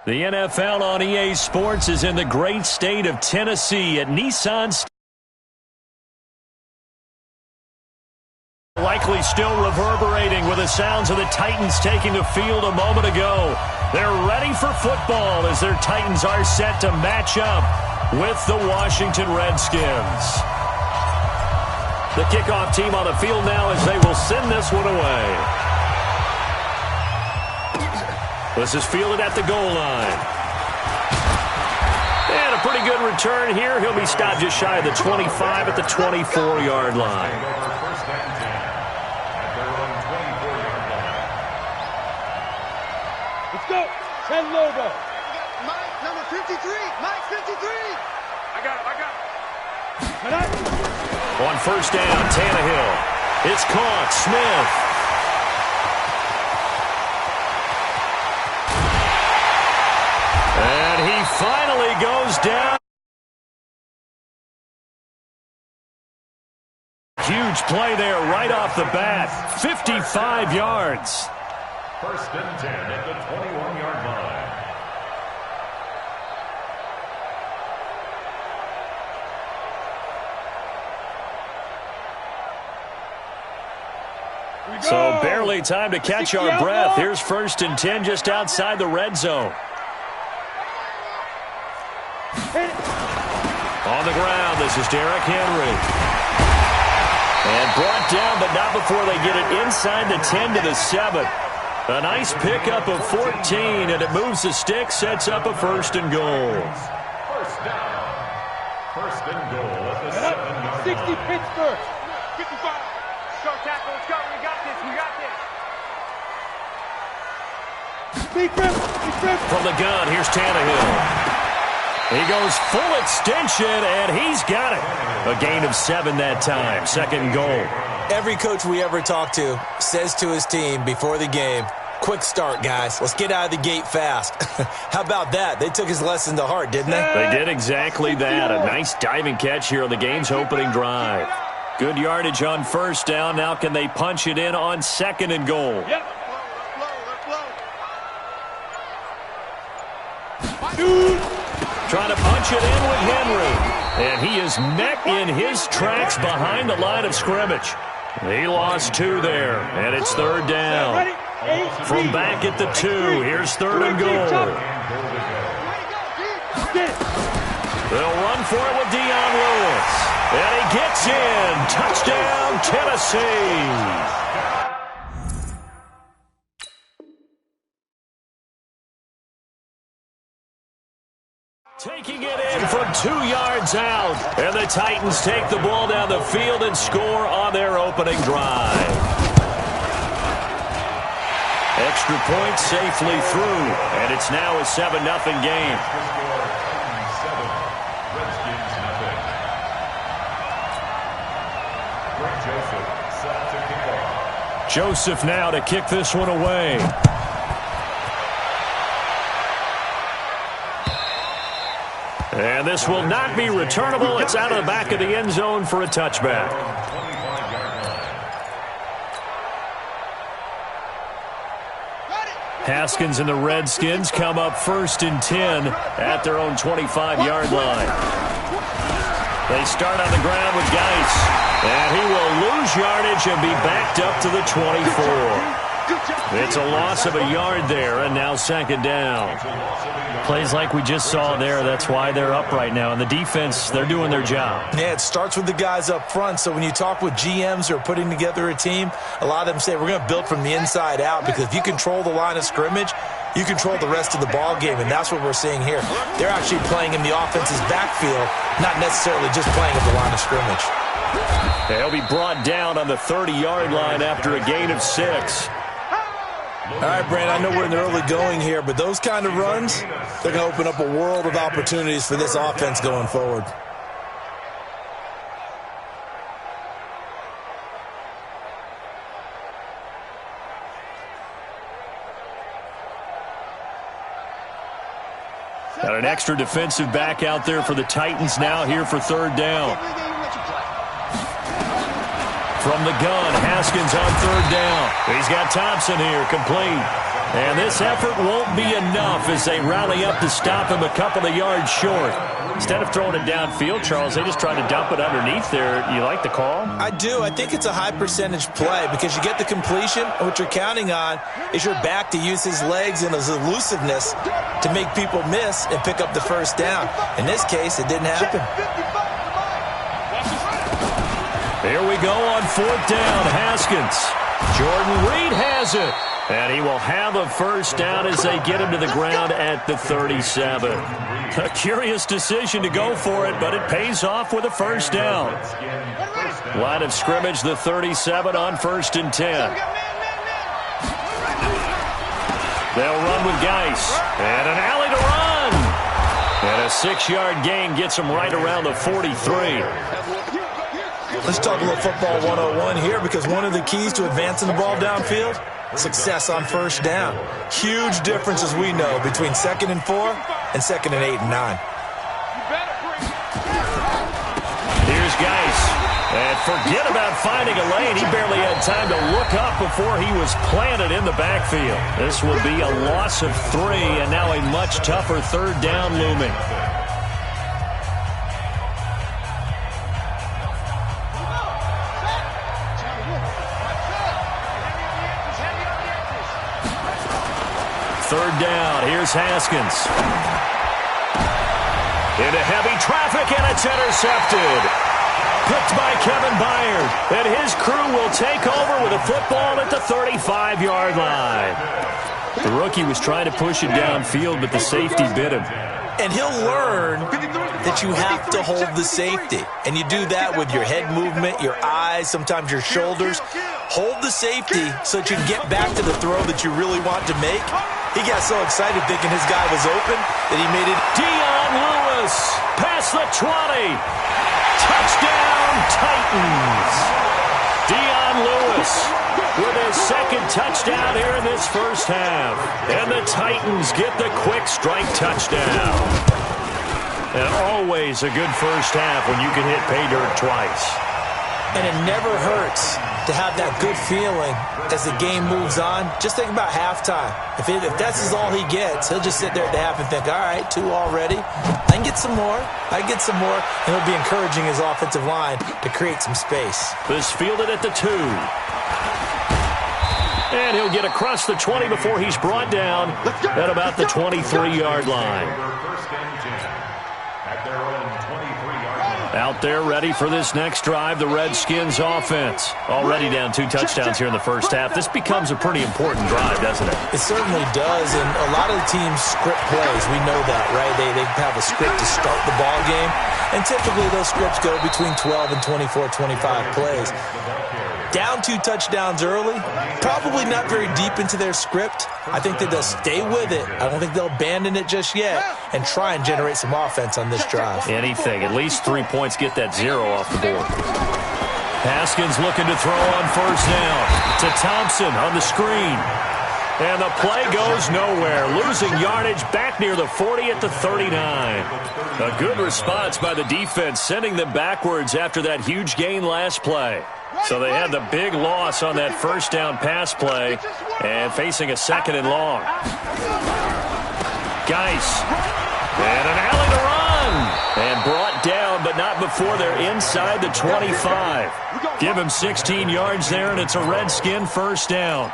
The NFL on EA Sports is in the great state of Tennessee at Nissan Stadium. Likely still reverberating with the sounds of the Titans taking the field a moment ago. They're ready for football as their Titans are set to match up with the Washington Redskins. The kickoff team on the field now as they will send this one away. This is fielded at the goal line. And a pretty good return here. He'll be stopped just shy of the 25 at the 24-yard line. Let's go. 10 logo. Mike, number 53. Mike, 53. I got it. On first down, Tannehill. It's caught. Smith. And he finally goes down. Huge play there right off the bat. 55 yards. First and 10 at the 21-yard line. So barely time to catch our breath. Here's first and 10 just outside the red zone. On the ground, this is Derrick Henry. And brought down, but not before they get it inside the 10 to the 7. A nice pickup of 14, and it moves the stick, sets up a first and goal. First down. First and goal at the 7-yard 60 line. Pittsburgh. 55. Start tackle. Let's go. We got this. From the gun, here's Tannehill. He goes full extension, and he's got it. A gain of 7 that time. Second goal. Every coach we ever talk to says to his team before the game, quick start, guys. Let's get out of the gate fast. How about that? They took his lesson to heart, didn't they? They did exactly that. A nice diving catch here on the game's opening drive. Good yardage on first down. Now can they punch it in on second and goal? Yep. Trying to punch it in with Henry. And he is met in his tracks behind the line of scrimmage. He lost 2 there, and it's third down. From back at the 2, here's third and goal. They'll run for it with Dion Lewis. And he gets in. Touchdown, Tennessee. Taking it in from 2 yards out. And the Titans take the ball down the field and score on their opening drive. Extra point safely through. And it's now a 7-0 game. Joseph now to kick this one away. And this will not be returnable. It's out of the back of the end zone for a touchback. Haskins and the Redskins come up first and 10 at their own 25-yard line. They start on the ground with Geis. And he will lose yardage and be backed up to the 24. It's a loss of a yard there, and now second down. Plays like we just saw there, that's why they're up right now. And the defense, they're doing their job. Yeah, it starts with the guys up front. So when you talk with GMs who are putting together a team, a lot of them say we're going to build from the inside out, because if you control the line of scrimmage, you control the rest of the ball game, and that's what we're seeing here. They're actually playing in the offense's backfield, not necessarily just playing at the line of scrimmage. He'll be brought down on the 30-yard line after a gain of 6. All right, Brandon, I know we're in the early going here, but those kind of runs, they're going to open up a world of opportunities for this offense going forward. Got an extra defensive back out there for the Titans now here for third down. From the gun, Haskins on third down. He's got Thompson here, complete. And this effort won't be enough as they rally up to stop him a couple of yards short. Instead of throwing it downfield, Charles, they just try to dump it underneath there. You like the call? I do. I think it's a high-percentage play because you get the completion, and what you're counting on is your back to use his legs and his elusiveness to make people miss and pick up the first down. In this case, it didn't happen. Here we go on 4th down. Haskins. Jordan Reed has it. And he will have a first down as they get him to the ground at the 37. A curious decision to go for it, but it pays off with a first down. Line of scrimmage, the 37 on 1st and 10. They'll run with Geis. And an alley to run. And a 6-yard gain gets him right around the 43. Let's talk a little football 101 here because one of the keys to advancing the ball downfield, success on first down. Huge difference, as we know, between 2nd and 4 and 2nd and 8 and 9. Here's Geis. And forget about finding a lane. He barely had time to look up before he was planted in the backfield. This will be a loss of 3, and now a much tougher 3rd down looming. Third down. Here's Haskins. Into heavy traffic, and it's intercepted. Picked by Kevin Byard. And his crew will take over with a football at the 35-yard line. The rookie was trying to push it downfield, but the safety bit him. And he'll learn that you have to hold the safety. And you do that with your head movement, your eyes, sometimes your shoulders. Hold the safety so that you can get back to the throw that you really want to make. He got so excited thinking his guy was open that he made it. Dion Lewis past the 20. Touchdown, Titans. Dion Lewis with his 2nd touchdown here in this first half. And the Titans get the quick strike touchdown. And always a good first half when you can hit pay dirt twice. And it never hurts to have that good feeling as the game moves on. Just think about halftime. If that's all he gets, he'll just sit there at the half and think, all right, 2 already. I can get some more. I can get some more. And he'll be encouraging his offensive line to create some space. This fielded at the 2. And he'll get across the 20 before he's brought down at about the 23-yard line. Out there ready for this next drive, the Redskins offense. Already down 2 touchdowns here in the first half. This becomes a pretty important drive, doesn't it? It certainly does, and a lot of the teams script plays. We know that, right? They have a script to start the ball game, and typically those scripts go between 12 and 24, 25 plays. Down 2 touchdowns early, probably not very deep into their script. I think that they'll stay with it. I don't think they'll abandon it just yet and try and generate some offense on this drive. Anything. At least 3 points, get that 0 off the board. Haskins looking to throw on first down to Thompson on the screen. And the play goes nowhere. Losing yardage back near the 40 at the 39. A good response by the defense, sending them backwards after that huge gain last play. So they had the big loss on that first down pass play and facing a 2nd and long. Geis. And an alley to run. And brought down, but not before they're inside the 25. Give him 16 yards there, and it's a Redskin first down.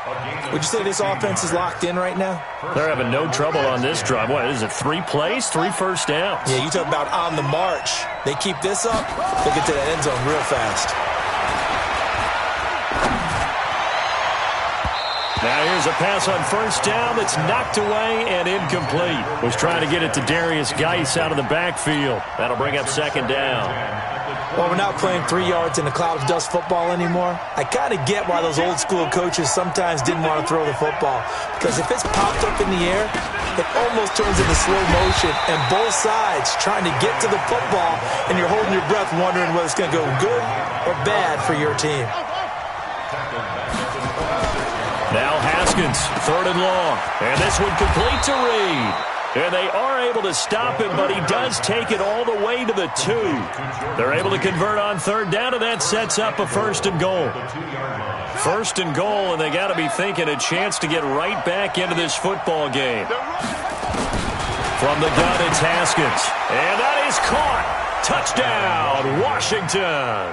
Would you say this offense is locked in right now? They're having no trouble on this drive. What is it, 3 plays, 3 first downs? Yeah, you talk about on the march. They keep this up, they'll get to that end zone real fast. Now here's a pass on first down that's knocked away and incomplete. Was trying to get it to Darius Geis out of the backfield. That'll bring up 2nd down. Well, we're not playing 3 yards in a cloud of dust football anymore. I kind of get why those old school coaches sometimes didn't want to throw the football. Because if it's popped up in the air, it almost turns into slow motion. And both sides trying to get to the football, and you're holding your breath wondering whether it's going to go good or bad for your team. Now Haskins, 3rd and long. And this one complete to Reed. And they are able to stop him, but he does take it all the way to the 2. They're able to convert on third down, and that sets up a 1st and goal. 1st and goal, and they got to be thinking a chance to get right back into this football game. From the gun, it's Haskins. And that is caught. Touchdown, Washington.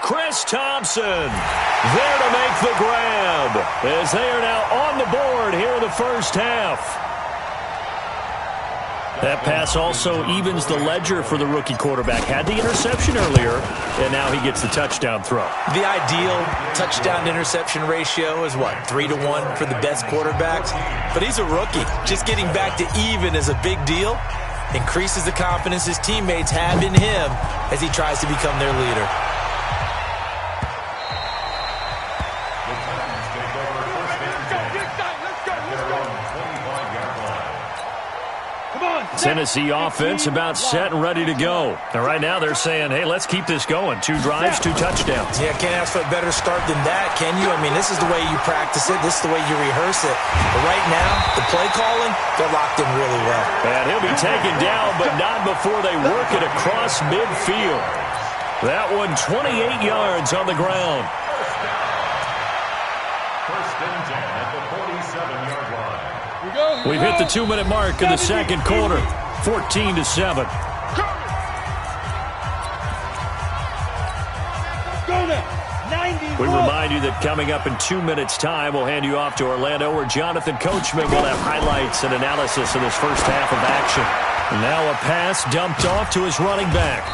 Chris Thompson there to make the grab as they are now on the board here in the first half. That pass also evens the ledger for the rookie quarterback. Had the interception earlier, and now he gets the touchdown throw. The ideal touchdown-interception ratio is, what, 3-to-1 for the best quarterbacks? But he's a rookie. Just getting back to even is a big deal. Increases the confidence his teammates have in him as he tries to become their leader. Tennessee offense about set and ready to go. And right now they're saying, hey, let's keep this going. 2 drives, 2 touchdowns. Yeah, can't ask for a better start than that, can you? I mean, this is the way you practice it. This is the way you rehearse it. But right now, the play calling, they're locked in really well. And he'll be taken down, but not before they work it across midfield. That one 28 yards on the ground. First and 10 at the 47-yard line. We've hit the 2-minute mark in the second quarter, 14-7. We remind you that coming up in 2 minutes' time, we'll hand you off to Orlando, where Jonathan Coachman will have highlights and analysis of this first half of action. And now a pass dumped off to his running back.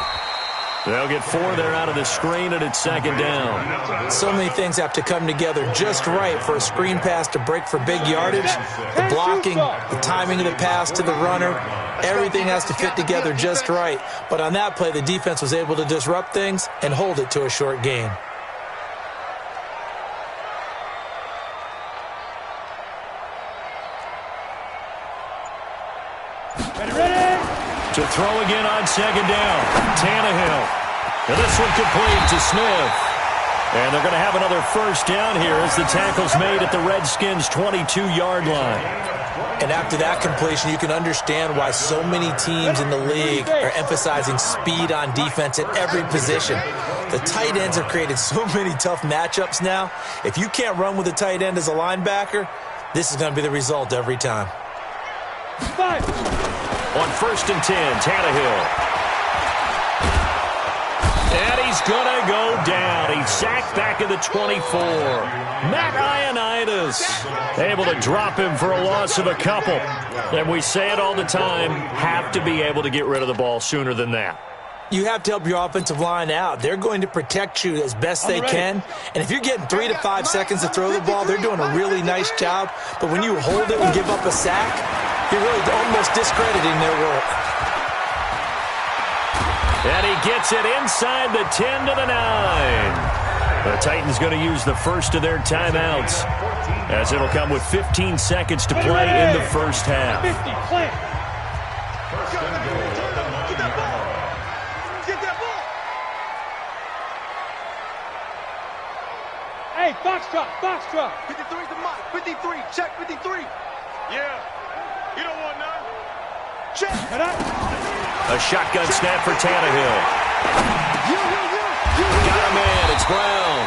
They'll get 4 there out of the screen, and it's second down. So many things have to come together just right for a screen pass to break for big yardage. The blocking, the timing of the pass to the runner, everything has to fit together just right. But on that play, the defense was able to disrupt things and hold it to a short gain. To throw again on second down, Tannehill. And this one complete to Smith. And they're going to have another first down here as the tackle's made at the Redskins' 22-yard line. And after that completion, you can understand why so many teams in the league are emphasizing speed on defense at every position. The tight ends have created so many tough matchups now. If you can't run with a tight end as a linebacker, this is going to be the result every time. On first and 10, Tannehill. And he's going to go down. He's sacked back at the 24. Matt Ioannidis able to drop him for a loss of a couple. And we say it all the time, have to be able to get rid of the ball sooner than that. You have to help your offensive line out. They're going to protect you as best they can. And if you're getting 3 to 5 seconds to throw the ball, they're doing a really nice job. But when you hold it and give up a sack, you're really almost discrediting their work. And he gets it inside the 10 to the 9. The Titans going to use the first of their timeouts, as it'll come with 15 seconds to play in the first half. First and goal at the 9-yard line. Get that ball! Hey, foxtrot! 53 to Mike, 53, check 53. Yeah, you don't want none. Check. A shotgun snap for Tannehill. Got a man, it's Brown.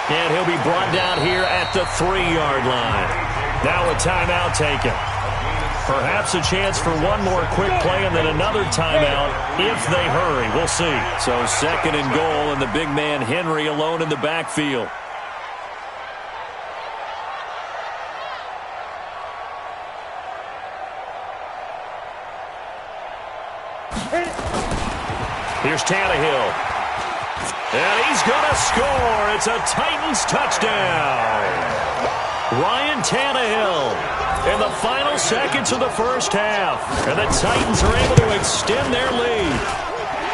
And he'll be brought down here at the 3-yard line. Now a timeout taken. Perhaps a chance for one more quick play and then another timeout if they hurry. We'll see. So second and goal, and the big man Henry alone in the backfield. Here's Tannehill. And he's going to score. It's a Titans touchdown. Ryan Tannehill in the final seconds of the first half. And the Titans are able to extend their lead.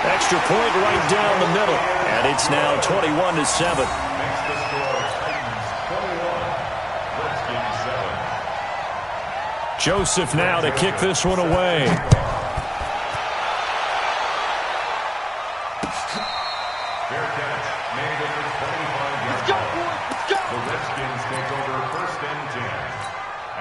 Extra point right down the middle. And it's now 21-7. Makes the score Titans 21, Redskins 7. Joseph now to kick this one away. Fair catch made at the 25-yard line. The Redskins take over first and 10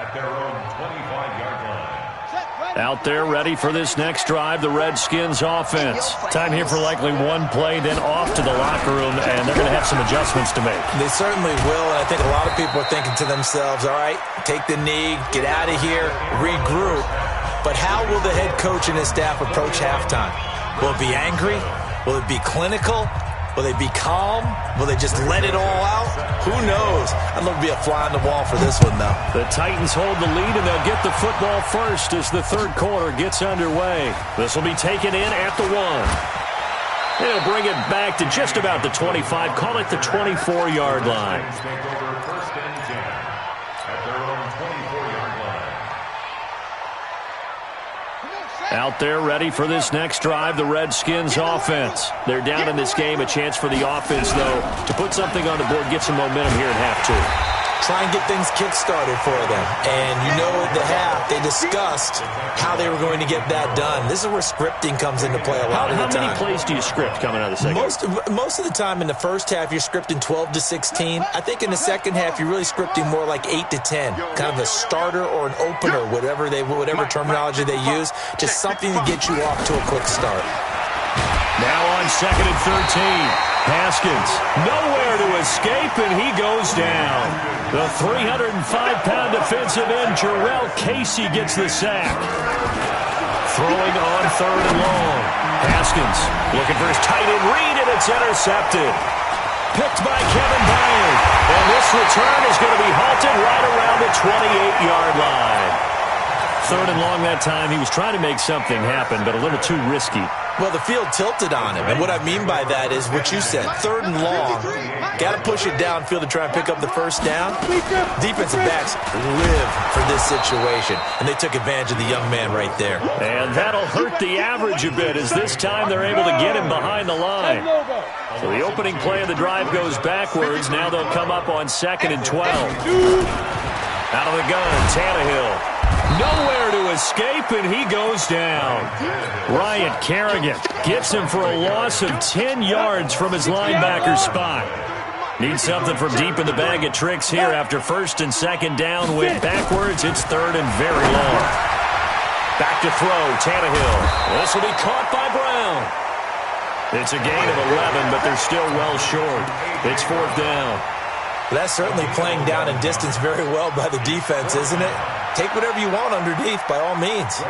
at their own 25-yard line. Check, ready? Out there ready for this next drive, the Redskins offense. Time here for likely one play, then off to the locker room, and they're going to have some adjustments to make. They certainly will, and I think a lot of people are thinking to themselves, all right, take the knee, get out of here, regroup. But how will the head coach and his staff approach halftime? Will it be angry? Will it be clinical? Will they be calm? Will they just let it all out? Who knows? I'd love to be a fly on the wall for this one, though. The Titans hold the lead, and they'll get the football first as the third quarter gets underway. This will be taken in at the 1. They'll bring it back to just about the 25. Call it the 24-yard line. Take over first and 10 at their own 24-yard line. Out there ready for this next drive, the Redskins offense. They're down in this game. A chance for the offense, though, to put something on the board, get some momentum here in half 2. Try and get things kick-started for them. And you know at the half, they discussed how they were going to get that done. This is where scripting comes into play a lot of the time. How many plays do you script coming out of the second? Most of the time in the first half, you're scripting 12 to 16. I think in the second half, you're really scripting more like 8 to 10. Kind of a starter or an opener, whatever terminology they use. Just something to get you off to a quick start. Now on 2nd and 13. Haskins, nowhere to escape, and he goes down. The 305-pound defensive end, Jarrell Casey, gets the sack. Throwing on 3rd and long. Haskins looking for his tight end read, and it's intercepted. Picked by Kevin Byard. And this return is going to be halted right around the 28-yard line. 3rd and long that time. He was trying to make something happen, but a little too risky. Well, the field tilted on him, and what I mean by that is what you said, 3rd and long, got to push it downfield to try and pick up the first down. Defensive backs live for this situation, and they took advantage of the young man right there. And that'll hurt the average a bit, as this time they're able to get him behind the line. So the opening play of the drive goes backwards. Now they'll come up on 2nd and 12. Out of the gun, Tannehill. Nowhere to escape, and he goes down. Ryan Kerrigan gets him for a loss of 10 yards from his linebacker spot. Needs something from deep in the bag of tricks here after 1st and 2nd down. Went backwards. It's 3rd and very long. Back to throw, Tannehill. This will be caught by Brown. It's a gain of 11, but they're still well short. It's 4th down. That's certainly playing down and distance very well by the defense, isn't it? Take whatever you want underneath, by all means.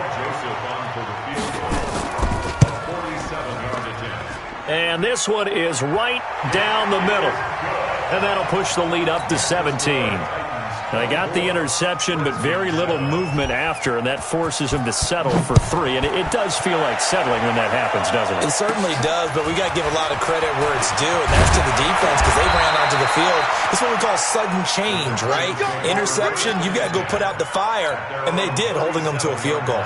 And this one is right down the middle. And that'll push the lead up to 17. They got the interception, but very little movement after, and that forces him to settle for 3. And it does feel like settling when that happens, doesn't it? It certainly does, but we got to give a lot of credit where it's due, and that's to the defense because they ran onto the field. It's what we call sudden change, right? Interception, you got to go put out the fire, and they did, holding them to a field goal.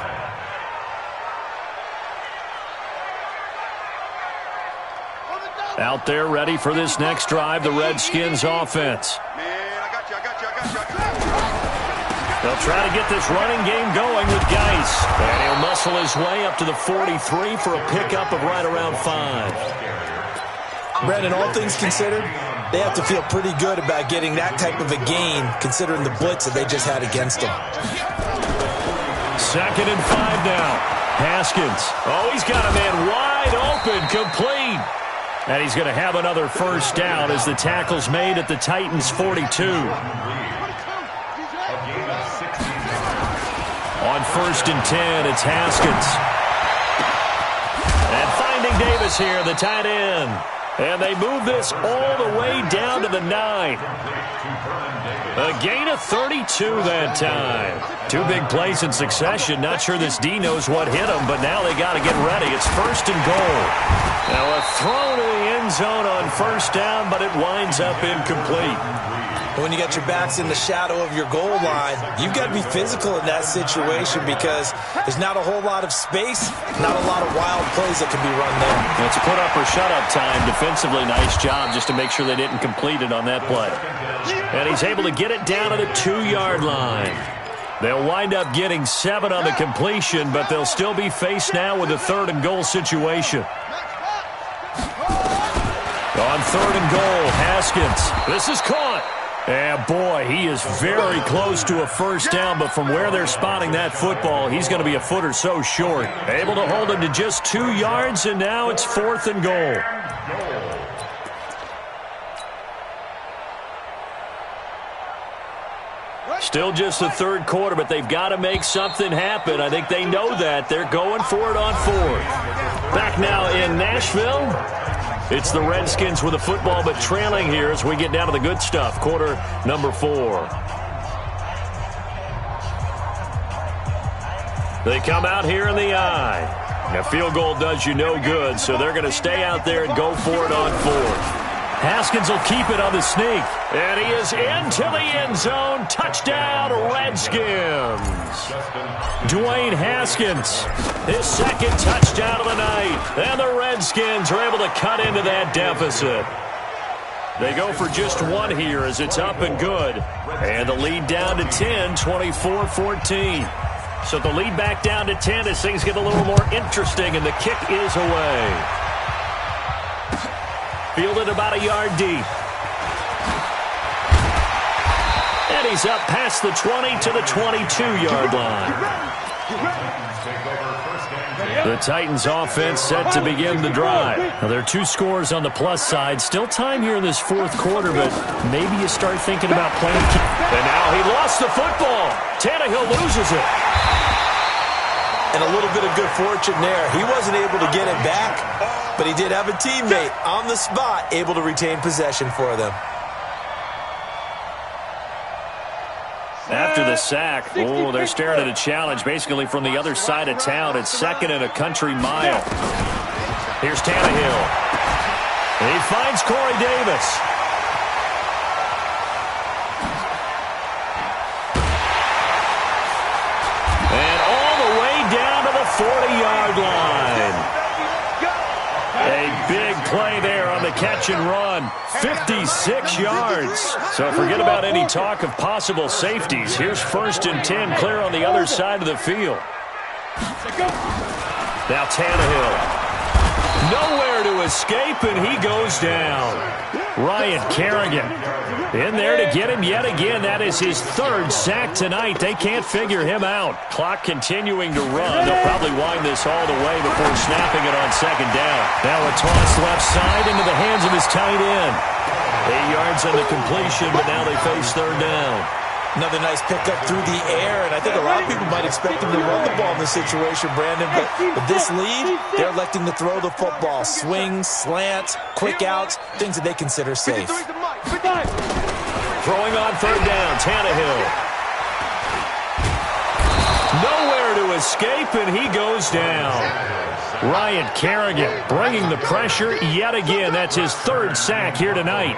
Out there ready for this next drive, the Redskins offense. They'll try to get this running game going with Geis. And he'll muscle his way up to the 43 for a pickup of right around 5. Brandon, all things considered, they have to feel pretty good about getting that type of a gain considering the blitz that they just had against them. 2nd and 5 now. Haskins. Oh, he's got a man wide open, complete. And he's going to have another first down as the tackle's made at the Titans' 42. On 1st and 10, it's Haskins. And finding Davis here, the tight end. And they move this all the way down to the 9. A gain of 32 that time. 2 big plays in succession. Not sure this D knows what hit him, but now they got to get ready. It's 1st and goal. Now a throw to the end zone on 1st down, but it winds up incomplete. When you got your backs in the shadow of your goal line, you've got to be physical in that situation because there's not a whole lot of space, not a lot of wild plays that can be run there. It's put up or shut up time. Defensively, nice job just to make sure they didn't complete it on that play. And he's able to get it down to the 2-yard line. They'll wind up getting 7 on the completion, but they'll still be faced now with a 3rd and goal situation. On 3rd and goal, Haskins. This is caught. And boy, he is very close to a first down, but from where they're spotting that football, he's going to be a foot or so short. Able to hold him to just 2 yards, and now it's 4th and goal. Still just the third quarter, but they've got to make something happen. I think they know that. They're going for it on 4th. Back now in Nashville. It's the Redskins with the football, but trailing here as we get down to the good stuff. Quarter number 4. They come out here in the eye. A field goal does you no good, so they're going to stay out there and go for it on 4th. Haskins will keep it on the sneak. And he is into the end zone. Touchdown, Redskins. Dwayne Haskins, his second touchdown of the night. And the Redskins are able to cut into that deficit. They go for just 1 here as it's up and good. And the lead down to 10, 24-14. So the lead back down to 10 as things get a little more interesting, and the kick is away. Fielded about a yard deep. And he's up past the 20 to the 22-yard line. The Titans offense set to begin the drive. Now, there are 2 scores on the plus side. Still time here in this 4th quarter, but maybe you start thinking about playing. And now he lost the football. Tannehill loses it. And a little bit of good fortune there. He wasn't able to get it back, but he did have a teammate on the spot able to retain possession for them. After the sack, they're staring at a challenge basically from the other side of town. It's 2nd and a country mile. Here's Tannehill. He finds Corey Davis. And all the way down to the 40-yard line. A big play there on the catch and run. 56 yards. So forget about any talk of possible safeties. Here's 1st and 10 clear on the other side of the field. Now Tannehill. Nowhere to escape, and he goes down. Ryan Kerrigan in there to get him yet again. That is his 3rd sack tonight. They can't figure him out. Clock continuing to run. They'll probably wind this all the way before snapping it on 2nd down. Now a toss left side into the hands of his tight end. 8 yards on the completion, but now they face 3rd down. Another nice pickup through the air, and I think a lot of people might expect him to run the ball in this situation, Brandon, but with this lead, they're electing to throw the football. Swings, slants, quick outs, things that they consider safe. Throwing on 3rd down, Tannehill. Nowhere to escape, and he goes down. Ryan Kerrigan bringing the pressure yet again. That's his 3rd sack here tonight.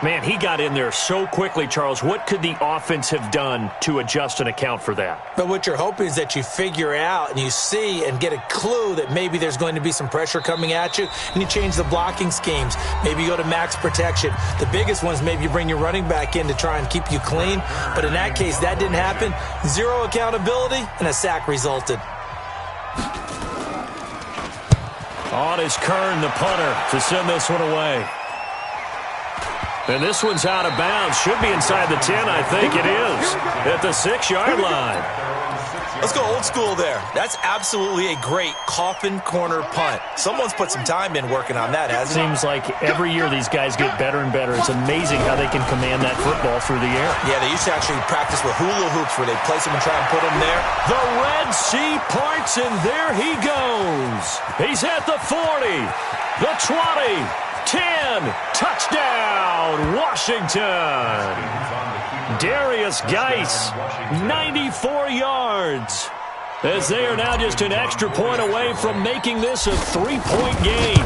Man, he got in there so quickly, Charles. What could the offense have done to adjust and account for that? But what you're hoping is that you figure out and you see and get a clue that maybe there's going to be some pressure coming at you, and you change the blocking schemes. Maybe you go to max protection. The biggest one is maybe you bring your running back in to try and keep you clean. But in that case, that didn't happen. 0 accountability, and a sack resulted. On is Kern, the punter, to send this one away. And this one's out of bounds. Should be inside the 10, I think it is. At the 6-yard line. Let's go old school there. That's absolutely a great coffin corner punt. Someone's put some time in working on that, hasn't it? Seems like every year these guys get better and better. It's amazing how they can command that football through the air. Yeah, they used to actually practice with hula hoops where they place them and try and put them there. The Red Sea parts, and there he goes. He's at the 40, the 20, 10, touchdown, Washington. Darius Geis, 94 yards. As they are now just an extra point away from making this a 3-point game.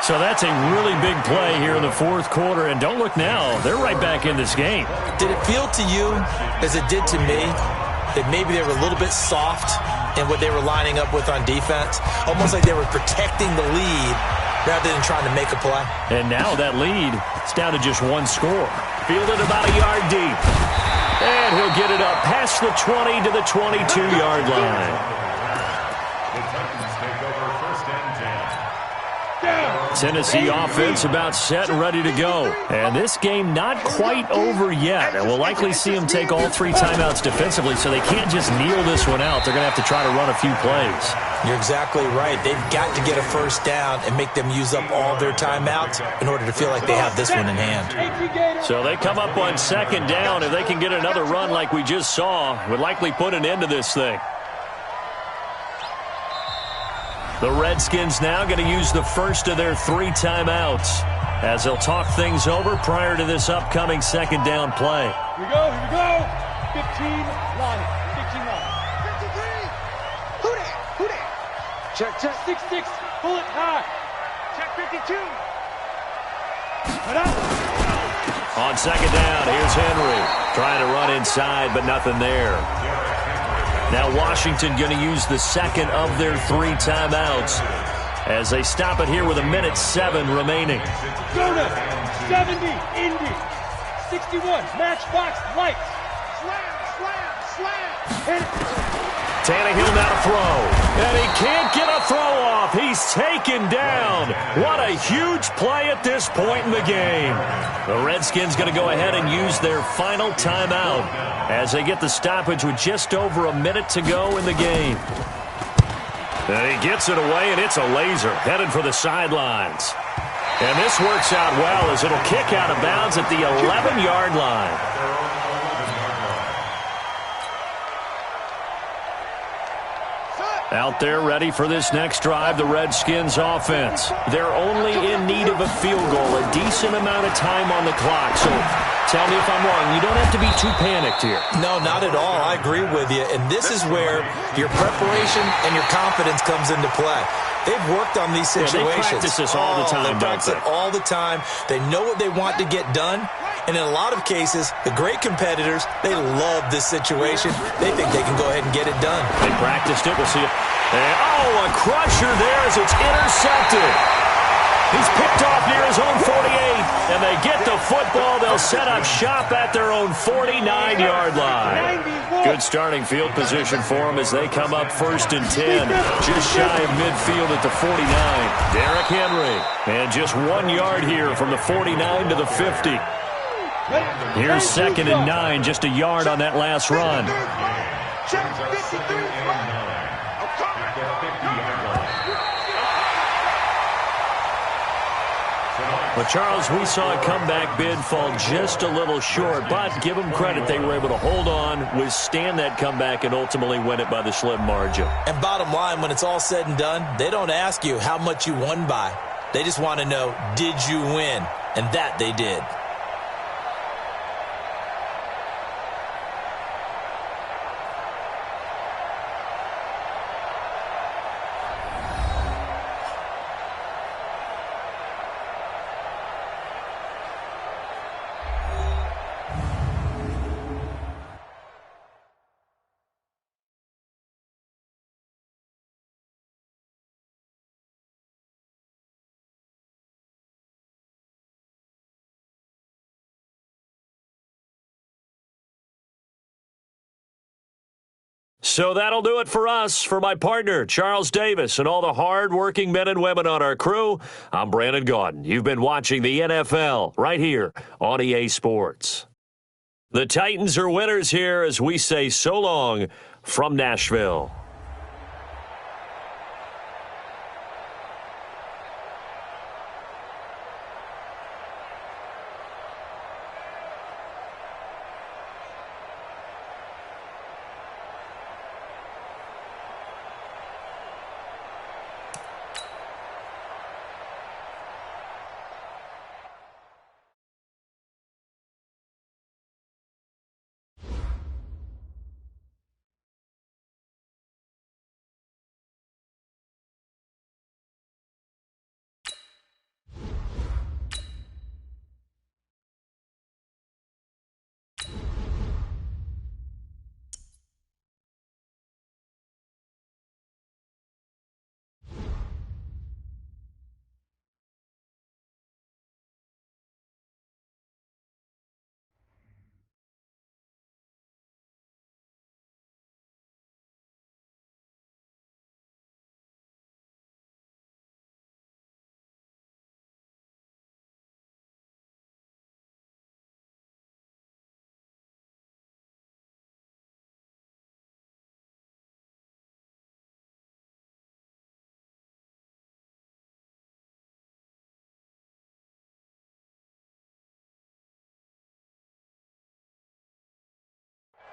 So that's a really big play here in the 4th quarter. And don't look now, they're right back in this game. Did it feel to you, as it did to me, that maybe they were a little bit soft in what they were lining up with on defense? Almost like they were protecting the lead rather than trying to make a play. And now that lead is down to just 1 score. Fielded about a yard deep. And he'll get it up past the 20 to the 22-yard line. The Titans take over 1st and 10. Tennessee offense about set and ready to go. And this game not quite over yet. And we'll likely see them take all 3 timeouts defensively, so they can't just kneel this one out. They're going to have to try to run a few plays. You're exactly right. They've got to get a first down and make them use up all their timeouts in order to feel like they have this one in hand. So they come up on second down. If they can get another run like we just saw, would likely put an end to this thing. The Redskins now going to use the first of their 3 timeouts as they'll talk things over prior to this upcoming second down play. Here we go. 15 line. 15 line. 53. Who that? Check. 6-6. Pull it high. Check 52. Head up. On second down, here's Henry. Trying to run inside, but nothing there. Now Washington going to use the second of their 3 timeouts as they stop it here with 1:07 remaining. Go to 70. Indy. 61. Matchbox lights. Slam. Hit it. Tannehill now to throw. And he can't get a throw off. He's taken down. What a huge play at this point in the game. The Redskins going to go ahead and use their final timeout as they get the stoppage with just over a minute to go in the game. And he gets it away, and it's a laser headed for the sidelines. And this works out well as it'll kick out of bounds at the 11-yard line. Out there ready for this next drive, the Redskins offense. They're only in need of a field goal, a decent amount of time on the clock. So tell me if I'm wrong. You don't have to be too panicked here. No, not at all. I agree with you. And this is where your preparation and your confidence comes into play. They've worked on these situations. Yeah, they practice this all the time, They practice it all the time. They know what they want to get done. And in a lot of cases, the great competitors, they love this situation. They think they can go ahead and get it done. They practiced it. We'll see it. And, a crusher there as it's intercepted. He's picked off near his own 48, and they get the football. They'll set up shop at their own 49-yard line. Good starting field position for them as they come up 1st and 10, just shy of midfield at the 49. Derrick Henry, and just 1 yard here from the 49 to the 50. Here's 2nd and 9, just a yard on that last run. Check 53. Well, Charles, we saw a comeback bid fall just a little short, but give them credit. They were able to hold on, withstand that comeback, and ultimately win it by the slim margin. And bottom line, when it's all said and done, they don't ask you how much you won by. They just want to know, did you win? And that they did. So that'll do it for us. For my partner, Charles Davis, and all the hard-working men and women on our crew, I'm Brandon Gaudin. You've been watching the NFL right here on EA Sports. The Titans are winners here as we say so long from Nashville.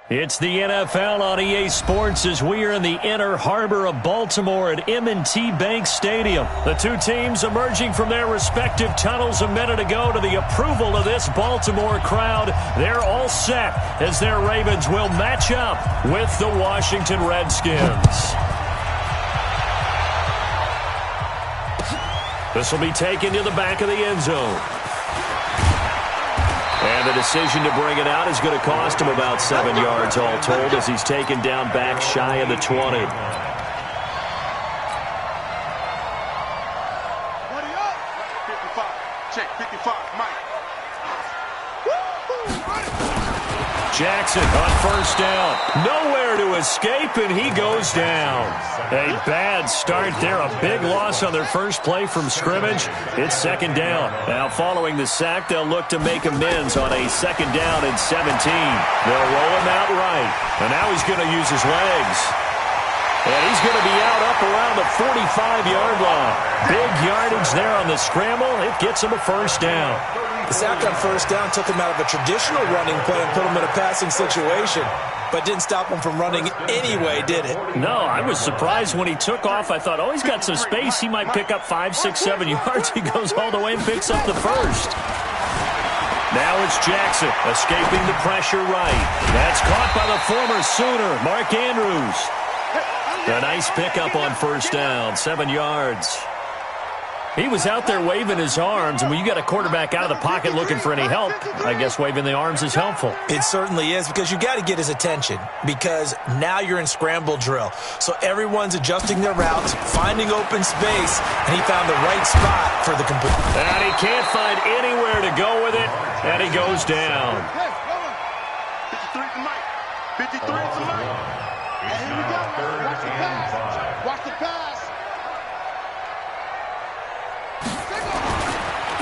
It's the NFL on EA Sports as we are in the inner harbor of Baltimore at M&T Bank Stadium. The two teams emerging from their respective tunnels a minute ago to the approval of this Baltimore crowd. They're all set as their Ravens will match up with the Washington Redskins. This will be taken to the back of the end zone. And the decision to bring it out is going to cost him about 7 yards all told as he's taken down back shy of the 20. Check 55, Mike. Jackson on first down. Nowhere to escape, and he goes down. A bad start there. A big loss on their first play from scrimmage. It's second down. Now following the sack, they'll look to make amends on a second down and 17. They'll roll him out right. And now he's going to use his legs. And he's going to be out up around the 45-yard line. Big yardage there on the scramble. It gets him a first down. The sack on first down took him out of a traditional running play and put him in a passing situation, but didn't stop him from running anyway, did it? No, I was surprised when he took off. I thought, oh, he's got some space. He might pick up 5, 6, 7 yards. He goes all the way and picks up the first. Now it's Jackson escaping the pressure right. That's caught by the former Sooner, Mark Andrews. A nice pickup on first down, 7 yards. He was out there waving his arms, and when you got a quarterback out of the pocket looking for any help, I guess waving the arms is helpful. It certainly is, because you got to get his attention, because now you're in scramble drill. So everyone's adjusting their routes, finding open space, and he found the right spot for the complete. And he can't find anywhere to go with it, and he goes down. 53 for Mike. 53 for Mike. It's now third and 5. Watch the pass.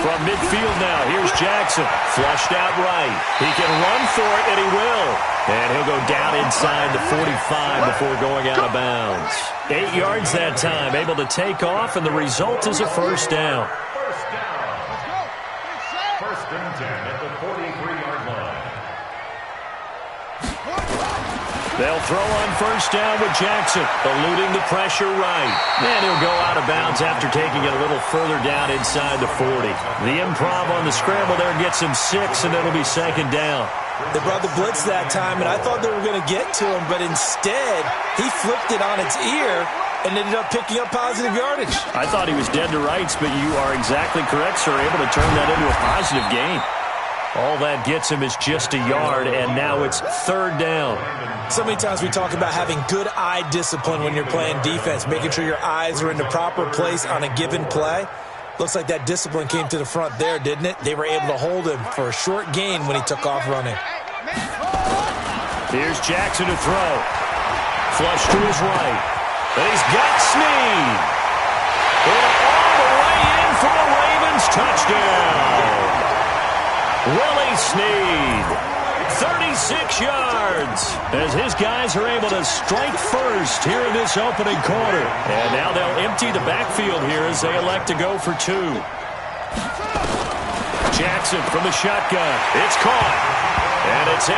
From midfield now, here's Jackson. Flushed out right. He can run for it, and he will. And he'll go down inside the 45 before going out of bounds. 8 yards that time, able to take off, and the result is a first down. First down. First and 10 at the 43-yard line. They'll throw on first down with Jackson, eluding the pressure right. And he'll go out of bounds after taking it a little further down inside the 40. The improv on the scramble there gets him 6, and it'll be second down. They brought the blitz that time, and I thought they were going to get to him, but instead, he flipped it on its ear and ended up picking up positive yardage. I thought he was dead to rights, but you are exactly correct, sir. Able to turn that into a positive gain. All that gets him is just a yard, and now it's third down. So many times we talk about having good eye discipline when you're playing defense, making sure your eyes are in the proper place on a given play. Looks like that discipline came to the front there, didn't it? They were able to hold him for a short gain when he took off running. Here's Jackson to throw. Flush to his right. And he's got Snead. And all the way in for the Ravens touchdown. Willie Snead, 36 yards, as his guys are able to strike first here in this opening quarter. And now they'll empty the backfield here as they elect to go for 2. Jackson from the shotgun. It's caught. And it's 8-0.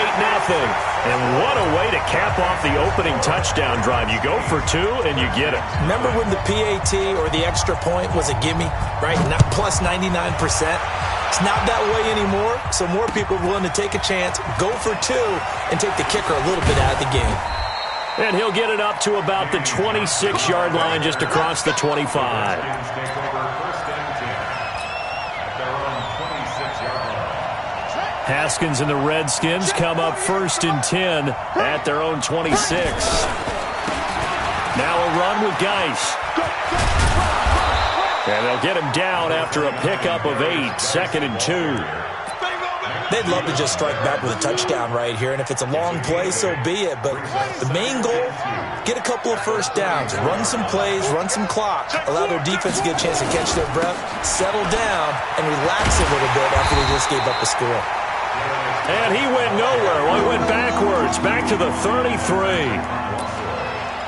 And what a way to cap off the opening touchdown drive. You go for 2, and you get it. Remember when the PAT or the extra point was a gimme, right? Not plus 99%. It's not that way anymore, so more people are willing to take a chance, go for 2, and take the kicker a little bit out of the game. And he'll get it up to about the 26-yard line just across the 25. Haskins and the Redskins come up first and 10 at their own 26. Now a run with Geis. And they'll get him down after a pickup of 8, second and 2. They'd love to just strike back with a touchdown right here, and if it's a long play, so be it. But the main goal, get a couple of first downs, run some plays, run some clock, allow their defense to get a chance to catch their breath, settle down, and relax a little bit after they just gave up a score. And he went nowhere. Well, he went backwards, back to the 33.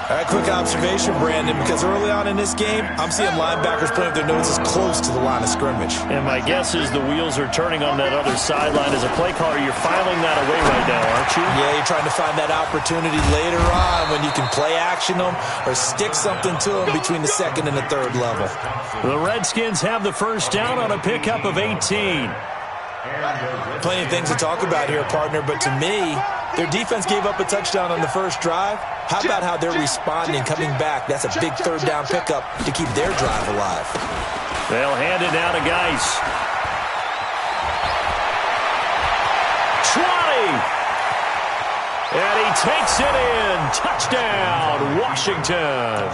All right, quick observation, Brandon, because early on in this game, I'm seeing linebackers playing with their noses close to the line of scrimmage. And my guess is the wheels are turning on that other sideline. As a play caller, you're filing that away right now, aren't you? Yeah, you're trying to find that opportunity later on when you can play action them or stick something to them between the second and the third level. The Redskins have the first down on a pickup of 18. Plenty of things to talk about here, partner, but to me, their defense gave up a touchdown on the first drive. How about how they're responding, coming back? That's a big third down pickup to keep their drive alive. They'll hand it down to Geis. 20! And he takes it in. Touchdown, Washington.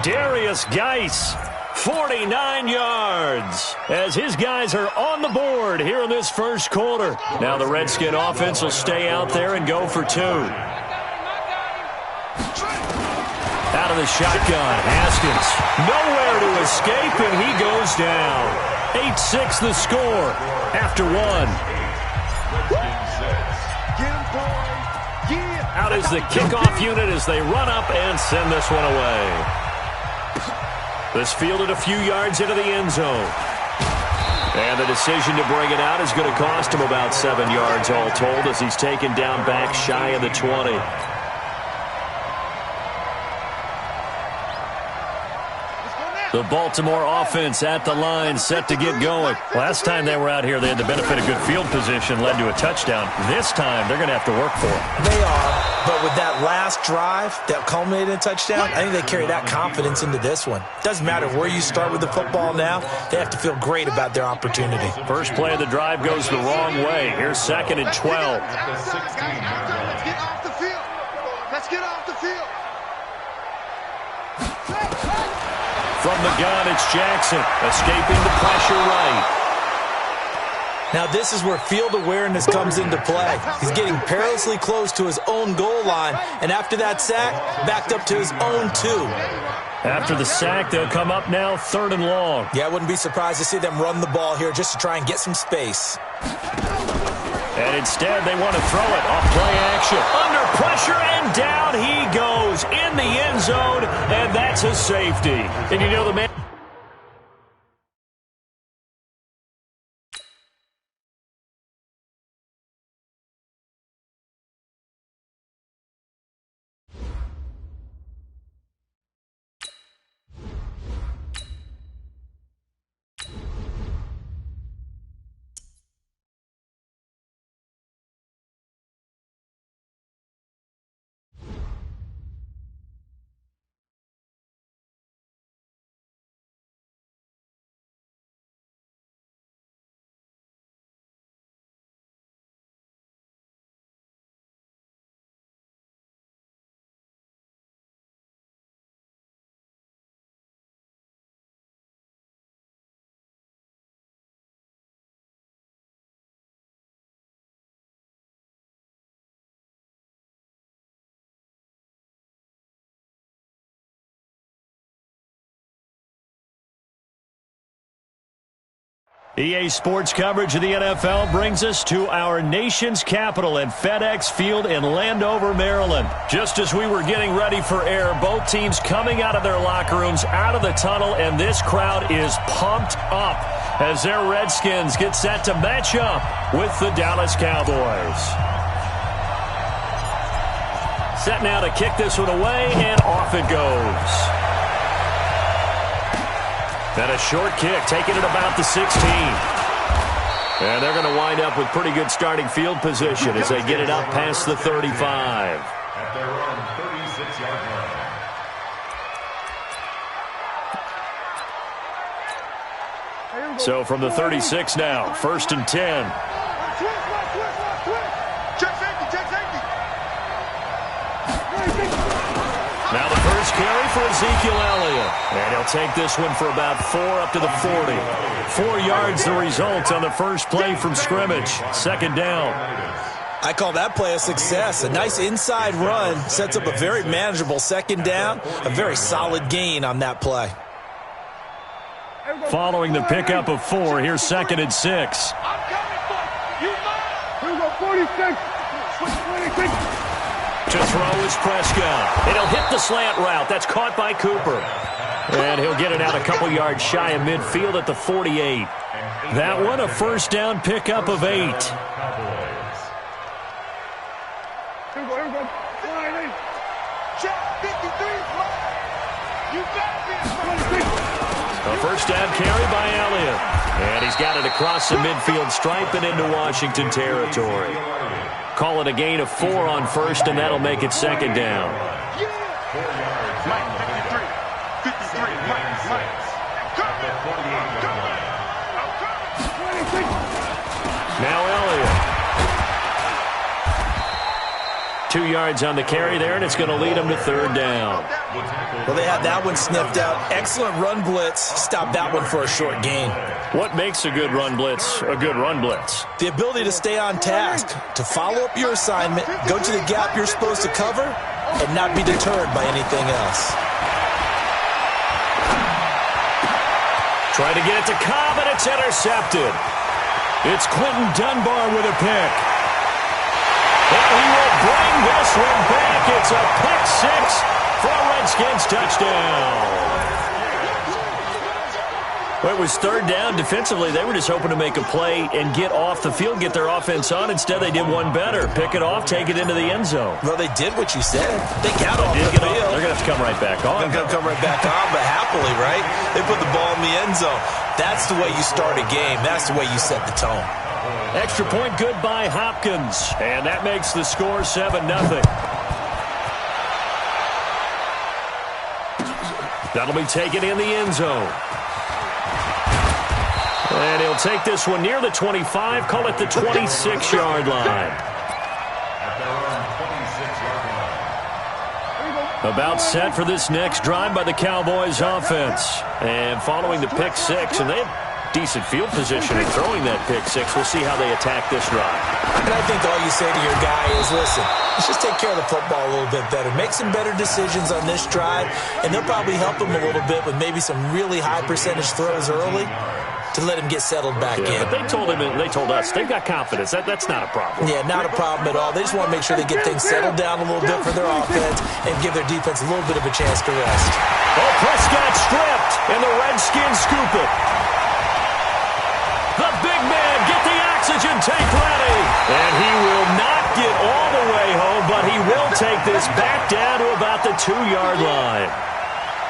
Darius Geis, 49 yards, as his guys are on the board here in this first quarter. Now the Redskin offense will stay out there and go for two. Out of the shotgun, Haskins. Nowhere to escape, and he goes down. 8-6 the score after one. Out is the kickoff unit as they run up and send this one away. This fielded a few yards into the end zone. And the decision to bring it out is going to cost him about 7 yards all told as he's taken down back shy of the 20. The Baltimore offense at the line, set to get going. Last time they were out here, they had the benefit of good field position, led to a touchdown. This time, they're going to have to work for it. They are, but with that last drive that culminated in a touchdown, I think they carry that confidence into this one. Doesn't matter where you start with the football now, they have to feel great about their opportunity. First play of the drive goes the wrong way. Here's 2nd and 12. Let's get off the field. Let's get off the field. From the gun, it's Jackson, escaping the pressure right. Now this is where field awareness comes into play. He's getting perilously close to his own goal line, and after that sack, backed up to his own 2. After the sack, they'll come up now 3rd and long. Yeah, I wouldn't be surprised to see them run the ball here just to try and get some space. And instead, they want to throw it off play action. Under pressure, and down he goes in the end zone, and that's a safety. And you know the man... EA Sports coverage of the NFL brings us to our nation's capital at FedEx Field in Landover, Maryland. Just as we were getting ready for air, both teams coming out of their locker rooms, out of the tunnel, and this crowd is pumped up as their Redskins get set to match up with the Dallas Cowboys. Set now to kick this one away, and off it goes. And a short kick, taking it about the 16. And they're going to wind up with pretty good starting field position as they get it up past the 35. At their own 36-yard line. So from the 36 now, 1st and 10. Now the first carry for Ezekiel Elliott. And he'll take this one for about 4 up to the 40. 4 yards the result on the first play from scrimmage. 2nd down. I call that play a success. A nice inside run sets up a very manageable 2nd down. A very solid gain on that play. Following the pickup of 4, here's 2nd and 6. I'm coming for you. You 46. 26. To throw is Prescott. And he'll hit the slant route. That's caught by Cooper. And he'll get it out a couple yards shy of midfield at the 48. That one a first down pickup of 8. Here we go. Check 53. You got this. A first down carry by Elliott. And he's got it across the midfield stripe and into Washington territory. Call it a gain of 4 on first, and that'll make it second down. Mike, 53. 53. Mike. Now Elliott. 2 yards on the carry there, and it's going to lead him to third down. Well, they had that one sniffed out. Excellent run blitz. Stop that one for a short gain. What makes a good run blitz a good run blitz? The ability to stay on task, to follow up your assignment, go to the gap you're supposed to cover, and not be deterred by anything else. Trying to get it to Cobb, and it's intercepted. It's Quentin Dunbar with a pick. And he will bring this one back. It's a pick 6 for a Redskins touchdown. Well, it was third down. Defensively, they were just hoping to make a play and get off the field, get their offense on. Instead, they did one better. Pick it off, take it into the end zone. Well, they did what you said. They got off the field. They're going to have to come right back on. They're going to come right back on, but happily, right? They put the ball in the end zone. That's the way you start a game. That's the way you set the tone. Extra point good by Hopkins. And that makes the score 7-0. That'll be taken in the end zone. And he'll take this one near the 25, call it the 26-yard line. About set for this next drive by the Cowboys offense. And following the pick 6, and they have decent field position in throwing that pick 6. We'll see how they attack this drive. And I think all you say to your guy is, listen, let's just take care of the football a little bit better. Make some better decisions on this drive, and they'll probably help him a little bit with maybe some really high percentage throws early to let him get settled back in. But they told him, and they told us, they've got confidence. That's not a problem. Yeah, not a problem at all. They just want to make sure they get things settled down a little bit for their offense and give their defense a little bit of a chance to rest. Oh, Prescott stripped, and the Redskins scoop it. The big man, get the oxygen tank ready. And he will not get all the way home, but he will take this back down to about the 2-yard line.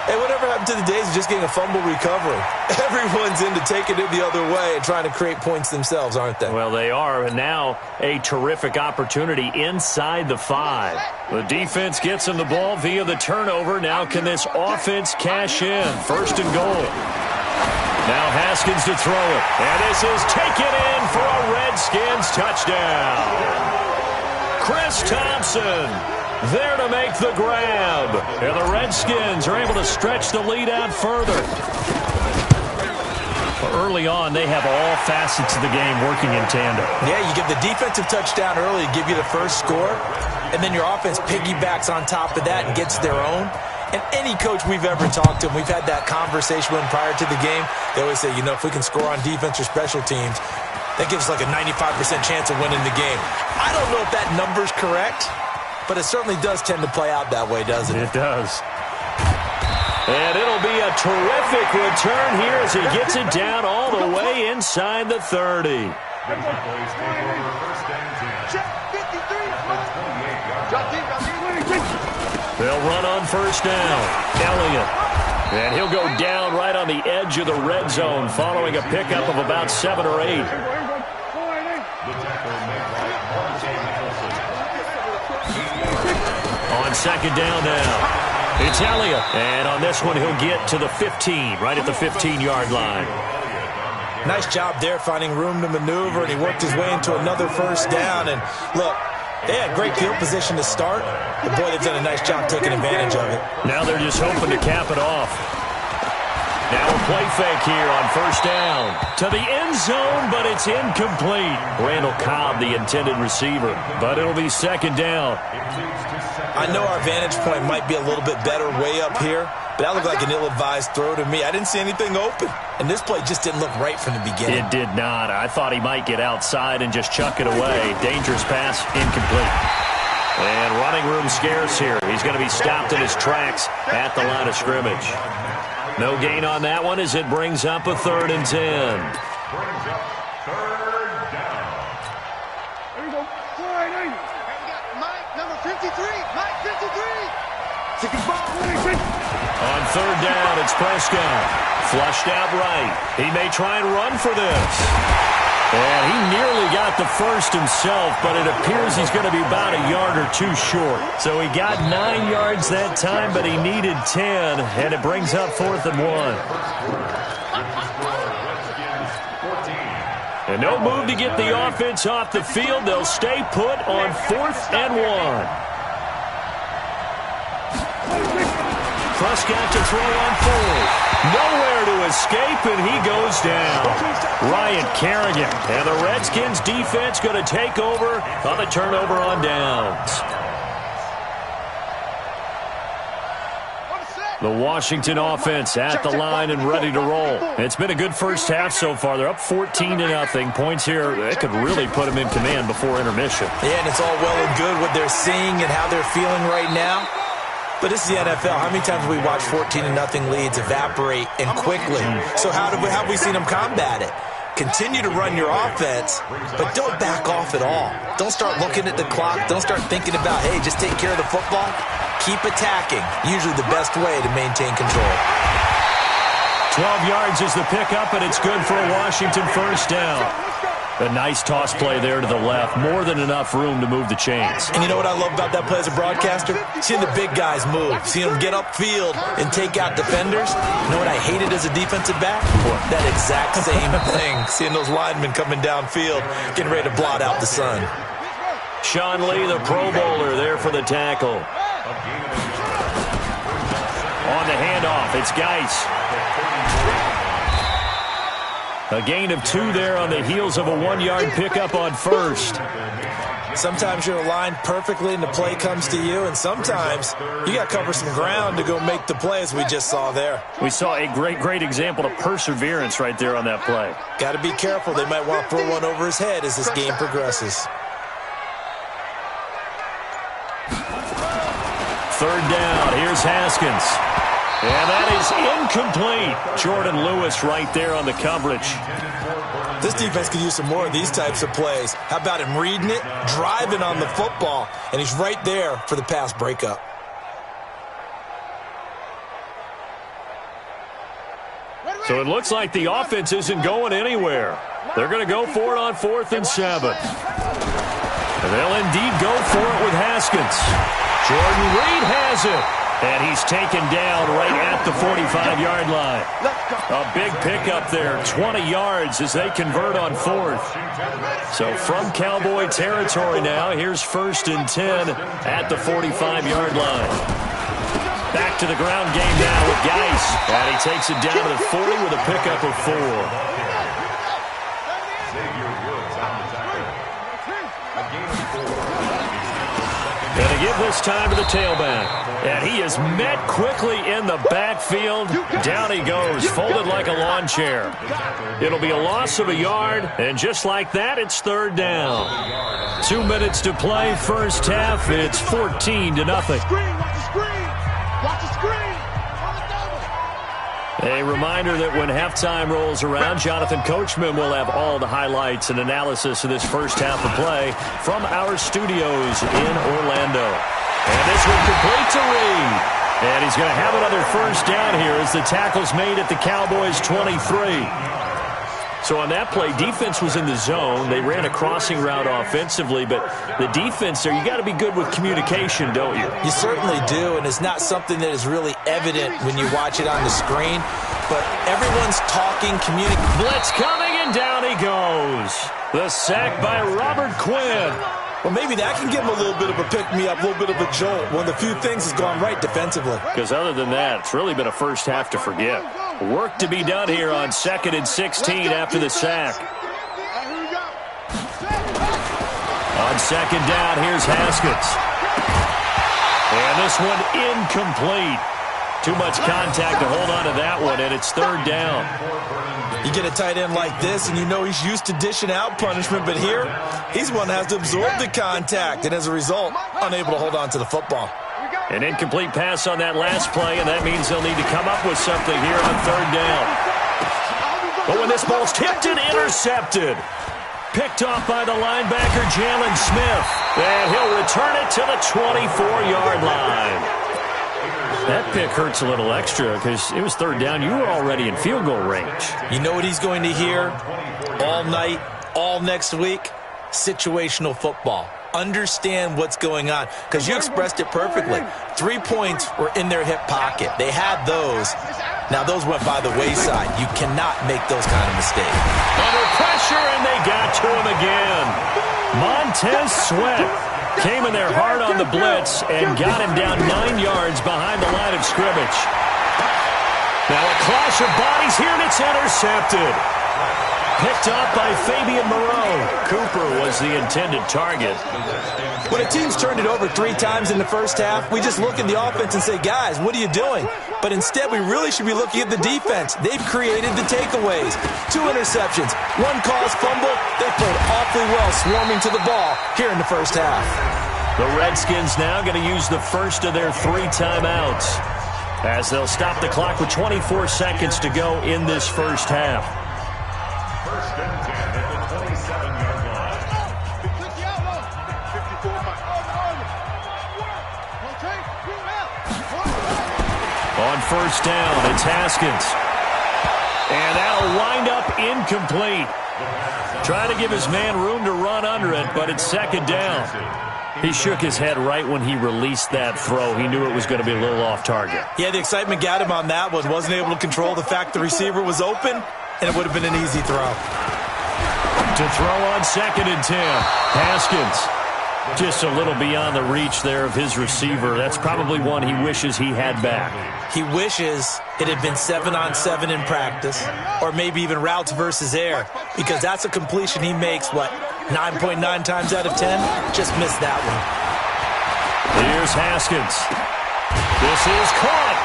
Hey, whatever happened to the days of just getting a fumble recovery? Everyone's into taking it the other way and trying to create points themselves, aren't they? Well, they are, and now a terrific opportunity inside the 5. The defense gets him the ball via the turnover. Now can this offense cash in? First and goal. Now Haskins to throw it. And this is taken in for a Redskins touchdown. Chris Thompson there to make the grab. And the Redskins are able to stretch the lead out further. Early on, they have all facets of the game working in tandem. Yeah, you give the defensive touchdown early, give you the first score, and then your offense piggybacks on top of that and gets their own. And any coach we've ever talked to, and we've had that conversation with them prior to the game, they always say, you know, if we can score on defense or special teams, that gives us like a 95% chance of winning the game. I don't know if that number's correct, but it certainly does tend to play out that way, doesn't it? It does. And it'll be a terrific return here as he gets it down all the way inside the 30. They'll run on first down. Elliott. And he'll go down right on the edge of the red zone following a pickup of about 7 or 8. On second down now. It's Elliott. And on this one, he'll get to the 15, right at the 15-yard line. Nice job there finding room to maneuver, and he worked his way into another first down. And look, they had great field position to start, but boy, they've done a nice job taking advantage of it. Now they're just hoping to cap it off. Now a play fake here on first down. To the end zone, but it's incomplete. Randall Cobb, the intended receiver, but it'll be second down. I know our vantage point might be a little bit better way up here, but that looked like an ill-advised throw to me. I didn't see anything open, and this play just didn't look right from the beginning. It did not. I thought he might get outside and just chuck it away. Dangerous pass, incomplete. And running room scarce here. He's going to be stopped in his tracks at the line of scrimmage. No gain on that one as it brings up a 3rd and 10. Brings up 3rd down. There you go. Hey, we got Mike, number 53. Mike, 53. Take his ball. On 3rd down, it's Prescott. Flushed out right. He may try and run for this. And he nearly got the first himself, but it appears he's going to be about a yard or 2 short. So he got 9 yards that time, but he needed 10, and it brings up 4th and 1. And no move to get the offense off the field. They'll stay put on 4th and 1. Prescott to throw on 4th. Nowhere to escape, and he goes down. Ryan Kerrigan. And the Redskins defense going to take over on the turnover on downs. The Washington offense at the line and ready to roll. It's been a good first half so far. They're up 14-0. Points here, that could really put them in command before intermission. Yeah, and it's all well and good what they're seeing and how they're feeling right now. But this is the NFL. How many times have we watched 14-0 leads evaporate and quickly? So how have we seen them combat it? Continue to run your offense, but don't back off at all. Don't start looking at the clock. Don't start thinking about, hey, just take care of the football. Keep attacking. Usually the best way to maintain control. 12 yards is the pickup, and it's good for a Washington first down. A nice toss play there to the left. More than enough room to move the chains. And you know what I love about that play as a broadcaster? Seeing the big guys move. Seeing them get upfield and take out defenders. You know what I hated as a defensive back? That exact same thing. Seeing those linemen coming downfield, getting ready to blot out the sun. Sean Lee, the Pro Bowler, there for the tackle. On the handoff, it's Geis. A gain of 2 there on the heels of a 1-yard pickup on first. Sometimes you're aligned perfectly and the play comes to you, and sometimes you got to cover some ground to go make the play, as we just saw there. We saw a great example of perseverance right there on that play. Got to be careful. They might want to throw one over his head as this game progresses. 3rd down. Here's Haskins. And that is incomplete. Jordan Lewis right there on the coverage. This defense could use some more of these types of plays. How about him reading it, driving on the football, and he's right there for the pass breakup. So it looks like the offense isn't going anywhere. They're going to go for it on 4th and 7. And they'll indeed go for it with Haskins. Jordan Reed has it. And he's taken down right at the 45-yard line. A big pickup there, 20 yards as they convert on 4th. So from Cowboy territory now, here's 1st and 10 at the 45-yard line. Back to the ground game now with Geis. And he takes it down to the 40 with a pickup of 4. Going to give this time to the tailback. And he is met quickly in the backfield. Down he goes, folded like a lawn chair. It'll be a loss of a yard, and just like that, it's 3rd down. 2 minutes to play, first half. It's 14-0. A reminder that when halftime rolls around, Jonathan Coachman will have all the highlights and analysis of this first half of play from our studios in Orlando. And this one complete to Reed. And he's going to have another first down here as the tackle's made at the Cowboys' 23. So on that play, defense was in the zone. They ran a crossing route offensively, but the defense there, you got to be good with communication, don't you? You certainly do, and it's not something that is really evident when you watch it on the screen, but everyone's talking, communicating. Blitz coming, and down he goes. The sack by Robert Quinn. Well, maybe that can give him a little bit of a pick-me-up, a little bit of a jolt. One of the few things has gone right defensively. Because other than that, it's really been a first half to forget. Work to be done here on 2nd and 16 after the sack. On 2nd down, here's Haskins. And this one incomplete. Too much contact to hold on to that one, and it's third down. You get a tight end like this, and you know he's used to dishing out punishment, but here, he's one that has to absorb the contact, and as a result, unable to hold on to the football. An incomplete pass on that last play, and that means they'll need to come up with something here on third down. But when this ball's tipped and intercepted, picked off by the linebacker, Jalen Smith, and he'll return it to the 24-yard line. That pick hurts a little extra because it was third down. You were already in field goal range. You know what he's going to hear all night, all next week? Situational football. Understand what's going on, because you expressed it perfectly. 3 points were in their hip pocket. They had those. Now, those went by the wayside. You cannot make those kind of mistakes. Under pressure, and they got to him again. Montez Sweat came in there hard on the blitz and got him down 9 yards behind the line of scrimmage. Now a clash of bodies here, and it's intercepted. Picked off by Fabian Moreau. Cooper was the intended target. When a team's turned it over 3 times in the first half, we just look at the offense and say, guys, what are you doing? But instead, we really should be looking at the defense. They've created the takeaways. 2 interceptions, 1 caused fumble. They played awfully well swarming to the ball here in the first half. The Redskins now going to use the first of their 3 timeouts as they'll stop the clock with 24 seconds to go in this first half. First and 10 at the 27-yard line. On first down, it's Haskins. And that'll wind up incomplete. Trying to give his man room to run under it, but it's second down. He shook his head right when he released that throw. He knew it was going to be a little off target. Yeah, the excitement got him on that one. Wasn't able to control the fact the receiver was open, and it would have been an easy throw. To throw on second and 10, Haskins. Just a little beyond the reach there of his receiver. That's probably one he wishes he had back. He wishes it had been 7-on-7 in practice, or maybe even routes versus air, because that's a completion he makes, 9.9 times out of 10? Just missed that one. Here's Haskins. This is caught.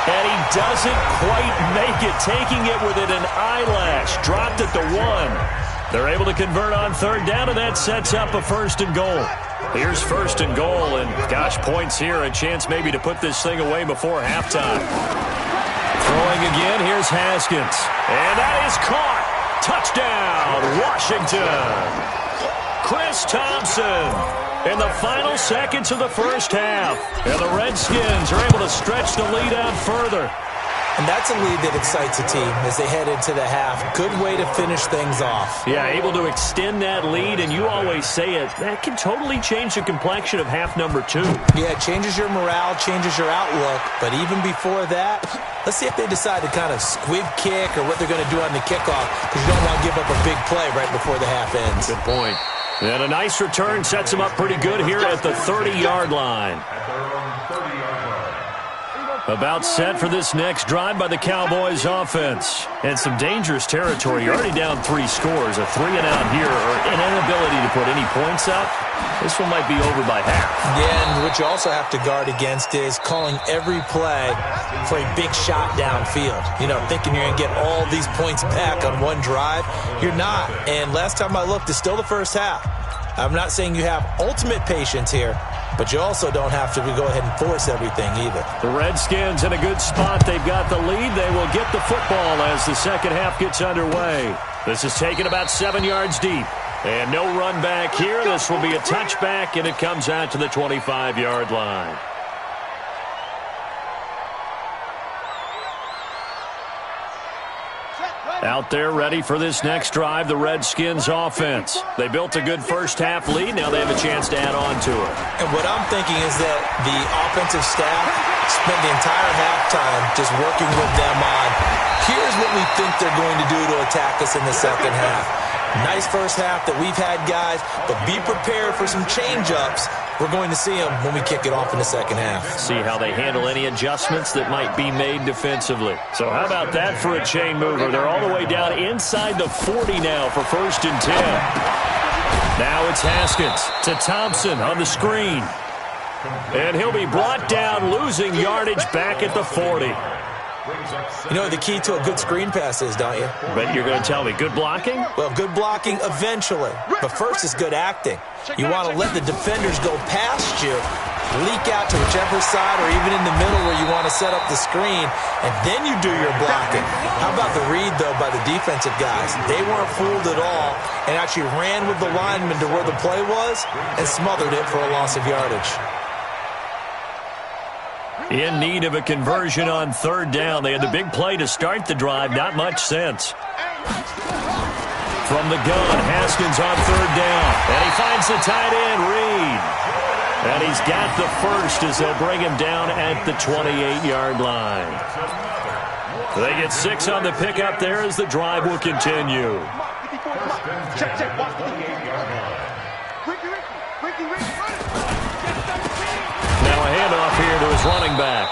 And he doesn't quite make it, taking it within an eyelash. Dropped at the 1. They're able to convert on third down, and that sets up a first and goal. Here's first and goal, and gosh, points here. A chance maybe to put this thing away before halftime. Throwing again, here's Haskins. And that is caught. Touchdown, Washington. Chris Thompson in the final seconds of the first half. And the Redskins are able to stretch the lead out further. And that's a lead that excites a team as they head into the half. Good way to finish things off. Yeah, able to extend that lead, and you always say it, that can totally change the complexion of half number 2. Yeah, it changes your morale, changes your outlook. But even before that, let's see if they decide to kind of squib kick or what they're going to do on the kickoff, because you don't want to give up a big play right before the half ends. Good point. And a nice return sets them up pretty good here at the 30-yard line. About set for this next drive by the Cowboys offense. And some dangerous territory. You're already down 3 scores. A 3-and-out here, or an inability to put any points up. This one might be over by half. Yeah, and what you also have to guard against is calling every play for a big shot downfield. You know, thinking you're going to get all these points back on one drive. You're not. And last time I looked, it's still the first half. I'm not saying you have ultimate patience here, but you also don't have to go ahead and force everything either. The Redskins in a good spot. They've got the lead. They will get the football as the second half gets underway. This is taken about 7 yards deep. And no run back here. This will be a touchback, and it comes out to the 25-yard line. Out there ready for this next drive, the Redskins offense. They built a good first half lead. Now they have a chance to add on to it. And what I'm thinking is that the offensive staff spent the entire halftime just working with them on, here's what we think they're going to do to attack us in the second half. Nice first half that we've had, guys, but be prepared for some change-ups. We're going to see them when we kick it off in the second half. See how they handle any adjustments that might be made defensively. So how about that for a chain mover? They're all the way down inside the 40 now for first and 10. Now it's Haskins to Thompson on the screen. And he'll be brought down, losing yardage back at the 40. You know what the key to a good screen pass is, don't you? But you're going to tell me, good blocking? Well, good blocking eventually. But first is good acting. You want to let the defenders go past you, leak out to whichever side or even in the middle where you want to set up the screen, and then you do your blocking. How about the read, though, by the defensive guys? They weren't fooled at all and actually ran with the lineman to where the play was and smothered it for a loss of yardage. In need of a conversion on third down. They had the big play to start the drive. Not much sense. From the gun, Haskins on third down. And he finds the tight end, Reed. And he's got the first as they'll bring him down at the 28-yard line. They get 6 on the pickup there as the drive will continue. Now a handoff here to his running back.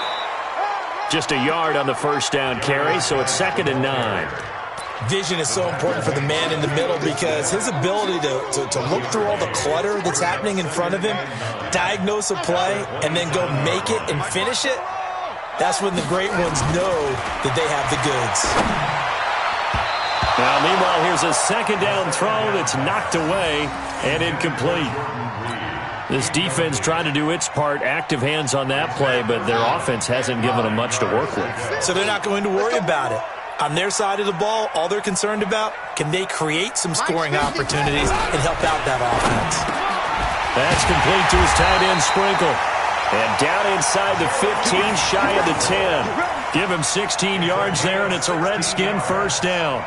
Just a yard on the first down carry, so it's 2nd and 9. Vision is so important for the man in the middle because his ability to look through all the clutter that's happening in front of him, diagnose a play, and then go make it and finish it, that's when the great ones know that they have the goods. Now, meanwhile, here's a 2nd down throw that's knocked away and incomplete. This defense trying to do its part, active hands on that play, but their offense hasn't given them much to work with. So they're not going to worry about it. On their side of the ball, all they're concerned about, can they create some scoring opportunities and help out that offense? That's complete to his tight end, Sprinkle. And down inside the 15, shy of the 10. Give him 16 yards there, and it's a Redskin first down.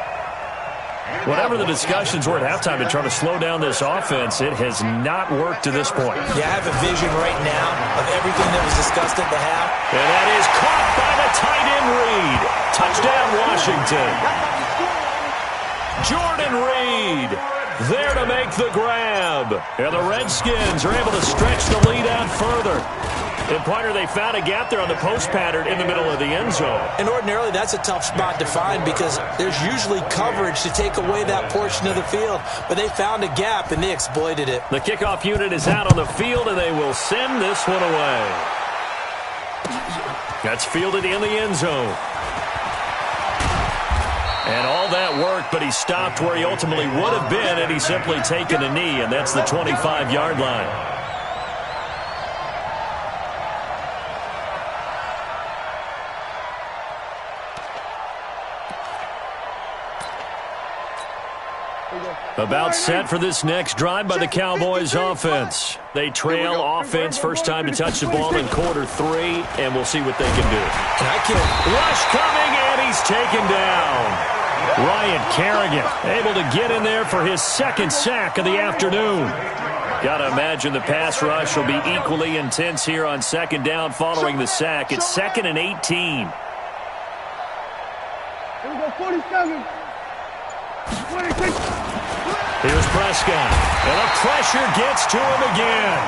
Whatever the discussions were at halftime to try to slow down this offense, it has not worked to this point. Yeah, I have a vision right now of everything that was discussed at the half. And that is caught by the tight end, Reed. Touchdown, Washington. Jordan Reed there to make the grab. And the Redskins are able to stretch the lead out further. And, partner, they found a gap there on the post pattern in the middle of the end zone. And ordinarily, that's a tough spot to find because there's usually coverage to take away that portion of the field. But they found a gap, and they exploited it. The kickoff unit is out on the field, and they will send this one away. That's fielded in the end zone. And all that work, but he stopped where he ultimately would have been had he simply taken a knee, and that's the 25-yard line. About set for this next drive by the Cowboys offense. They trail offense, first time to touch the ball in quarter 3, and we'll see what they can do. Rush coming, and he's taken down. Ryan Kerrigan able to get in there for his 2nd sack of the afternoon. Got to imagine the pass rush will be equally intense here on 2nd down following the sack. It's 2nd and 18. Here we go, 47. 26. Here's Prescott, and the pressure gets to him again.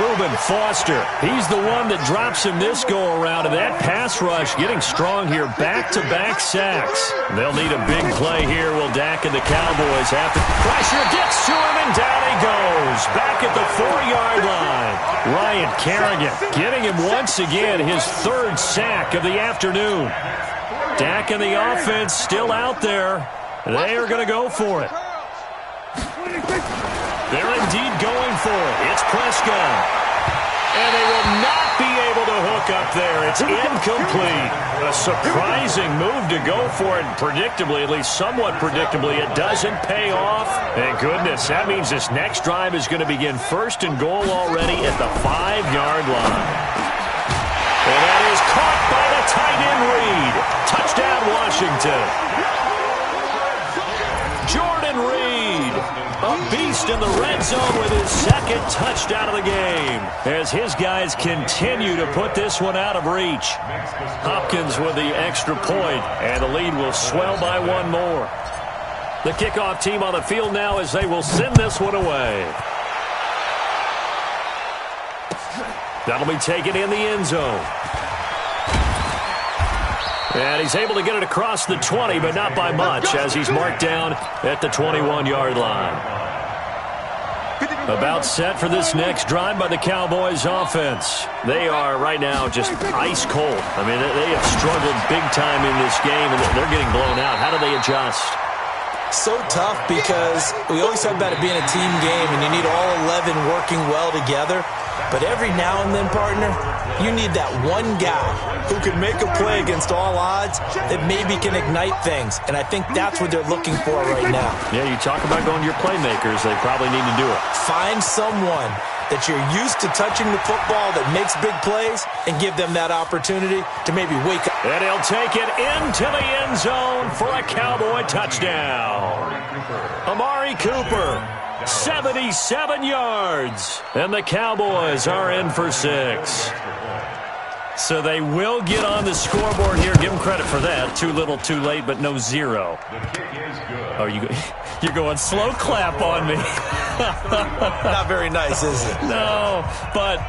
Reuben Foster, he's the one that drops him this go-around, and that pass rush getting strong here, back-to-back sacks. They'll need a big play here, will Dak and the Cowboys have to. Pressure gets to him, and down he goes, back at the 4-yard line. Ryan Kerrigan getting him once again, his 3rd sack of the afternoon. Dak and the offense still out there. They are going to go for it. They're indeed going for it. It's Prescott. And they will not be able to hook up there. It's incomplete. A surprising move to go for it. Predictably, at least somewhat predictably, it doesn't pay off. Thank goodness. That means this next drive is going to begin 1st and goal already at the 5-yard line. And that is caught by the tight end, Reed. Touchdown, Washington. Jordan Reed, a beast in the red zone with his 2nd touchdown of the game as his guys continue to put this one out of reach. Hopkins with the extra point, and the lead will swell by 1 more. The kickoff team on the field now as they will send this one away. That'll be taken in the end zone. And he's able to get it across the 20, but not by much, as he's marked down at the 21-yard line. About set for this next drive by the Cowboys offense. They are right now just ice cold. I mean, they have struggled big time in this game, and they're getting blown out. How do they adjust? So tough because we always talk about it being a team game, and you need all 11 working well together. But every now and then, partner, you need that one guy who can make a play against all odds that maybe can ignite things. And I think that's what they're looking for right now. Yeah, you talk about going to your playmakers. They probably need to do it. Find someone that you're used to touching the football that makes big plays and give them that opportunity to maybe wake up. And he'll take it into the end zone for a Cowboy touchdown. Amari Cooper, 77 yards. And the Cowboys are in for 6. So they will get on the scoreboard here. Give them credit for that. Too little, too late, but no 0. Oh, you're going slow clap on me. Not very nice, is it? No, but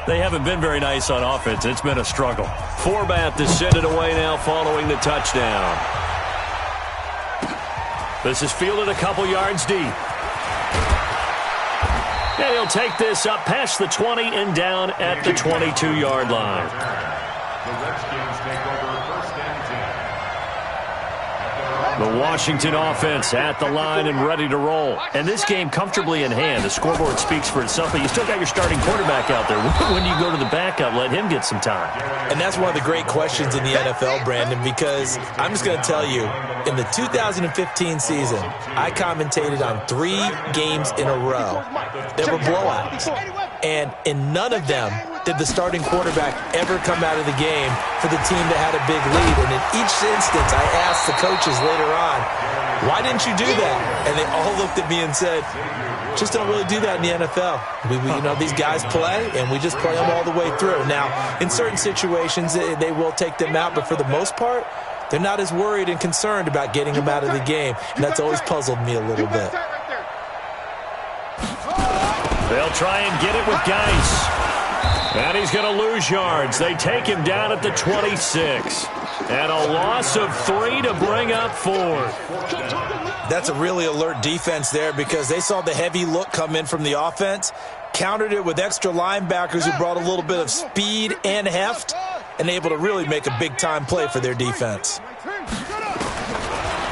they haven't been very nice on offense. It's been a struggle. Forbath to send it away now following the touchdown. This is fielded a couple yards deep. And he'll take this up past the 20 and down at the 22-yard line. The Redskins take over first and 10. The Washington offense at the line and ready to roll. And this game comfortably in hand. The scoreboard speaks for itself, but you still got your starting quarterback out there. When you go to the backup, let him get some time. And that's one of the great questions in the NFL, Brandon, because I'm just going to tell you, in the 2015 season, I commentated on 3 games in a row that were blowouts. And in none of them did the starting quarterback ever come out of the game for the team that had a big lead. And in each instance, I asked the coaches later on, why didn't you do that? And they all looked at me and said, just don't really do that in the NFL. These guys play, and we just play them all the way through. Now, in certain situations, they will take them out, but for the most part, they're not as worried and concerned about getting them out of the game, and that's always puzzled me a little bit. They'll try and get it with Geis. And he's going to lose yards. They take him down at the 26. And a loss of 3 to bring up 4. That's a really alert defense there because they saw the heavy look come in from the offense, countered it with extra linebackers who brought a little bit of speed and heft, and able to really make a big-time play for their defense.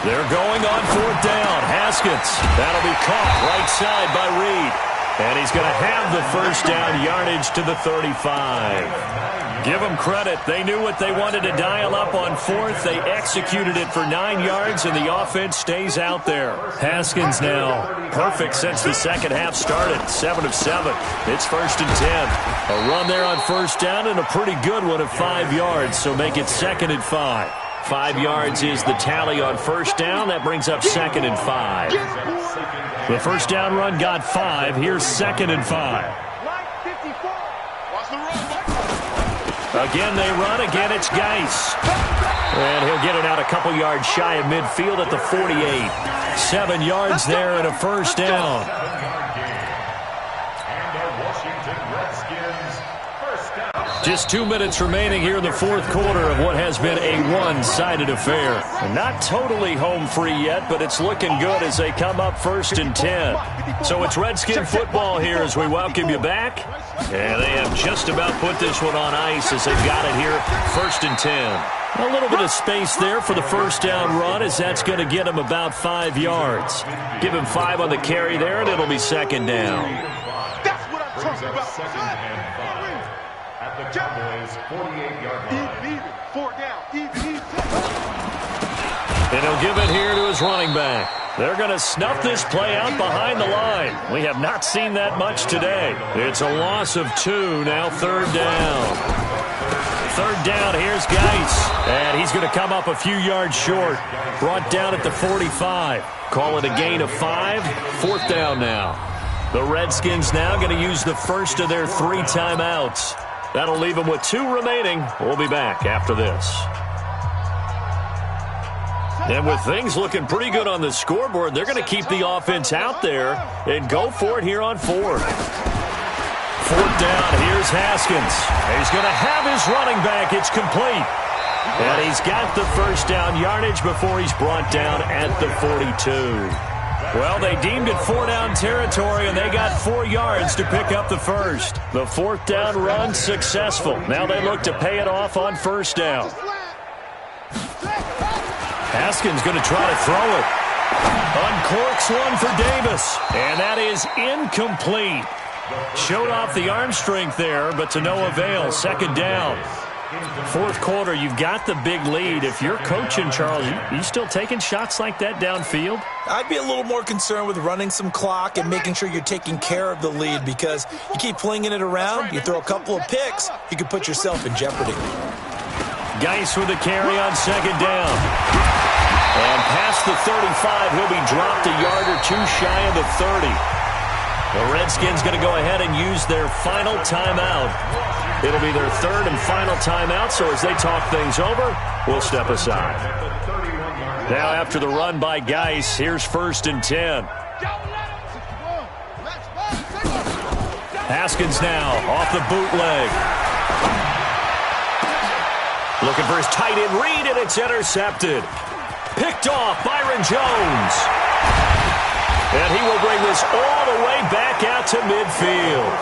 They're going on 4th down. Haskins. That'll be caught right side by Reed. And he's going to have the first down yardage to the 35. Give them credit. They knew what they wanted to dial up on 4th. They executed it for 9 yards, and the offense stays out there. Haskins now perfect since the second half started. 7 of 7. It's 1st and 10. A run there on 1st down and a pretty good one of 5 yards, so make it 2nd and 5. 5 yards is the tally on 1st down. That brings up 2nd and 5. The first down run got 5. Here's 2nd and 5. Again, they run. Again, it's Geis. And he'll get it out a couple yards shy of midfield at the 48. 7 yards there and a first down. Just 2 minutes remaining here in the 4th quarter of what has been a one-sided affair. Not totally home free yet, but it's looking good as they come up 1st and 10. So it's Redskin football here as we welcome you back. And they have just about put this one on ice as they've got it here, 1st and 10. A little bit of space there for the first down run as that's going to get him about 5 yards. Give him 5 on the carry there, and it'll be 2nd down. That's what I'm talking about. At the Cowboys' 48-yard line. Even. 4 down. Even. And he'll give it here to his running back. They're going to snuff this play out behind the line. We have not seen that much today. It's a loss of 2, now 3rd down. 3rd down, here's Geis. And he's going to come up a few yards short. Brought down at the 45. Call it a gain of 5. 4th down now. The Redskins now going to use the first of their 3 timeouts. That'll leave them with 2 remaining. We'll be back after this. And with things looking pretty good on the scoreboard, they're going to keep the offense out there and go for it here on 4th. 4th down, here's Haskins. He's going to have his running back. It's complete. And he's got the first down yardage before he's brought down at the 42. Well, they deemed it 4-down territory, and they got 4 yards to pick up the first. The 4th down run successful. Now they look to pay it off on 1st down. Haskins going to try to throw it. Uncorks one for Davis, and that is incomplete. Showed off the arm strength there, but to no avail. 2nd down. 4th quarter, you've got the big lead. If you're coaching, Charles, you still taking shots like that downfield? I'd be a little more concerned with running some clock and making sure you're taking care of the lead, because you keep flinging it around, you throw a couple of picks, you could put yourself in jeopardy. Geis with a carry on 2nd down. And past the 35, he'll be dropped a yard or 2 shy of the 30. The Redskins going to go ahead and use their final timeout. It'll be their 3rd and final timeout, so as they talk things over, we'll step aside. Now after the run by Geis, here's 1st and 10. Haskins now off the bootleg. Looking for his tight end read, and it's intercepted. Picked off Byron Jones. And he will bring this all the way back out to midfield.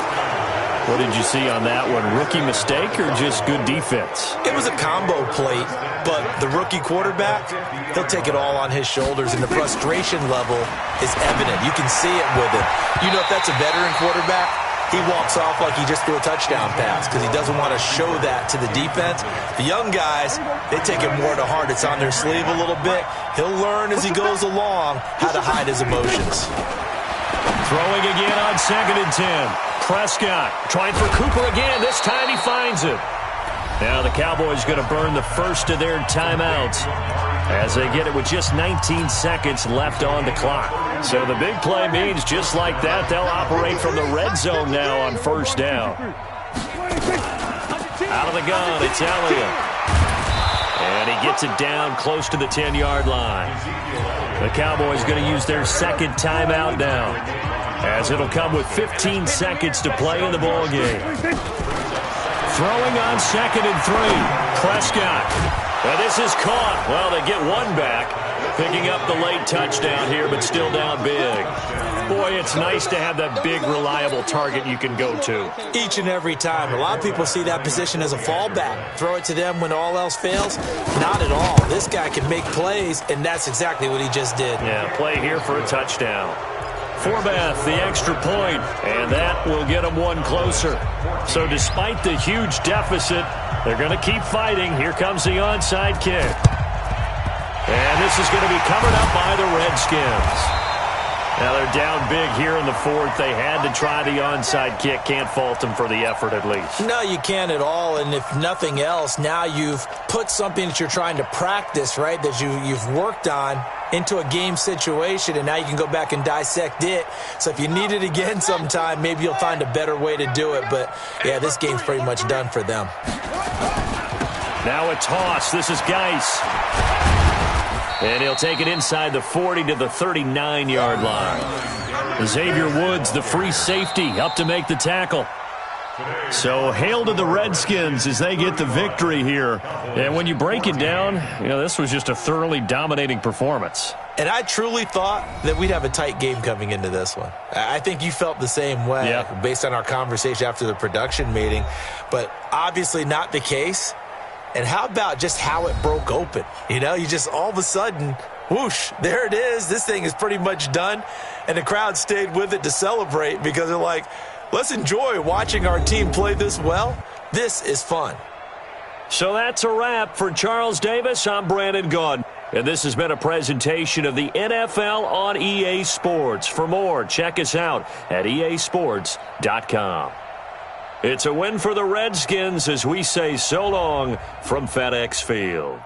What did you see on that one? Rookie mistake or just good defense? It was a combo plate, but the rookie quarterback, he'll take it all on his shoulders, and the frustration level is evident. You can see it with him. You know, if that's a veteran quarterback, he walks off like he just threw a touchdown pass because he doesn't want to show that to the defense. The young guys, they take it more to heart. It's on their sleeve a little bit. He'll learn as he goes along how to hide his emotions. Throwing again on 2nd and 10. Prescott trying for Cooper again. This time he finds it. Now the Cowboys going to burn the first of their timeouts as they get it with just 19 seconds left on the clock. So the big play means just like that, they'll operate from the red zone now on 1st down. Out of the gun, it's Elliott. And he gets it down close to the 10-yard line. The Cowboys going to use their 2nd timeout now, as it'll come with 15 seconds to play in the ballgame. Throwing on 2nd and 3. Prescott. Now this is caught. Well, they get one back. Picking up the late touchdown here, but still down big. Boy, it's nice to have that big, reliable target you can go to. Each and every time. A lot of people see that position as a fallback. Throw it to them when all else fails. Not at all. This guy can make plays, and that's exactly what he just did. Yeah, play here for a touchdown. Forbath, the extra point, and that will get them one closer. So despite the huge deficit, they're going to keep fighting. Here comes the onside kick. And this is going to be covered up by the Redskins. Now they're down big here in the 4th. They had to try the onside kick. Can't fault them for the effort at least. No, you can't at all. And if nothing else, now you've put something that you're trying to practice, right, that you've worked on into a game situation, and now you can go back and dissect it. So if you need it again sometime, maybe you'll find a better way to do it. But, yeah, this game's pretty much done for them. Now a toss. This is Geis. And he'll take it inside the 40 to the 39-yard line. Xavier Woods, the free safety, up to make the tackle. So hail to the Redskins as they get the victory here. And when you break it down, this was just a thoroughly dominating performance. And I truly thought that we'd have a tight game coming into this one. I think you felt the same way based on our conversation after the production meeting. But obviously not the case. And how about just how it broke open? You just all of a sudden, whoosh, there it is. This thing is pretty much done. And the crowd stayed with it to celebrate because they're like, let's enjoy watching our team play this well. This is fun. So that's a wrap for Charles Davis. I'm Brandon Gaudin. And this has been a presentation of the NFL on EA Sports. For more, check us out at easports.com. It's a win for the Redskins as we say so long from FedEx Field.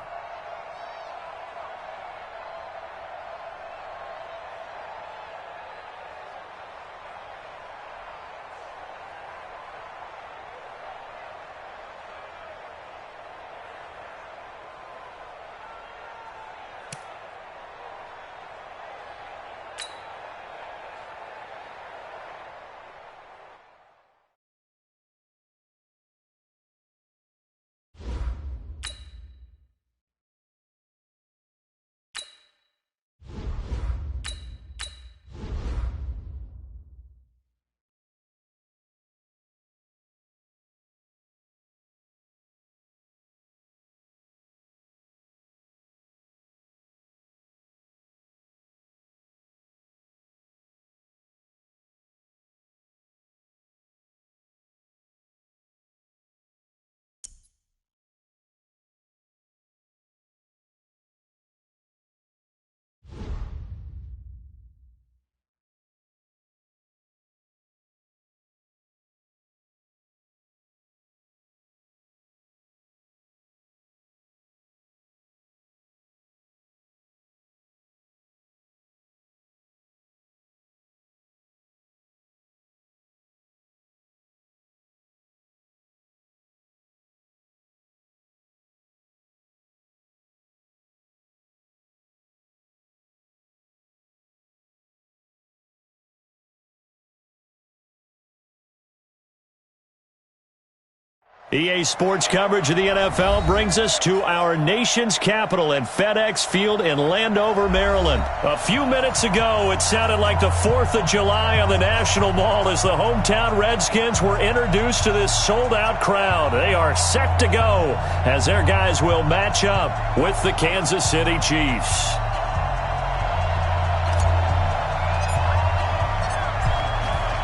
EA Sports coverage of the NFL brings us to our nation's capital at FedEx Field in Landover, Maryland. A few minutes ago, it sounded like the 4th of July on the National Mall as the hometown Redskins were introduced to this sold-out crowd. They are set to go as their guys will match up with the Kansas City Chiefs.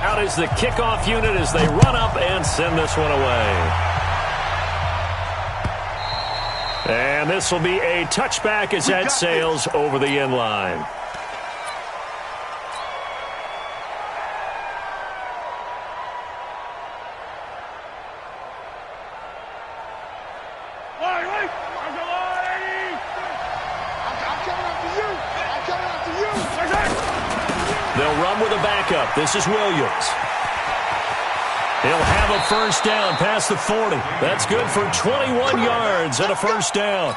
Out is the kickoff unit as they run up and send this one away. And this will be a touchback as that sails over the end line. They'll run with a backup. This is Williams. He'll have a first down past the 40. That's good for 21 yards and a first down.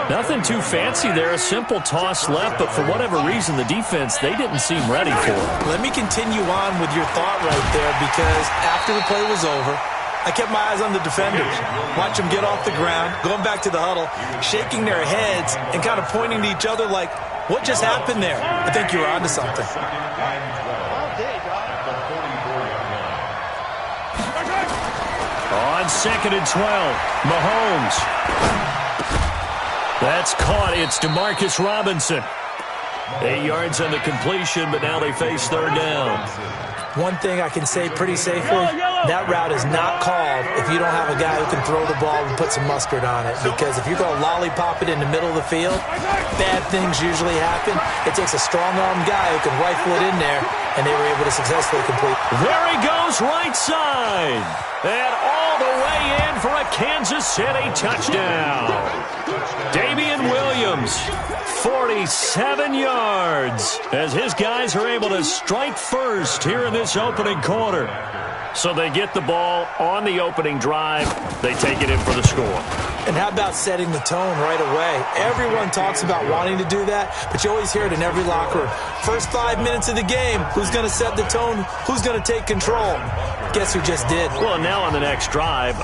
Nothing too fancy there. A simple toss left, but for whatever reason, the defense, they didn't seem ready for it. Let me continue on with your thought right there, because after the play was over, I kept my eyes on the defenders. Watch them get off the ground, going back to the huddle, shaking their heads and kind of pointing to each other like, what just happened there? I think you're onto something. On 2nd and 12, Mahomes. That's caught. It's Demarcus Robinson. 8 yards on the completion, but now they face third down. One thing I can say pretty safely, that route is not called if you don't have a guy who can throw the ball and put some mustard on it. Because if you're going to lollipop it in the middle of the field, bad things usually happen. It takes a strong-armed guy who can rifle it in there, and they were able to successfully complete. There he goes, right side. And all the way in for a Kansas City touchdown. Damian Williams, 47 yards, as his guys are able to strike first here in this opening quarter. So they get the ball on the opening drive. They take it in for the score. And how about setting the tone right away? Everyone talks about wanting to do that, but you always hear it in every locker room. First 5 minutes of the game, who's going to set the tone? Who's going to take control? Guess who just did? Well, now on the next drive,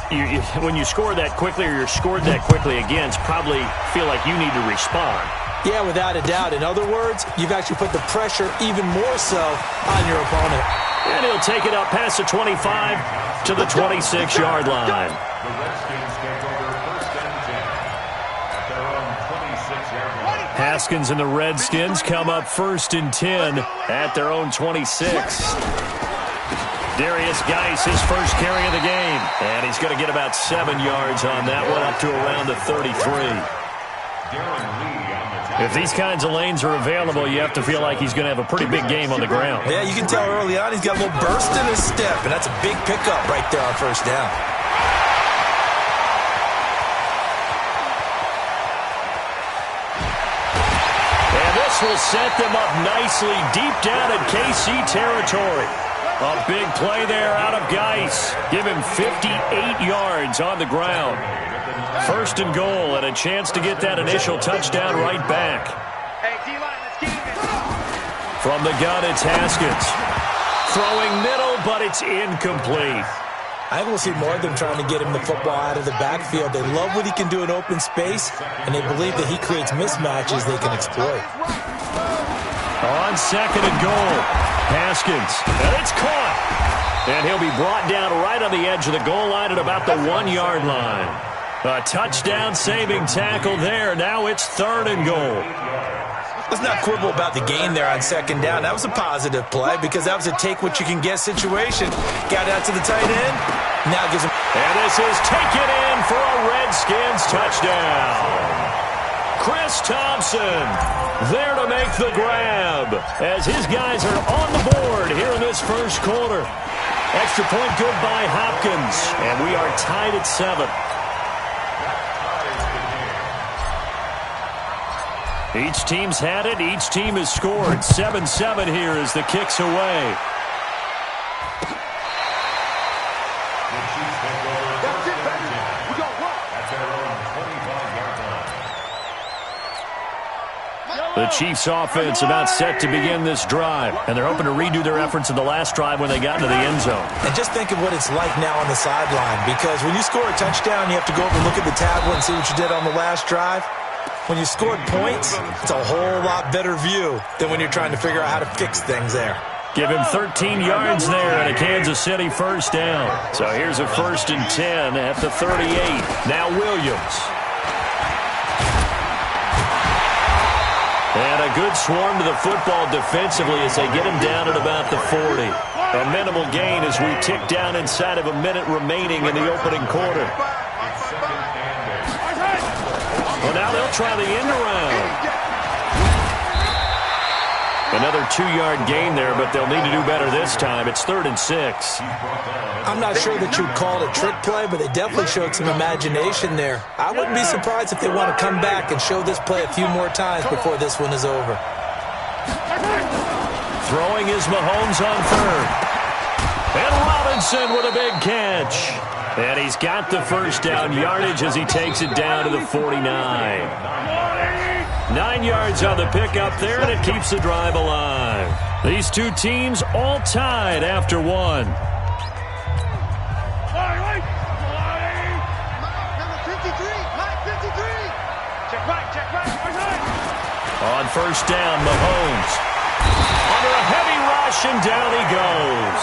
when you score that quickly or you're scored that quickly again, probably feel like you need to respond. Yeah, without a doubt. In other words, you've actually put the pressure even more so on your opponent. And he'll take it up past the 25 to the 26-yard line. The Redskins take over 1st and 10 at their own 26-yard line. Haskins and the Redskins come up 1st and 10 at their own 26. Darius Geis, his first carry of the game. And he's going to get about 7 yards on that one, up to around the 33. If these kinds of lanes are available, you have to feel like he's going to have a pretty big game on the ground. Yeah, you can tell early on he's got a little burst in his step, and that's a big pickup right there on first down. And this will set them up nicely deep down in KC territory. A big play there out of Geis. Give him 58 yards on the ground. 1st and goal, and a chance to get that initial touchdown right back. Hey, D-line, let's get it. From the gun, it's Haskins. Throwing middle, but it's incomplete. I think we'll see more of them trying to get him the football out of the backfield. They love what he can do in open space, and they believe that he creates mismatches they can exploit. On 2nd and goal, Haskins. And it's caught. And he'll be brought down right on the edge of the goal line at about the 1-yard line. A touchdown-saving tackle there. Now it's 3rd and goal. Let's not quibble about the gain there on 2nd down. That was a positive play because that was a take-what-you-can-get situation. Got out to the tight end. Now gives him... And this is taken in for a Redskins touchdown. Chris Thompson there to make the grab as his guys are on the board here in this first quarter. Extra point good by Hopkins. And we are tied at 7. Each team's had it. Each team has scored. 7-7 here as the kick's away. The Chiefs take over 1st and 10 at their own 25-yard line. The Chiefs offense about set to begin this drive, and they're hoping to redo their efforts in the last drive when they got into the end zone. And just think of what it's like now on the sideline, because when you score a touchdown, you have to go over and look at the tablet and see what you did on the last drive. When you scored points, it's a whole lot better view than when you're trying to figure out how to fix things there. Give him 13 yards there and a Kansas City first down. So here's a 1st and 10 at the 38. Now Williams. And a good swarm to the football defensively as they get him down at about the 40. A minimal gain as we tick down inside of a minute remaining in the opening quarter. Well, now they'll try the end around. Another 2-yard gain there, but they'll need to do better this time. It's 3rd and 6. I'm not sure that you'd call it a trick play, but they definitely showed some imagination there. I wouldn't be surprised if they want to come back and show this play a few more times before this one is over. Throwing is Mahomes on 3rd. And Robinson with a big catch. And he's got the first down yardage as he takes it down to the 49. 9 yards on the pickup there, and it keeps the drive alive. These two teams all tied after one. Number 53, Mike 53. Check right. On first down, Mahomes. Under a heavy rush, and down he goes.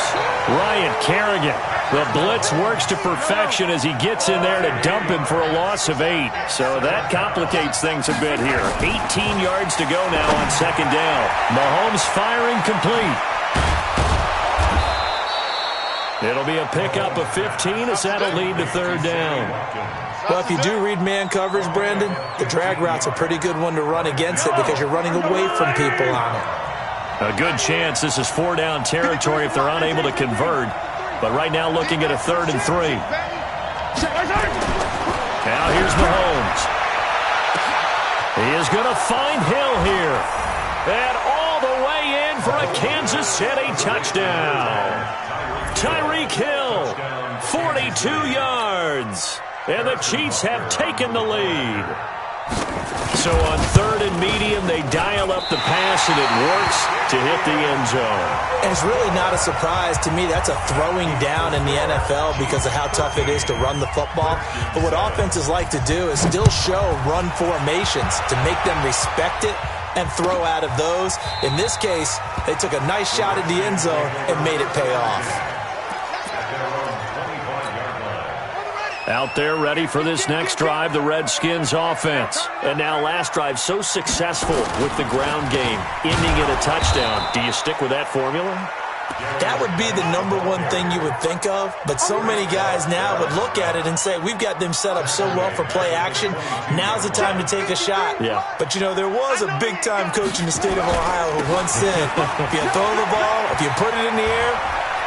Ryan Kerrigan. The blitz works to perfection as he gets in there to dump him for a loss of 8. So that complicates things a bit here. 18 yards to go now on 2nd down. Mahomes firing complete. It'll be a pickup of 15 as that'll lead to 3rd down. Well, if you do read man coverage, Brandon, the drag route's a pretty good one to run against it because you're running away from people on it. A good chance this is 4-down territory if they're unable to convert. But right now looking at a 3rd and 3. Now here's Mahomes. He is going to find Hill here. And all the way in for a Kansas City touchdown. Tyreek Hill, 42 yards. And the Chiefs have taken the lead. So on 3rd and medium, they dial up the pass, and it works to hit the end zone. And it's really not a surprise to me. That's a throwing down in the NFL because of how tough it is to run the football. But what offenses like to do is still show run formations to make them respect it and throw out of those. In this case, they took a nice shot at the end zone and made it pay off. Out there ready for this next drive, the Redskins offense. And now last drive so successful with the ground game, ending in a touchdown. Do you stick with that formula? That would be the number one thing you would think of, but so many guys now would look at it and say, we've got them set up so well for play action, now's the time to take a shot. Yeah. But, you know, there was a big-time coach in the state of Ohio who once said, if you throw the ball, if you put it in the air,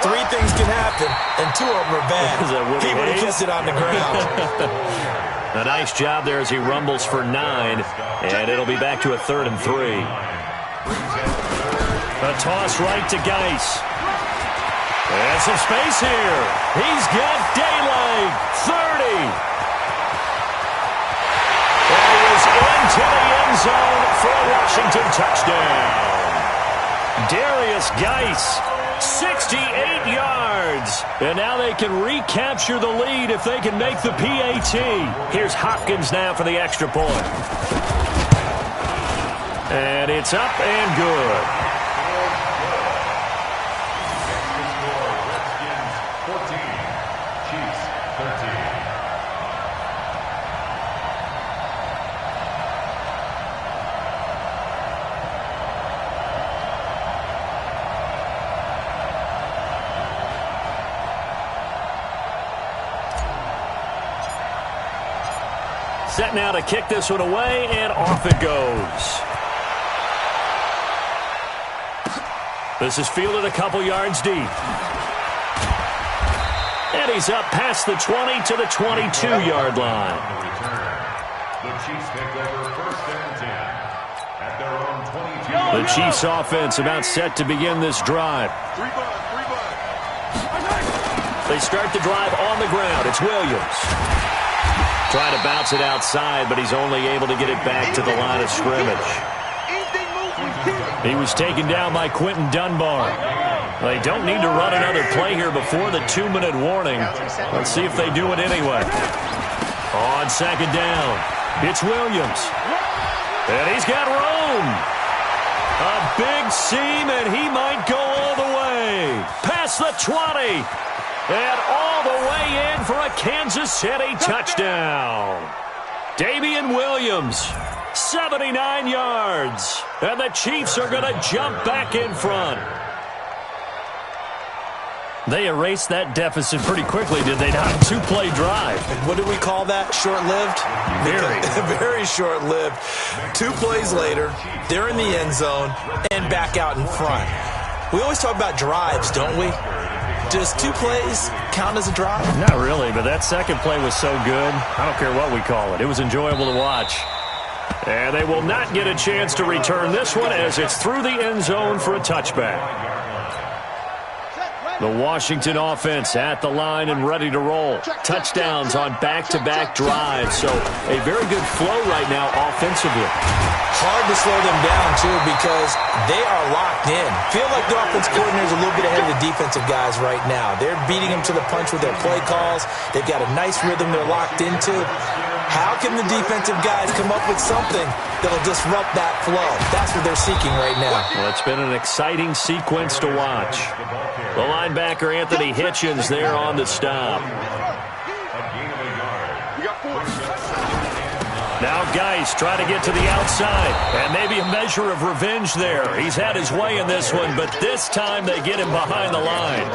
3 things can happen, and 2 of them are bad. He would have kissed it on the ground. A nice job there as he rumbles for 9, and it'll be back to a 3rd and 3. A toss right to Geis. And some space here. He's got daylight. 30. And he is into the end zone for a Washington touchdown. Darius Geis, 68 yards. And now they can recapture the lead if they can make the PAT. Here's Hopkins now for the extra point. And it's up and good. Set now to kick this one away, and off it goes. This is fielded a couple yards deep. And he's up past the 20 to the 22-yard line. The Chiefs take over 1st and 10 at their own 22. The Chiefs offense about set to begin this drive. They start the drive on the ground. It's Williams. Trying to bounce it outside, but he's only able to get it back to the line of scrimmage. He was taken down by Quentin Dunbar. They don't need to run another play here before the 2-minute warning. Let's see if they do it anyway. On second down, it's Williams. And he's got room. A big seam, and he might go all the way. Past the 20. And all the way in for a Kansas City touchdown. Damian Williams, 79 yards. And the Chiefs are going to jump back in front. They erased that deficit pretty quickly, did they not? 2-play drive. What do we call that? Short-lived? Very short-lived. 2 plays later, they're in the end zone and back out in front. We always talk about drives, don't we? Does 2 plays count as a drive? Not really, but that second play was so good. I don't care what we call it. It was enjoyable to watch. And they will not get a chance to return this one as it's through the end zone for a touchback. The Washington offense at the line and ready to roll. Touchdowns on back-to-back drives. So a very good flow right now offensively. Hard to slow them down, too, because they are locked in. Feel like the offense coordinator is a little bit ahead of the defensive guys right now. They're beating them to the punch with their play calls. They've got a nice rhythm they're locked into. How can the defensive guys come up with something that'll disrupt that flow? That's what they're seeking right now. Well, it's been an exciting sequence to watch. The linebacker, Anthony Hitchens, there on the stop. Now Geis trying to get to the outside, and maybe a measure of revenge there. He's had his way in this one, but this time they get him behind the line.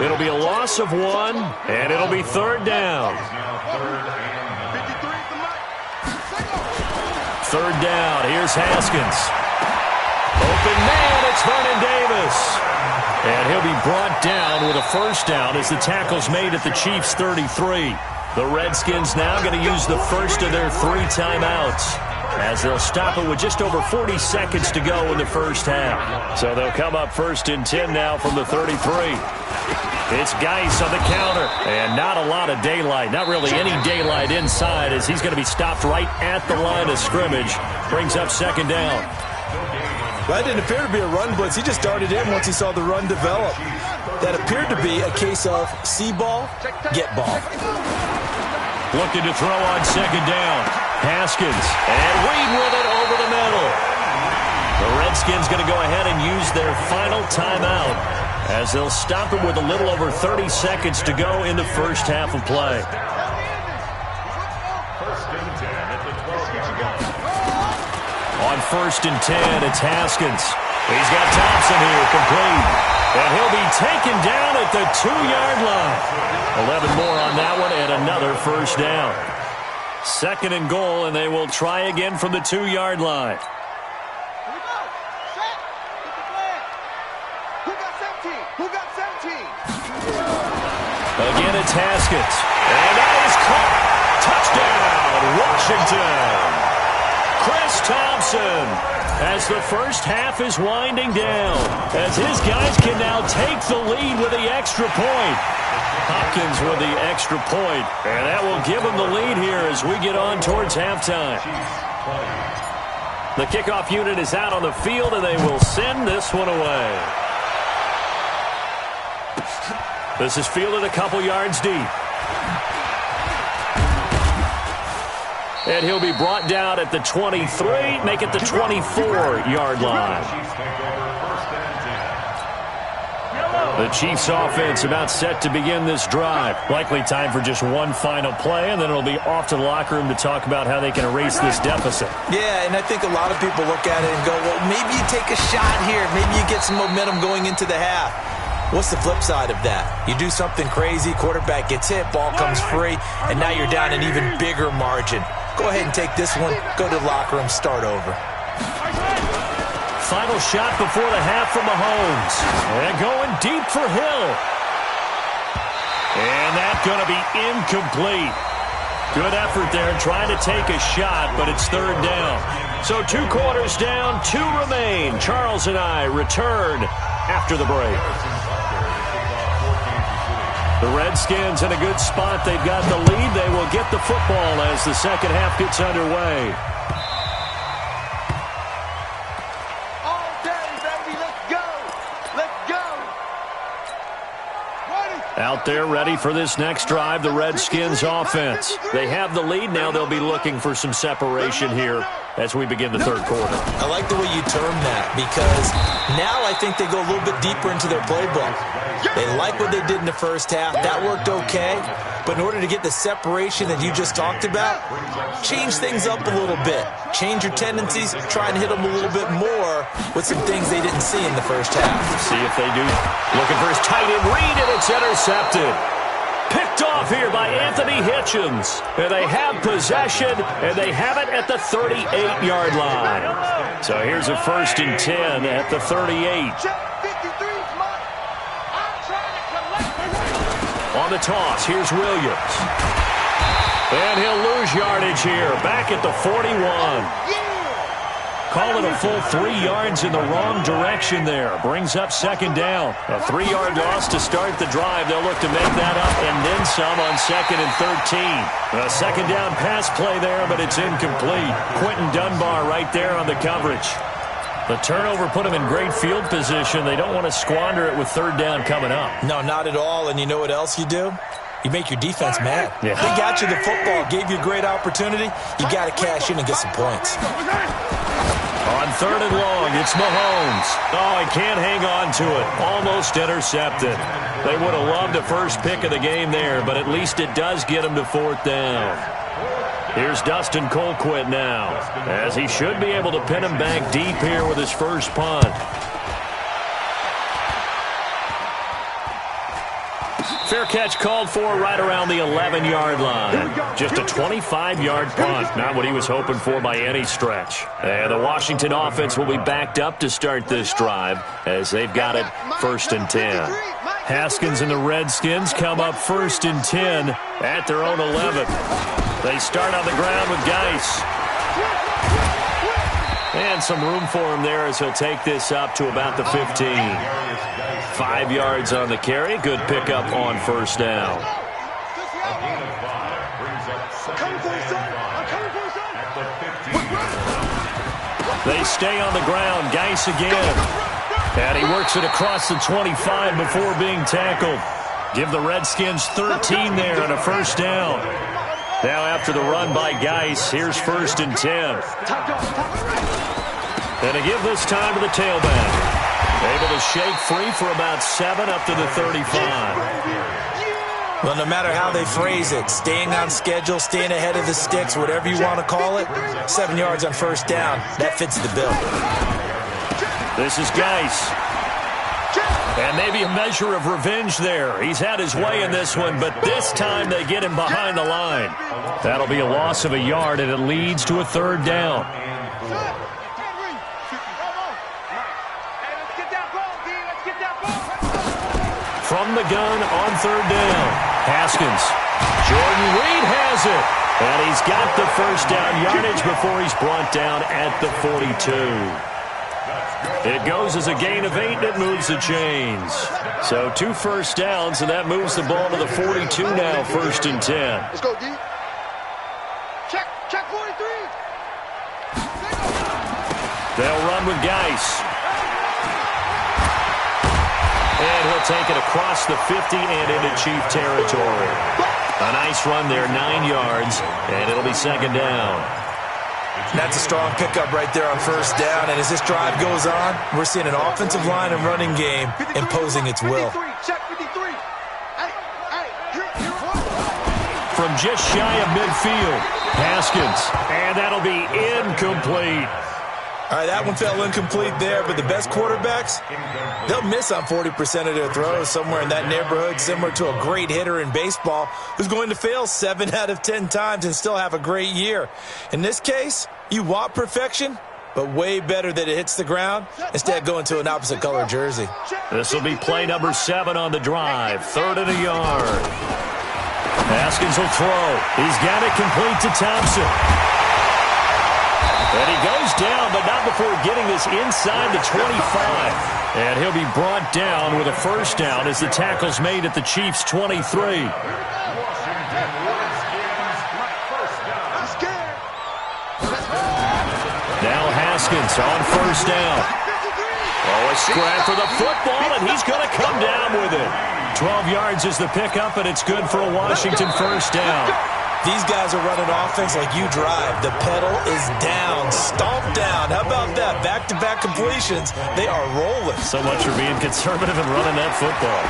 It'll be a loss of 1, and it'll be 3rd down. 3rd down, here's Haskins. Open man, it's Vernon Davis. And he'll be brought down with a 1st down as the tackle's made at the Chiefs' 33. The Redskins now going to use the first of their 3 timeouts as they'll stop it with just over 40 seconds to go in the first half. So they'll come up 1st and 10 now from the 33. It's Geis on the counter, and not a lot of daylight, not really any daylight inside as he's going to be stopped right at the line of scrimmage. Brings up 2nd down. That didn't appear to be a run blitz. He just darted in once he saw the run develop. That appeared to be a case of see ball, get ball. Looking to throw on 2nd down. Haskins, and Reed with it over the middle. The Redskins going to go ahead and use their final timeout as they'll stop it with a little over 30 seconds to go in the first half of play. On 1st and 10, it's Haskins. He's got Thompson here, complete. And he'll be taken down at the 2-yard line. 11 more on that one, and another 1st down. 2nd and goal, and they will try again from the 2-yard line. Again, it's Haskins. And that is caught. Touchdown, Washington. Chris Thompson, as the first half is winding down, as his guys can now take the lead with the extra point. Hopkins with the extra point, and that will give him the lead here as we get on towards halftime. The kickoff unit is out on the field, and they will send this one away. This is fielded a couple yards deep. And he'll be brought down at the 23, make it the 24-yard line. The Chiefs offense about set to begin this drive. Likely time for just one final play, and then it'll be off to the locker room to talk about how they can erase this deficit. Yeah, and I think a lot of people look at it and go, well, maybe you take a shot here. Maybe you get some momentum going into the half. What's the flip side of that? You do something crazy, quarterback gets hit, ball comes free, and now you're down an even bigger margin. Go ahead and take this one, go to the locker room, start over. Final shot before the half from Mahomes. And going deep for Hill. And that's going to be incomplete. Good effort there trying to take a shot, but it's 3rd down. So 2 quarters down, 2 remain. Charles and I return after the break. The Redskins in a good spot. They've got the lead. They will get the football as the second half gets underway. All day Out there ready for this next drive, the Redskins offense. They have the lead now. They'll be looking for some separation here as we begin the third quarter. I like the way you term that because now I think they go a little bit deeper into their playbook. They like what they did in the first half. That worked okay. But in order to get the separation that you just talked about, change things up a little bit. Change your tendencies, try and hit them a little bit more with some things they didn't see in the first half. See if they do. Looking for his tight end read, and it's intercepted. Picked off here by Anthony Hitchens. And they have possession, and they have it at the 38-yard line. So here's a 1st and 10 at the 38. On the toss, here's Williams. And he'll lose yardage here, back at the 41. Call it a full 3 yards in the wrong direction there. Brings up 2nd down. A 3-yard loss to start the drive. They'll look to make that up and then some on 2nd and 13. A 2nd down pass play there, but it's incomplete. Quentin Dunbar right there on the coverage. The turnover put them in great field position. They don't want to squander it with 3rd down coming up. No, not at all. And you know what else you do? You make your defense mad. Yeah. They got you the football, gave you a great opportunity. You got to cash in and get some points. On 3rd and long, it's Mahomes. Oh, he can't hang on to it. Almost intercepted. They would have loved the first pick of the game there, but at least it does get them to 4th down. Here's Dustin Colquitt now, as he should be able to pin him back deep here with his first punt. Fair catch called for right around the 11-yard line. Just a 25-yard punt, not what he was hoping for by any stretch. And the Washington offense will be backed up to start this drive as they've got it 1st and 10. Haskins and the Redskins come up 1st and 10 at their own 11. They start on the ground with Geis. And some room for him there as he'll take this up to about the 15. 5 yards on the carry. Good pickup on 1st down. They stay on the ground. Geis again. And he works it across the 25 before being tackled. Give the Redskins 13 there on a 1st down. Now after the run by Geis, here's 1st and 10. And to give this time to the tailback. Able to shake free for about 7 up to the 35. Well, no matter how they phrase it, staying on schedule, staying ahead of the sticks, whatever you want to call it, 7 yards on 1st down, that fits the bill. This is Geis. And maybe a measure of revenge there. He's had his way in this one, but this time they get him behind the line. That'll be a loss of a yard, and it leads to a 3rd down. From the gun on 3rd down. Haskins. Jordan Reed has it. And he's got the 1st down yardage before he's brought down at the 42. It goes as a gain of 8, and it moves the chains. So 2 1st downs, and that moves the ball to the 42 now, 1st and 10. Let's go, D. Check 43. They'll run with Geis. And he'll take it across the 50 and into Chief territory. A nice run there, 9 yards, and it'll be 2nd down. That's a strong pickup right there on 1st down, and as this drive goes on, we're seeing an offensive line and running game imposing its will. From just shy of midfield, Haskins, and that'll be incomplete. All right, that one fell incomplete there, but the best quarterbacks, they'll miss on 40% of their throws, somewhere in that neighborhood, similar to a great hitter in baseball who's going to fail 7 out of 10 times and still have a great year. In this case, you want perfection, but way better that it hits the ground instead of going to an opposite color jersey. This will be play number 7 on the drive, 3rd and a yard. Haskins will throw. He's got it complete to Thompson. And he goes down, but not before getting this inside the 25. And he'll be brought down with a 1st down as the tackle's made at the Chiefs' 23. Now Haskins on 1st down. Oh, a scrap for the football, and he's going to come down with it. 12 yards is the pickup, and it's good for a Washington first down. These guys are running offense like you drive. The pedal is down, stomped down. How about that? Back-to-back completions. They are rolling. So much for being conservative and running that football.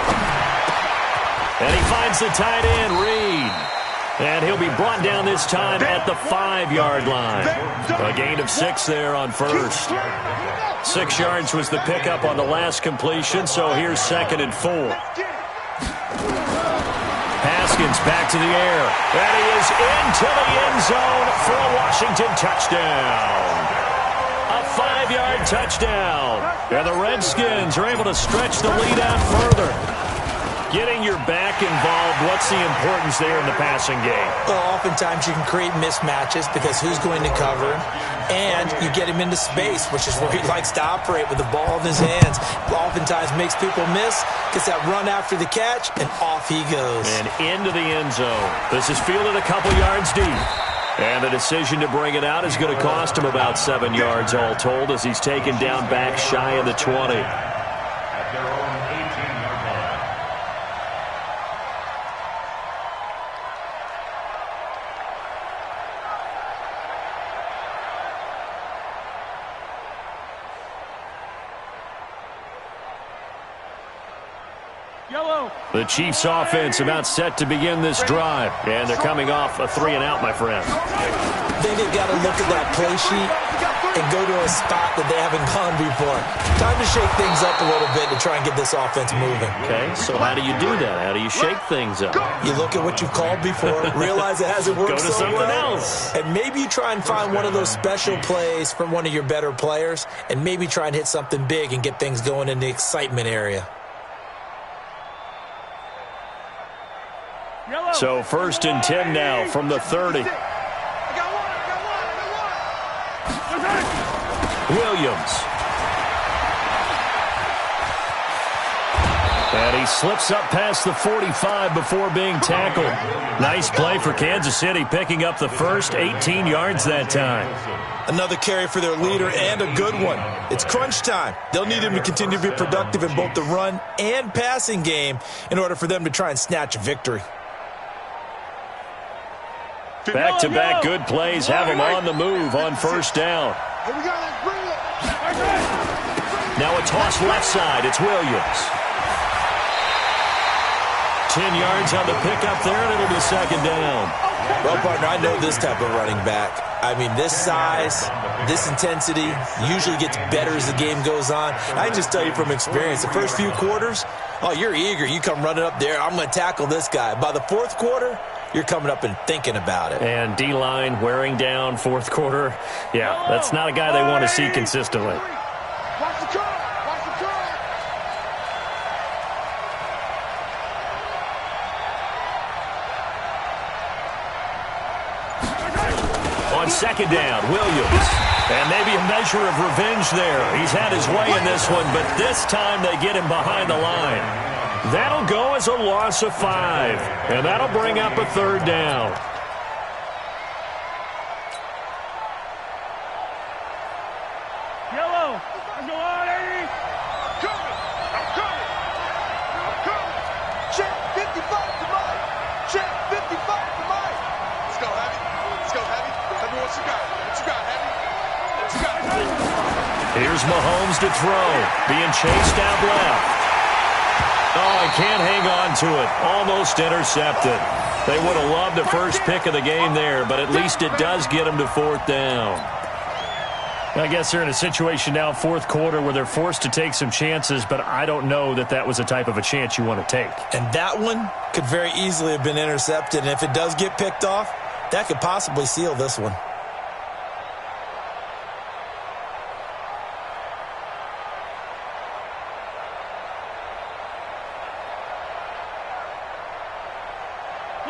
And he finds the tight end, Reed. And he'll be brought down this time at the 5-yard line. A gain of 6 there on first. 6 yards was the pickup on the last completion, so here's 2nd and 4. Haskins back to the air. And he is into the end zone for a Washington touchdown. A 5-yard touchdown. And the Redskins are able to stretch the lead out further. Getting your back involved, what's the importance there in the passing game? Well, oftentimes you can create mismatches because who's going to cover him, and you get him into space, which is where he likes to operate with the ball in his hands. Oftentimes makes people miss, gets that run after the catch, and off he goes. And into the end zone. This is fielded a couple yards deep. And the decision to bring it out is going to cost him about 7 yards all told as he's taken down back shy of the 20. At their own 18-yard line. The Chiefs offense about set to begin this drive. And they're coming off a 3-and-out, my friend. I think they've got to look at that play sheet and go to a spot that they haven't gone before. Time to shake things up a little bit to try and get this offense moving. Okay, so how do you do that? How do you shake things up? You look at what you've called before, realize it hasn't worked Go to so something well, else. and maybe you try and find one of those special plays from one of your better players, and maybe try and hit something big and get things going in the excitement area. So 1st and 10 now from the 30. Williams. And he slips up past the 45 before being tackled. Nice play for Kansas City, picking up the first 18 yards that time. Another carry for their leader and a good one. It's crunch time. They'll need him to continue to be productive in both the run and passing game in order for them to try and snatch a victory. Back-to-back good plays have him on the move on first down. Here we go, let's bring it. Now a toss left side. It's Williams. 10 yards on the pickup there, and it'll be 2nd down. Well, partner, I know this type of running back. I mean, this size, this intensity usually gets better as the game goes on. I can just tell you from experience, the first few quarters, oh, you're eager. You come running up there, I'm going to tackle this guy. By the 4th quarter, you're coming up and thinking about it. And D-line wearing down 4th quarter. Yeah, that's not a guy they want to see consistently. Watch the car. Watch the car. On 2nd down, Williams. And maybe a measure of revenge there. He's had his way in this one, but this time they get him behind the line. That'll go as a loss of 5. And that'll bring up a 3rd down. Yellow. Let's go on, 80. I'm coming. Check 55 to Mike. Check 55 to Mike. Let's go, Heavy. Let's go, Heavy. Tell me what you got. What you got, Heavy? What you got? Here's Mahomes to throw. Being chased out left. Oh, he can't hang on to it. Almost intercepted. They would have loved the first pick of the game there, but at least it does get them to 4th down. I guess they're in a situation now, 4th quarter, where they're forced to take some chances, but I don't know that that was the type of a chance you want to take. And that one could very easily have been intercepted, and if it does get picked off, that could possibly seal this one.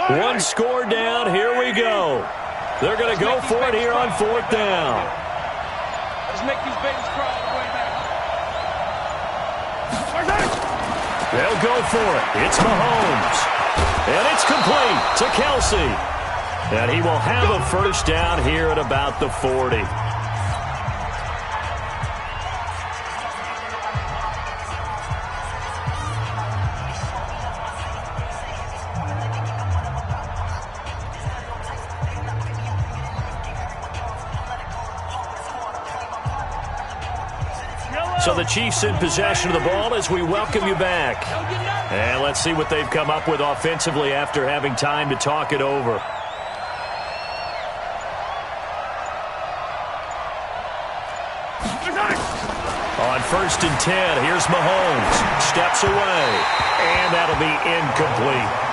One score down. Here we go. They're going to go for it here on 4th down. Let's make these babies crawl all the way back. They'll go for it. It's Mahomes. And it's complete to Kelsey. And he will have a first down here at about the 40. So the Chiefs in possession of the ball as we welcome you back. And let's see what they've come up with offensively after having time to talk it over. On 1st and 10, here's Mahomes. Steps away, and that'll be incomplete.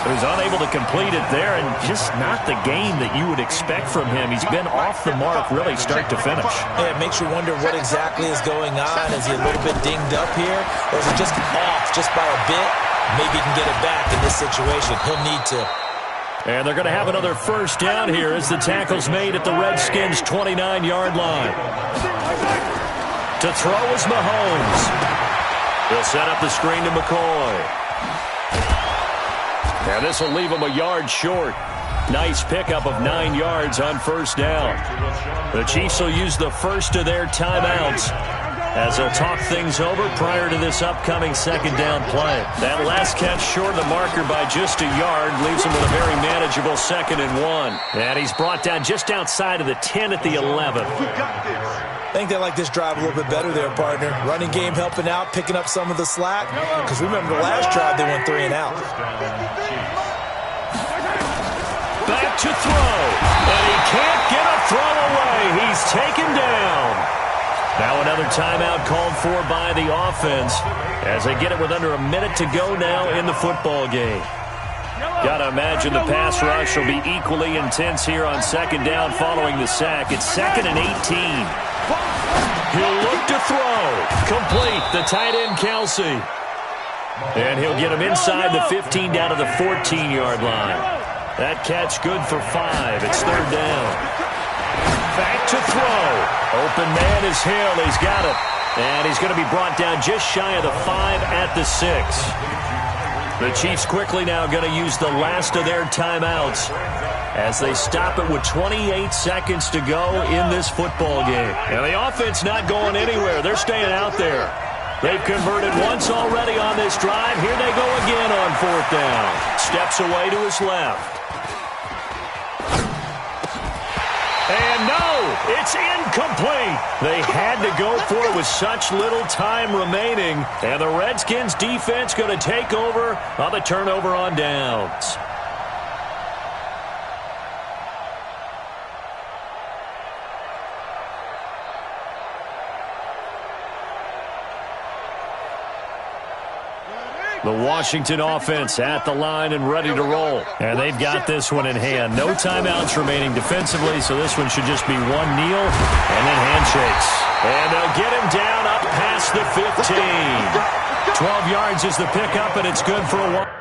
So he's unable to complete it there, and just not the game that you would expect from him. He's been off the mark really start to finish. Yeah, it makes you wonder what exactly is going on. Is he a little bit dinged up here, or is it just off just by a bit? Maybe he can get it back in this situation. He'll need to. And they're going to have another first down here as the tackle's made at the Redskins' 29-yard line. To throw is Mahomes. They'll set up the screen to McCoy. Now this will leave him a yard short. Nice pickup of 9 yards on first down. The Chiefs will use the first of their timeouts as they'll talk things over prior to this upcoming second down play. That last catch short of the marker by just a yard leaves him with a very manageable 2nd and 1. And he's brought down just outside of the 10 at the 11. I think they like this drive a little bit better there, partner. Running game helping out, picking up some of the slack. Because remember, the last drive they went 3 and out. Back to throw. And he can't get a throw away. He's taken down. Now another timeout called for by the offense as they get it with under a minute to go now in the football game. Got to imagine the pass rush will be equally intense here on second down following the sack. It's 2nd and 18. He'll look to throw. Complete. The tight end, Kelsey. And he'll get him inside the 15 down to the 14-yard line. That catch good for 5. It's 3rd down. Back to throw. Open man is Hill. He's got it. And he's going to be brought down just shy of the 5 at the 6. The Chiefs quickly now going to use the last of their timeouts as they stop it with 28 seconds to go in this football game. And the offense not going anywhere. They're staying out there. They've converted once already on this drive. Here they go again on 4th down. Steps away to his left. And no, it's incomplete. They had to go for it with such little time remaining. And the Redskins defense going to take over on the turnover on downs. The Washington offense at the line and ready to roll. And they've got this one in hand. No timeouts remaining defensively, so this one should just be one kneel and then handshakes. And they'll get him down up past the 15. 12 yards is the pickup, and it's good for a while.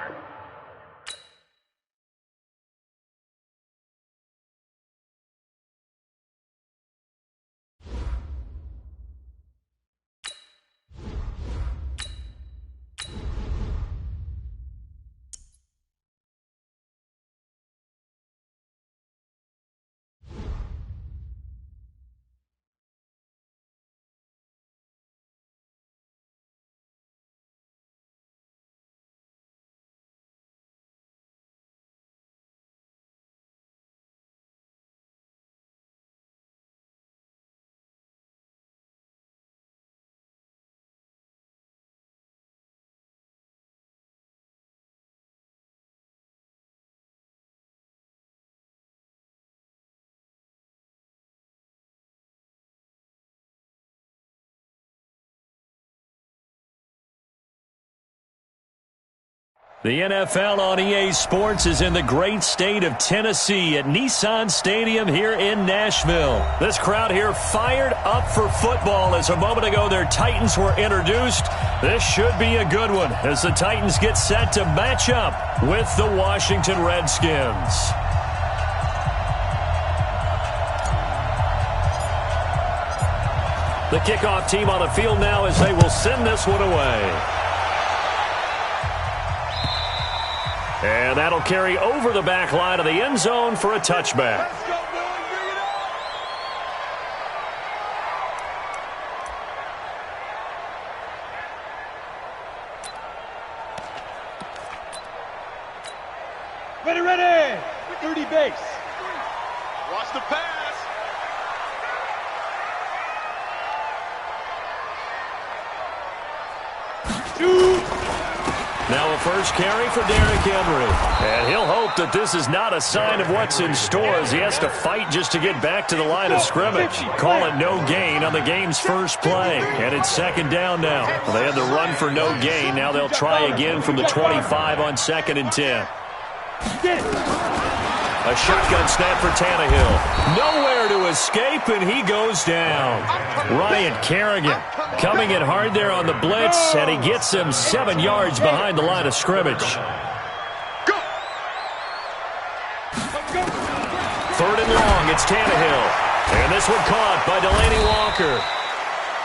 The NFL on EA Sports is in the great state of Tennessee at Nissan Stadium here in Nashville. This crowd here fired up for football as a moment ago their Titans were introduced. This should be a good one as the Titans get set to match up with the Washington Redskins. The kickoff team on the field now as they will send this one away. And that'll carry over the back line of the end zone for a touchback. Let's go, boys. Bring it on. Ready, ready. 30 base. Watch the pass. Now a first carry for Derrick Henry. And he'll hope that this is not a sign of what's in store as he has to fight just to get back to the line of scrimmage. Call it no gain on the game's first play. And it's second down now. Well, they had the run for no gain. Now they'll try again from the 25 on 2nd and 10. A shotgun snap for Tannehill. Nowhere to escape, and he goes down. Ryan Kerrigan coming in hard there on the blitz, and he gets him 7 yards behind the line of scrimmage. 3rd and long, it's Tannehill. And this one caught by Delaney Walker.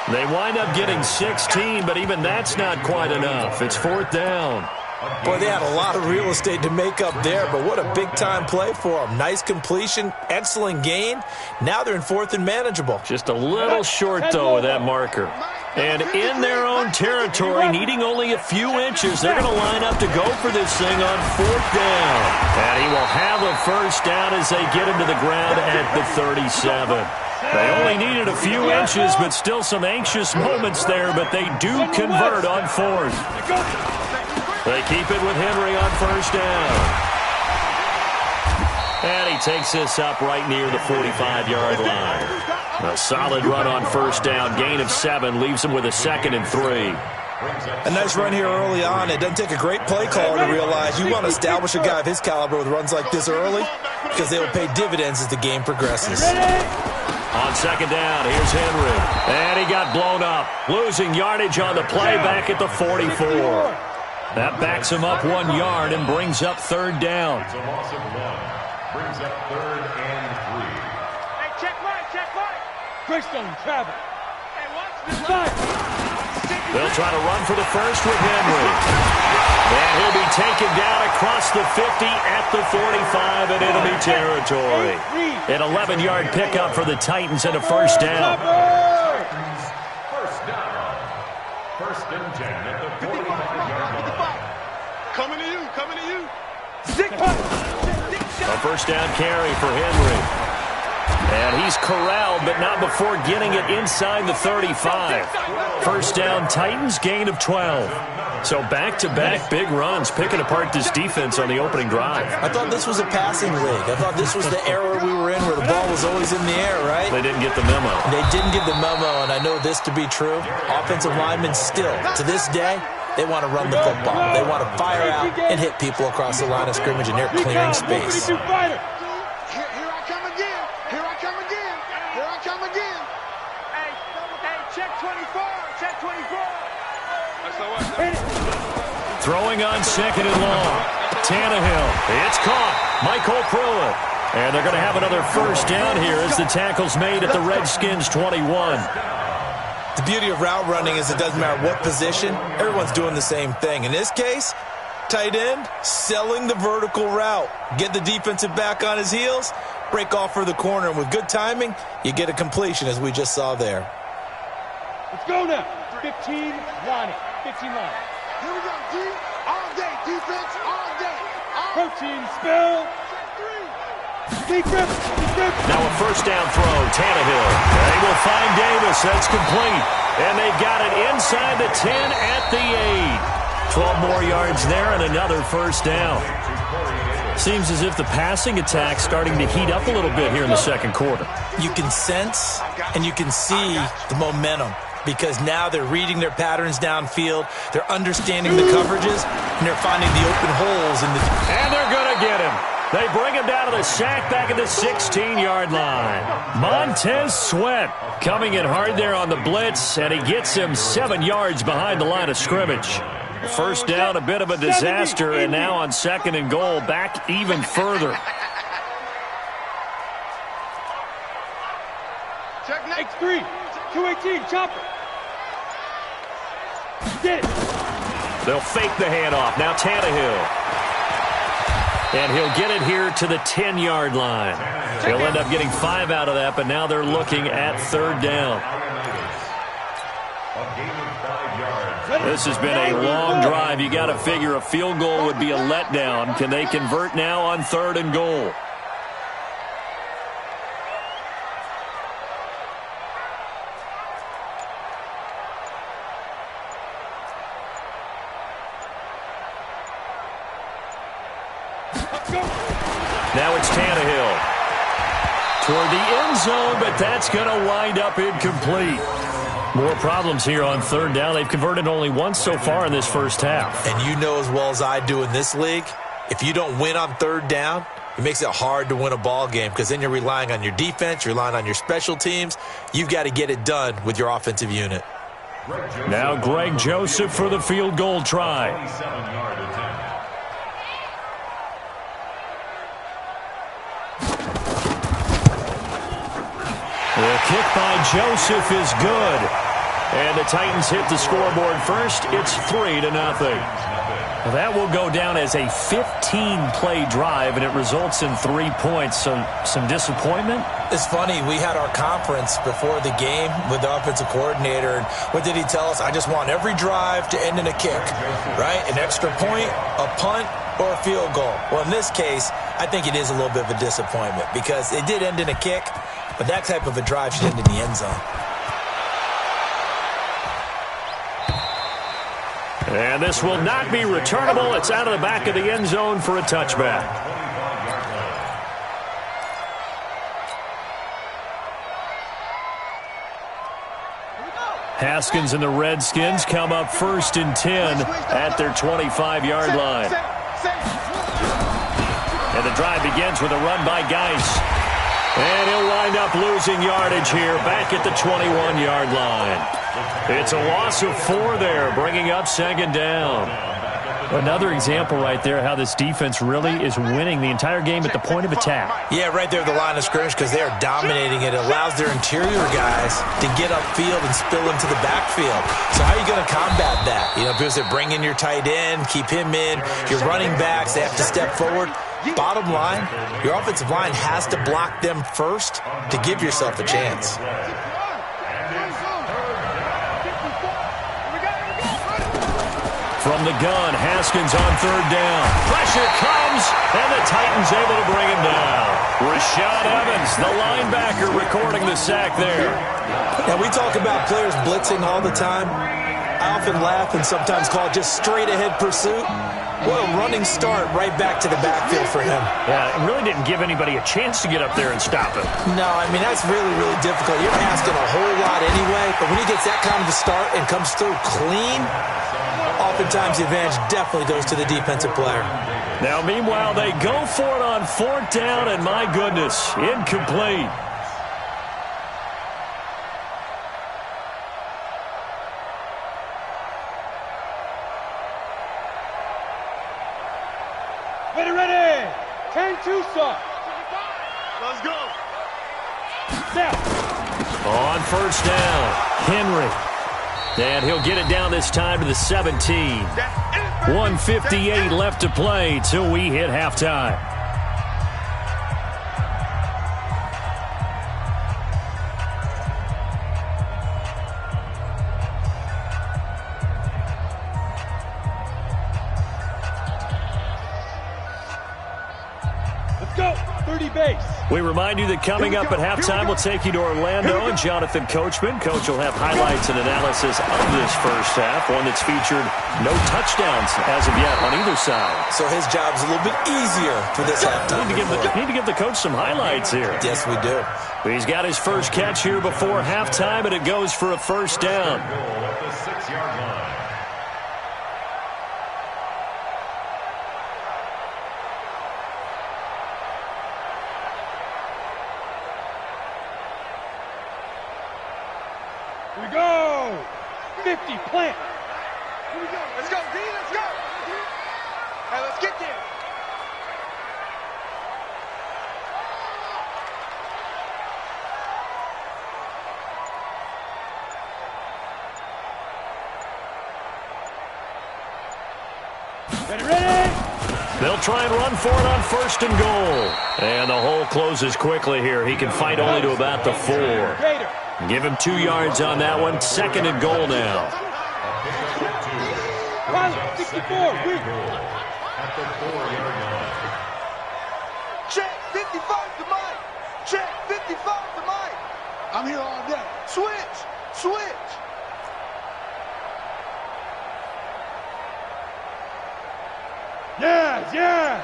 They wind up getting 16, but even that's not quite enough. It's 4th down. Boy, they had a lot of real estate to make up there, but what a big-time play for them. Nice completion, excellent gain. Now they're in 4th and manageable. Just a little short, though, with that marker. And in their own territory, needing only a few inches, they're going to line up to go for this thing on 4th down. And he will have a first down as they get him to the ground at the 37. They only needed a few inches, but still some anxious moments there, but they do convert on 4th. They keep it with Henry on first down. And he takes this up right near the 45-yard line. A solid run on first down. Gain of 7 leaves him with a 2nd and 3. A nice run here early on. It doesn't take a great play caller to realize you want to establish a guy of his caliber with runs like this early because they will pay dividends as the game progresses. On 2nd down, here's Henry. And he got blown up. Losing yardage on the play back at the 44. That backs him up 1 yard and brings up 3rd down. It's a loss of 1. Brings up 3rd and 3. Hey, check right, check right. Greystone, travel. Hey, watch this line. They'll try to run for the first with Henry. And he'll be taken down across the 50 at the 45 in enemy territory. An 11-yard pickup for the Titans and a first down. First down. 1st and 10 at the 45-yard line. Coming to you, coming to you. A first down carry for Henry. And he's corralled, but not before getting it inside the 35. First down, Titans, gain of 12. So back-to-back big runs, picking apart this defense on the opening drive. I thought this was a passing league. I thought this was the era we were in where the ball was always in the air, right? They didn't get the memo. They didn't get the memo, and I know this to be true. Offensive linemen still, to this day, they want to run the football. They want to fire out and hit people across the line of scrimmage, and they're clearing space. Here I come again. Here I come again. Here I come again. Hey, check 24, check 24. That's all right. Throwing on 2nd and long. Tannehill. It's caught. Michael Pruitt. And they're going to have another first down here as the tackle's made at the Redskins' 21. The beauty of route running is it doesn't matter what position, everyone's doing the same thing. In this case, tight end, selling the vertical route. Get the defensive back on his heels, break off for the corner, and with good timing, you get a completion as we just saw there. Let's go now. 15 line. 15 line. Here we go, D. All day, defense, all day. Protein spill. Deep grip. Now a first down throw, Tannehill. They will find Davis. That's complete. And they've got it inside the 10 at the 8. 12 more yards there and another first down. Seems as if the passing attack's starting to heat up a little bit here in the second quarter. You can sense and you can see the momentum because now they're reading their patterns downfield, they're understanding the coverages, and they're finding the open holes in the... And they're going to get him. They bring him down to the sack back at the 16-yard line. Montez Sweat coming in hard there on the blitz, and he gets him 7 yards behind the line of scrimmage. First down, a bit of a disaster, and now on 2nd and goal, back even further. Check next. X3. 218. Chopper. Get it. They'll fake the handoff. Now Tannehill. And he'll get it here to the 10-yard line. He'll end up getting 5 out of that, but now they're looking at 3rd down. This has been a long drive. You got to figure a field goal would be a letdown. Can they convert now on 3rd and goal? Now it's Tannehill. Toward the end zone, but that's going to wind up incomplete. More problems here on third down. They've converted only once so far in this first half. And you know as well as I do in this league, if you don't win on third down, it makes it hard to win a ball game because then you're relying on your defense, you're relying on your special teams. You've got to get it done with your offensive unit. Now Greg Joseph for the field goal try. 27-yard attempt. The kick by Joseph is good. And the Titans hit the scoreboard first. It's 3-0. Well, that will go down as a 15-play drive, and it results in 3 points. So some disappointment? It's funny. We had our conference before the game with the offensive coordinator. And what did he tell us? I just want every drive to end in a kick, right? An extra point, a punt, or a field goal. Well, in this case, I think it is a little bit of a disappointment because it did end in a kick, but that type of a drive should end in the end zone. And this will not be returnable. It's out of the back of the end zone for a touchback. Haskins and the Redskins come up 1st and 10 at their 25-yard line. And the drive begins with a run by Geis. And he'll wind up losing yardage here back at the 21-yard line. It's a loss of 4 there, bringing up 2nd down. Another example right there how this defense really is winning the entire game at the point of attack. Yeah, right there at the line of scrimmage because they are dominating it. It allows their interior guys to get upfield and spill into the backfield. So how are you going to combat that? You know, because they bring in your tight end, keep him in, your running backs, they have to step forward. Bottom line, your offensive line has to block them first to give yourself a chance. From the gun, Haskins on 3rd down. Pressure comes, and the Titans able to bring him down. Rashad Evans, the linebacker, recording the sack there. Now, we talk about players blitzing all the time. I often laugh and sometimes call it just straight-ahead pursuit. What a running start right back to the backfield for him. Yeah, it really didn't give anybody a chance to get up there and stop him. No, I mean, that's really, really difficult. You're asking a whole lot anyway, but when he gets that kind of a start and comes through clean, oftentimes the advantage definitely goes to the defensive player. Now, meanwhile, they go for it on 4th down, and my goodness, incomplete. Ready. 10-2 start. Let's go. Snap. On 1st down, Henry. And he'll get it down this time to the 17. 1:58 left to play till we hit halftime. Let's go. 30 base. We remind you that coming up at halftime, we'll take you to Orlando and Jonathan Coachman. Coach will have highlights and analysis of this first half, one that's featured no touchdowns as of yet on either side. So his job's a little bit easier for this halftime. Need to give the coach some highlights here. Yes, we do. He's got his first catch here before halftime, and it goes for a 1st down. Goal at the 6-yard line. Here we go. 50, plant. Here we go. Let's go, D. Let's go. Hey, let's get there. Ready. They'll try and run for it on 1st and goal. And the hole closes quickly here. He can fight only to about the 4. Gator. Give him 2 yards on that one. 2nd and goal now. 64. Win. At the 4-yard line. Check 55 to Mike. Check 55 to Mike. I'm here all day. Switch. Yes.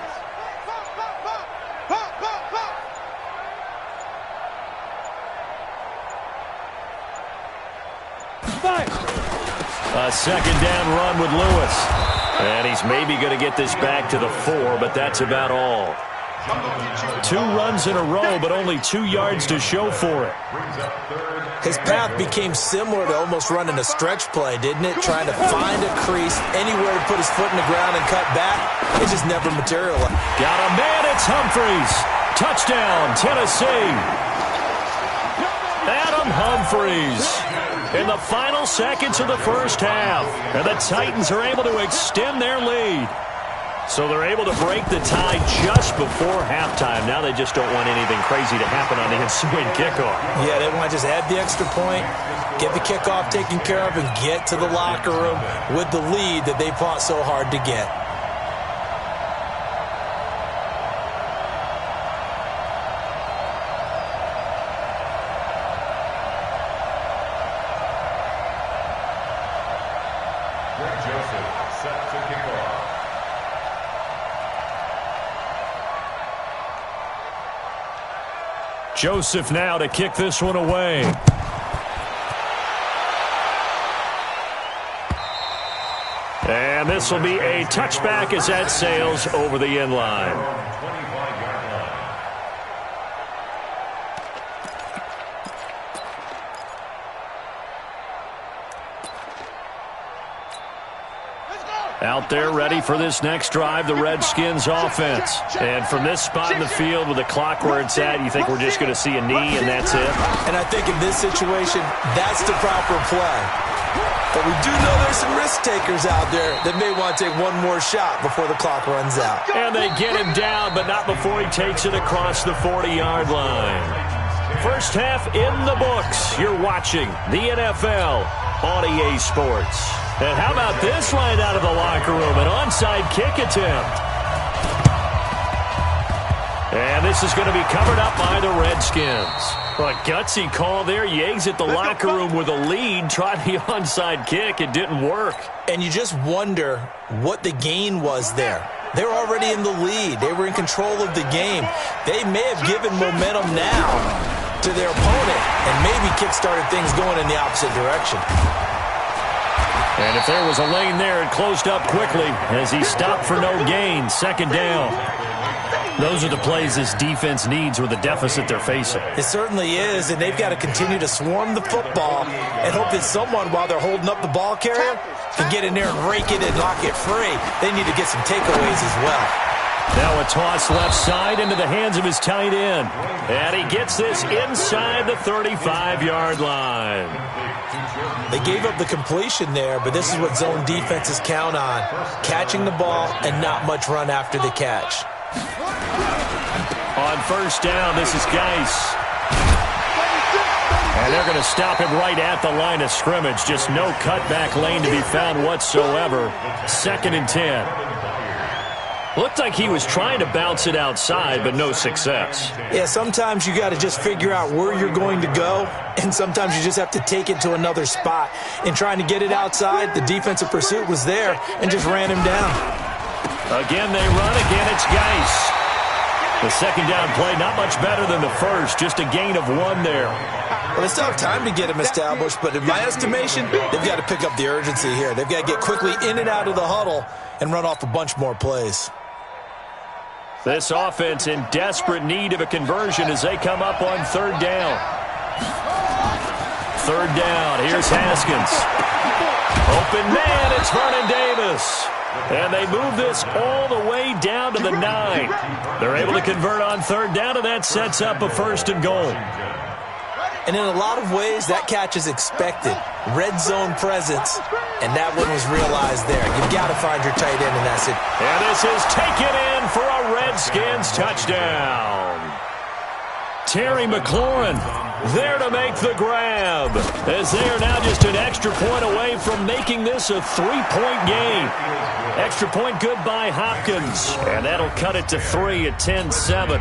A second down run with Lewis. And he's maybe going to get this back to the 4, but that's about all. 2 runs in a row, but only 2 yards to show for it. His path became similar to almost running a stretch play, didn't it? Trying to find a crease, anywhere to put his foot in the ground and cut back. It just never materialized. Got a man, it's Humphries. Touchdown, Tennessee. Adam Humphries in the final seconds of the first half. And the Titans are able to extend their lead. So they're able to break the tie just before halftime. Now they just don't want anything crazy to happen on the ensuing kickoff. Yeah, they want to just add the extra point, get the kickoff taken care of, and get to the locker room with the lead that they fought so hard to get. Joseph now to kick this one away. And this will be a touchback as that sails over the end line. Out there ready for this next drive, the Redskins offense. And from this spot in the field with the clock where it's at, you think we're just going to see a knee and that's it? And I think in this situation, that's the proper play. But we do know there's some risk takers out there that may want to take one more shot before the clock runs out. And they get him down, but not before he takes it across the 40-yard line. First half in the books. You're watching the NFL on EA Sports. And how about this line out of the locker room? An onside kick attempt. And this is going to be covered up by the Redskins. A gutsy call there. You exit the locker room with a lead. Tried the onside kick. It didn't work. And you just wonder what the gain was there. They were already in the lead. They were in control of the game. They may have given momentum now to their opponent and maybe kick-started things going in the opposite direction. And if there was a lane there, it closed up quickly as he stopped for no gain. Second down. Those are the plays this defense needs with the deficit they're facing. It certainly is, and they've got to continue to swarm the football and hope that someone, while they're holding up the ball carrier, can get in there and rake it and lock it free. They need to get some takeaways as well. Now a toss left side into the hands of his tight end. And he gets this inside the 35-yard line. They gave up the completion there, but this is what zone defenses count on. Catching the ball and not much run after the catch. On first down, this is Geis. And they're going to stop him right at the line of scrimmage. Just no cutback lane to be found whatsoever. 2nd and 10. Looked like he was trying to bounce it outside, but no success. Yeah, sometimes you got to just figure out where you're going to go, and sometimes you just have to take it to another spot. In trying to get it outside, the defensive pursuit was there and just ran him down. Again, they run. Again, it's Geis. The second down play, not much better than the first. Just a gain of 1 there. Well, they still have time to get him established, but in my estimation, they've got to pick up the urgency here. They've got to get quickly in and out of the huddle and run off a bunch more plays. This offense in desperate need of a conversion as they come up on 3rd down. 3rd down, here's Haskins. Open man, it's Vernon Davis. And they move this all the way down to the 9. They're able to convert on 3rd down, and that sets up a 1st and goal. And in a lot of ways, that catch is expected. Red zone presence, and that one was realized there. You've got to find your tight end in that situation. And this is taken in for a Redskins touchdown. Terry McLaurin there to make the grab, as they are now just an extra point away from making this a 3-point game. Extra point good by Hopkins, and that'll cut it to 3 at 10-7.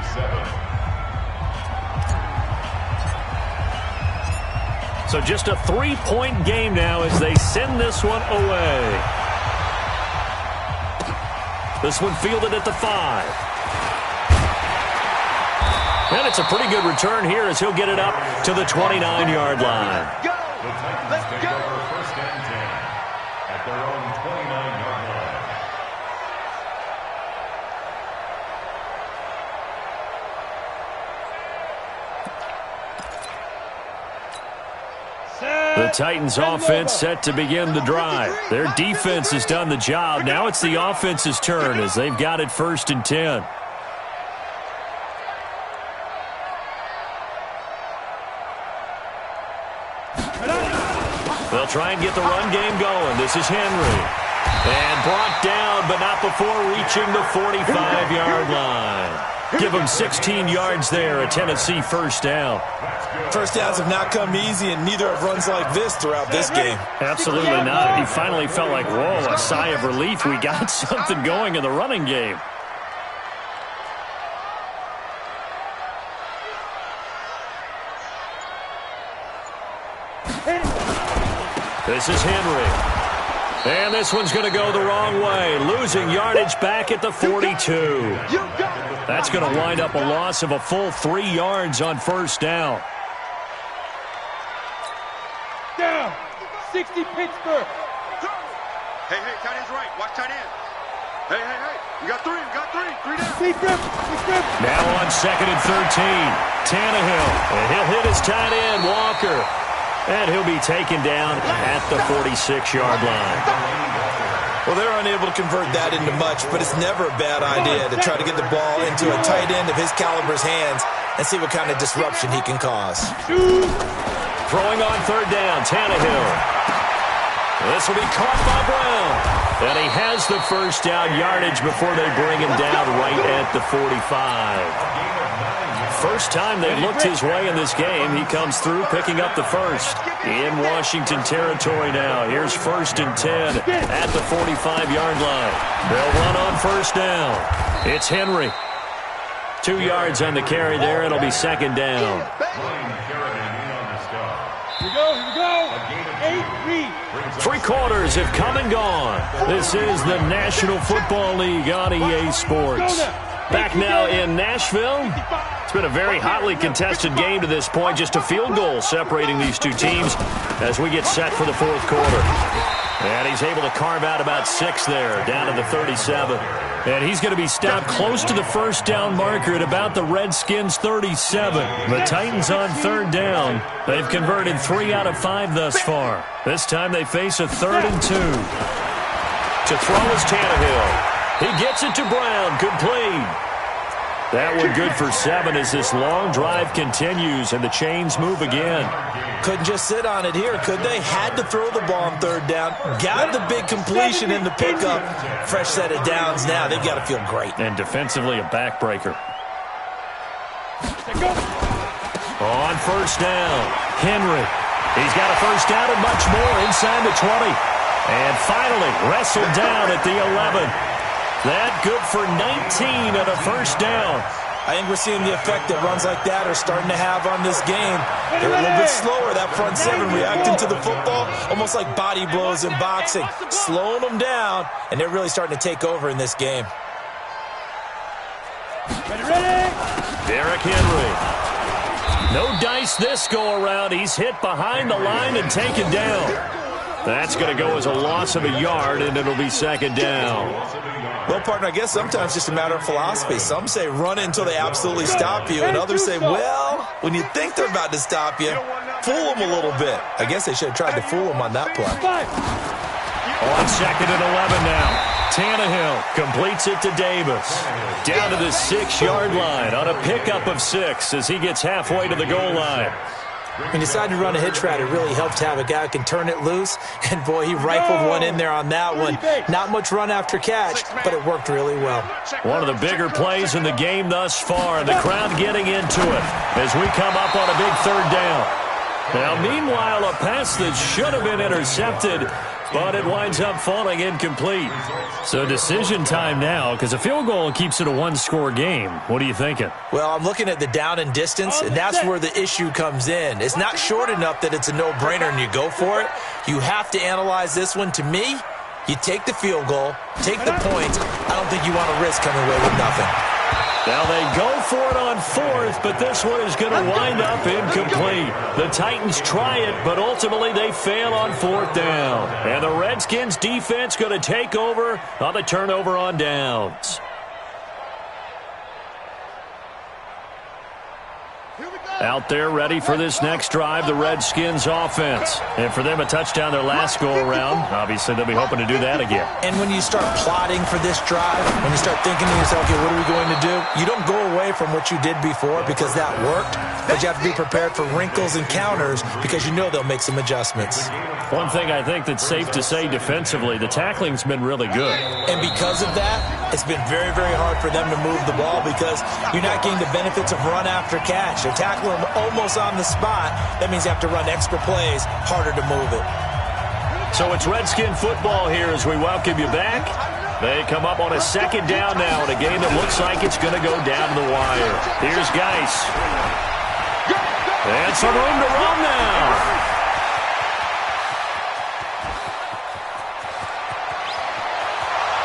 So just a 3-point game now as they send this one away. This one fielded at the 5. And it's a pretty good return here as he'll get it up to the 29-yard line. The Titans Let's take go. over first and 10 at their own 29-yard line. The Titans offense set to begin the drive. Their defense has done the job. Now it's the offense's turn as they've got it first and 10. They'll try and get the run game going. This is Henry. And brought down, but not before reaching the 45-yard line. Give them 16 yards there, a Tennessee first down. First downs have not come easy, and neither have runs like this throughout this game. Absolutely not. He finally felt like, whoa, a sigh of relief. We got something going in the running game. This is Henry. And this one's going to go the wrong way, losing yardage back at the 42. That's going to wind up a loss of a full 3 yards on first down. Down. 60 Pittsburgh. Hey, tight end's right. Watch tight end. Hey. We got three. Three down. Now on second and 13. Tannehill. And he'll hit his tight end, Walker. And he'll be taken down at the 46-yard line. Well, they're unable to convert that into much, but it's never a bad idea to try to get the ball into a tight end of his caliber's hands and see what kind of disruption he can cause. Throwing on third down, Tannehill. This will be caught by Brown. And he has the first down yardage before they bring him down right at the 45. First time they looked his way in this game. He comes through picking up the first. In Washington territory now. Here's first and 10 at the 45-yard line. They'll run on first down. It's Henry. 2 yards on the carry there. It'll be second down. Here we go. 8-3. 3 quarters have come and gone. This is the National Football League on EA Sports. Back now in Nashville. It's been a very hotly contested game to this point. Just a field goal separating these two teams as we get set for the fourth quarter. And he's able to carve out about 6 there, down to the 37. And he's going to be stopped close to the first down marker at about the Redskins' 37. The Titans on third down. They've converted 3 out of 5 thus far. This time they face a 3rd and 2. To throw is Tannehill. He gets it to Brown, complete. That one good for 7 as this long drive continues and the chains move again. Couldn't just sit on it here, could they? Had to throw the ball on third down. Got the big completion in the pickup. Fresh set of downs now. They've got to feel great. And defensively a backbreaker. On first down, Henry. He's got a first down and much more inside the 20. And finally wrestled down at the 11. That good for 19 and a first down. I think we're seeing the effect that runs like that are starting to have on this game. They're a little bit slower, that front 7 reacting to the football, almost like body blows in boxing, slowing them down, and they're really starting to take over in this game. Ready? Derrick Henry. No dice this go-around. He's hit behind the line and taken down. That's going to go as a loss of a yard, and it'll be second down. Well, partner, I guess sometimes it's just a matter of philosophy. Some say run it until they absolutely stop you, and others say, well, when you think they're about to stop you, fool them a little bit. I guess they should have tried to fool them on that play. On second and 11 now. Tannehill completes it to Davis. Down to the 6-yard line on a pickup of 6 as he gets halfway to the goal line. When you decide to run a hitch route, it really helps to have a guy who can turn it loose. And, boy, he rifled one in there on that one. Not much run after catch, but it worked really well. One of the bigger plays in the game thus far. The crowd getting into it as we come up on a big third down. Now, meanwhile, a pass that should have been intercepted, but it winds up falling incomplete. So decision time now, because a field goal keeps it a 1-score game. What are you thinking? Well, I'm looking at the down and distance, and that's where the issue comes in. It's not short enough that it's a no-brainer and you go for it. You have to analyze this one. To me, you take the field goal, take the points. I don't think you want to risk coming away with nothing. Now they go for it on fourth, but this one is going to wind up incomplete. The Titans try it, but ultimately they fail on fourth down. And the Redskins defense going to take over on the turnover on downs. Out there ready for this next drive, the Redskins offense. And for them, a touchdown their last go-around. Obviously, they'll be hoping to do that again. And when you start plotting for this drive, when you start thinking to yourself, okay, what are we going to do? You don't go away from what you did before because that worked, but you have to be prepared for wrinkles and counters because you know they'll make some adjustments. One thing I think that's safe to say defensively, the tackling's been really good. And because of that, it's been very, very hard for them to move the ball because you're not getting the benefits of run after catch. They're tackling them almost on the spot. That means you have to run extra plays, harder to move it. So it's Redskin football here as we welcome you back. They come up on a second down now in a game that looks like it's going to go down to the wire. Here's Geis. And some room to run now.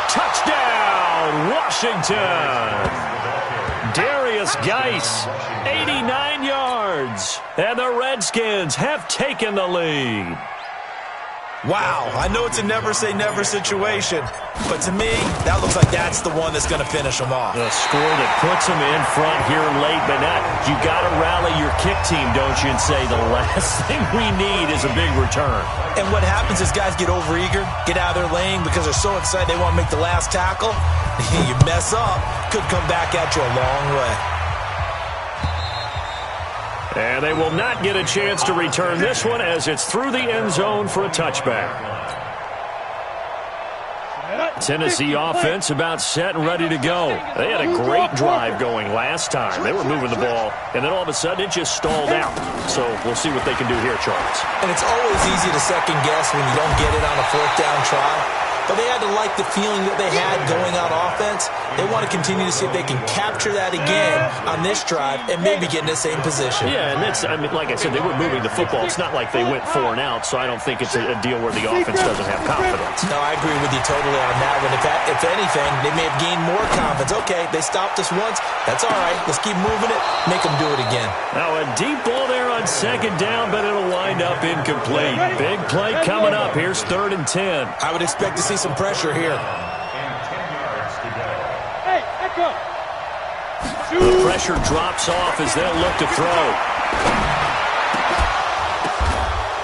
Touchdown, Washington. Darius Geis, 89 yards. And the Redskins have taken the lead. Wow, I know it's a never-say-never situation, but to me, that looks like that's the one that's going to finish them off. The score that puts them in front here late, but not. You got to rally your kick team, don't you, and say the last thing we need is a big return. And what happens is guys get overeager, get out of their lane because they're so excited they want to make the last tackle. You mess up, could come back at you a long way. And they will not get a chance to return this one as it's through the end zone for a touchback. Tennessee offense about set and ready to go. They had a great drive going last time. They were moving the ball, and then all of a sudden it just stalled out. So we'll see what they can do here, Charles. And it's always easy to second guess when you don't get it on a fourth down try. But they had to like the feeling that they had going on offense. They want to continue to see if they can capture that again on this drive and maybe get in the same position. Yeah, and that's, I mean, like I said, they were moving the football. It's not like they went 4 and out, so I don't think it's a deal where the offense doesn't have confidence. No, I agree with you totally on that one. If anything, they may have gained more confidence. Okay, they stopped us once. That's all right. Let's keep moving it. Make them do it again. Now a deep ball there on second down, but it'll wind up incomplete. Big play coming up. Here's 3rd and 10. I would expect to see some pressure here. Hey, echo. The pressure drops off as they'll look to throw.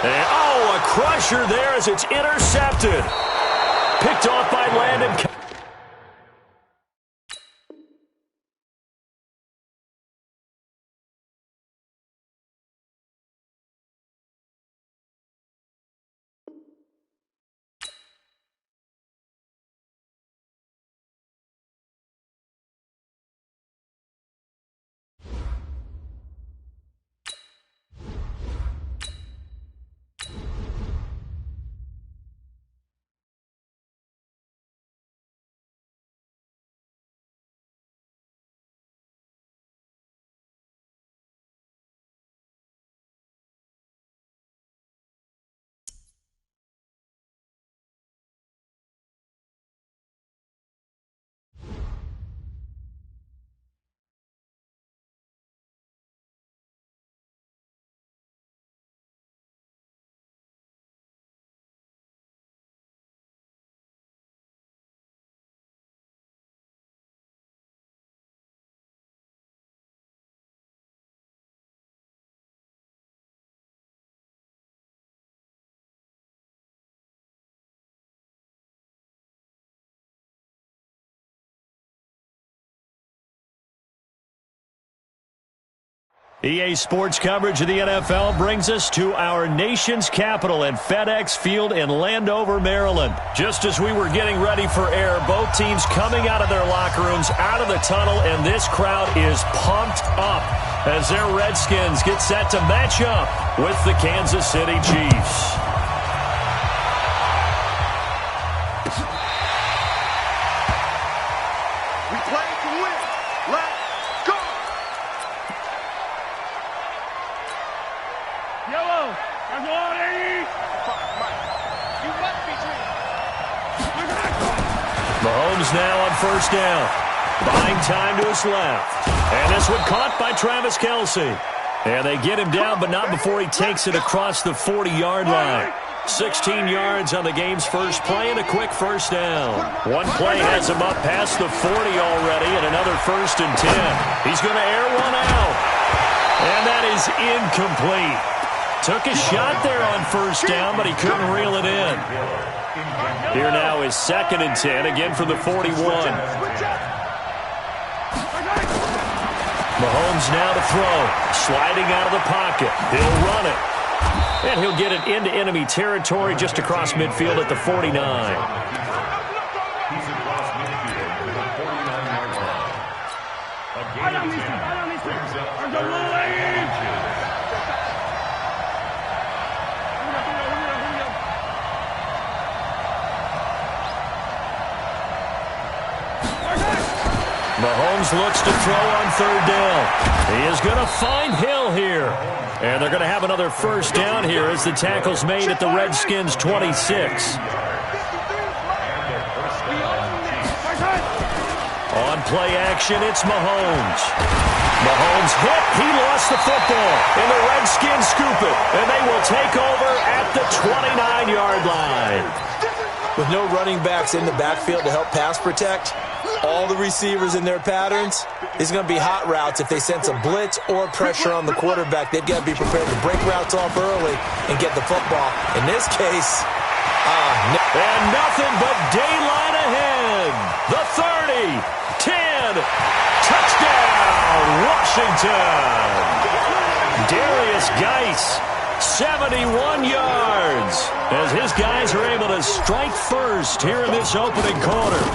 And, oh, a crusher there as it's intercepted. Picked off by Landon. EA Sports coverage of the NFL brings us to our nation's capital at FedEx Field in Landover, Maryland. Just as we were getting ready for air, both teams coming out of their locker rooms, out of the tunnel, and this crowd is pumped up as their Redskins get set to match up with the Kansas City Chiefs. We play to win. Let's go. Yellow. I'm loading. You must be dreaming. Mahomes now on 1st down. Buying time to his left. And this one caught by Travis Kelce. And they get him down, but not before he takes it across the 40-yard line. 16 yards on the game's first play and a quick first down. One play has him up past the 40 already and another 1st and 10. He's going to air one out. And that is incomplete. Took a shot there on 1st down, but he couldn't reel it in. Here now is 2nd and 10, again from the 41. Mahomes now to throw. Sliding out of the pocket. He'll run it. And he'll get it into enemy territory just across midfield at the 49. He's across midfield to the 49-yard line. A gain of 10 brings up 3rd and inches. Mahomes looks to throw on 3rd down. He is going to find Hill here. And they're going to have another 1st down here as the tackle's made at the Redskins' 26. On play action, it's Mahomes. Mahomes hit. He lost the football. And the Redskins scoop it. And they will take over at the 29-yard line. With no running backs in the backfield to help pass protect, all the receivers in their patterns, it's going to be hot routes. If they sense a blitz or pressure on the quarterback, they've got to be prepared to break routes off early and get the football. In this case, and nothing but daylight ahead. The 30, 10, touchdown, Washington. Darius Geis, 71 yards, as his guys are able to strike first here in this opening quarter.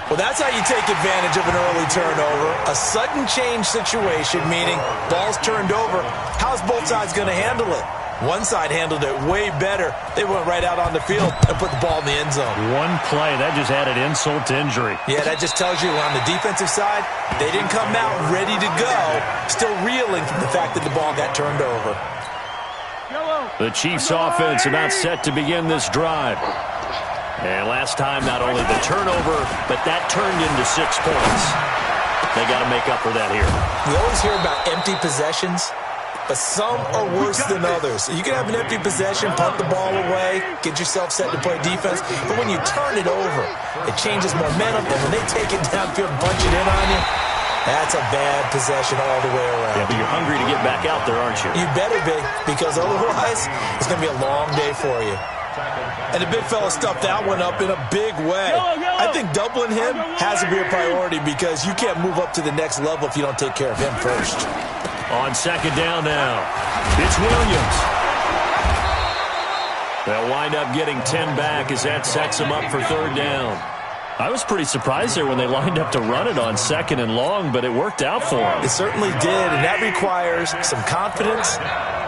Well, that's how you take advantage of an early turnover. A sudden change situation, meaning ball's turned over. How's both sides going to handle it? One side handled it way better. They went right out on the field and put the ball in the end zone. One play, that just added insult to injury. Yeah, that just tells you on the defensive side, they didn't come out ready to go, still reeling from the fact that the ball got turned over. The Chiefs' offense about set to begin this drive. And last time, not only the turnover, but that turned into 6 points. They got to make up for that here. We always hear about empty possessions, but some are worse than others. You can have an empty possession, punt the ball away, get yourself set to play defense, but when you turn it over, it changes momentum, and when they take it downfield and punch it in on you, that's a bad possession all the way around. Yeah, but you're hungry to get back out there, aren't you? You better be, because otherwise, it's going to be a long day for you. And the big fella stuffed that one up in a big way. I think doubling him has to be a priority because you can't move up to the next level if you don't take care of him first. On 2nd down now, it's Williams. They'll wind up getting 10 back as that sets them up for 3rd down. I was pretty surprised there when they lined up to run it on 2nd and long, but it worked out for them. It certainly did, and that requires some confidence,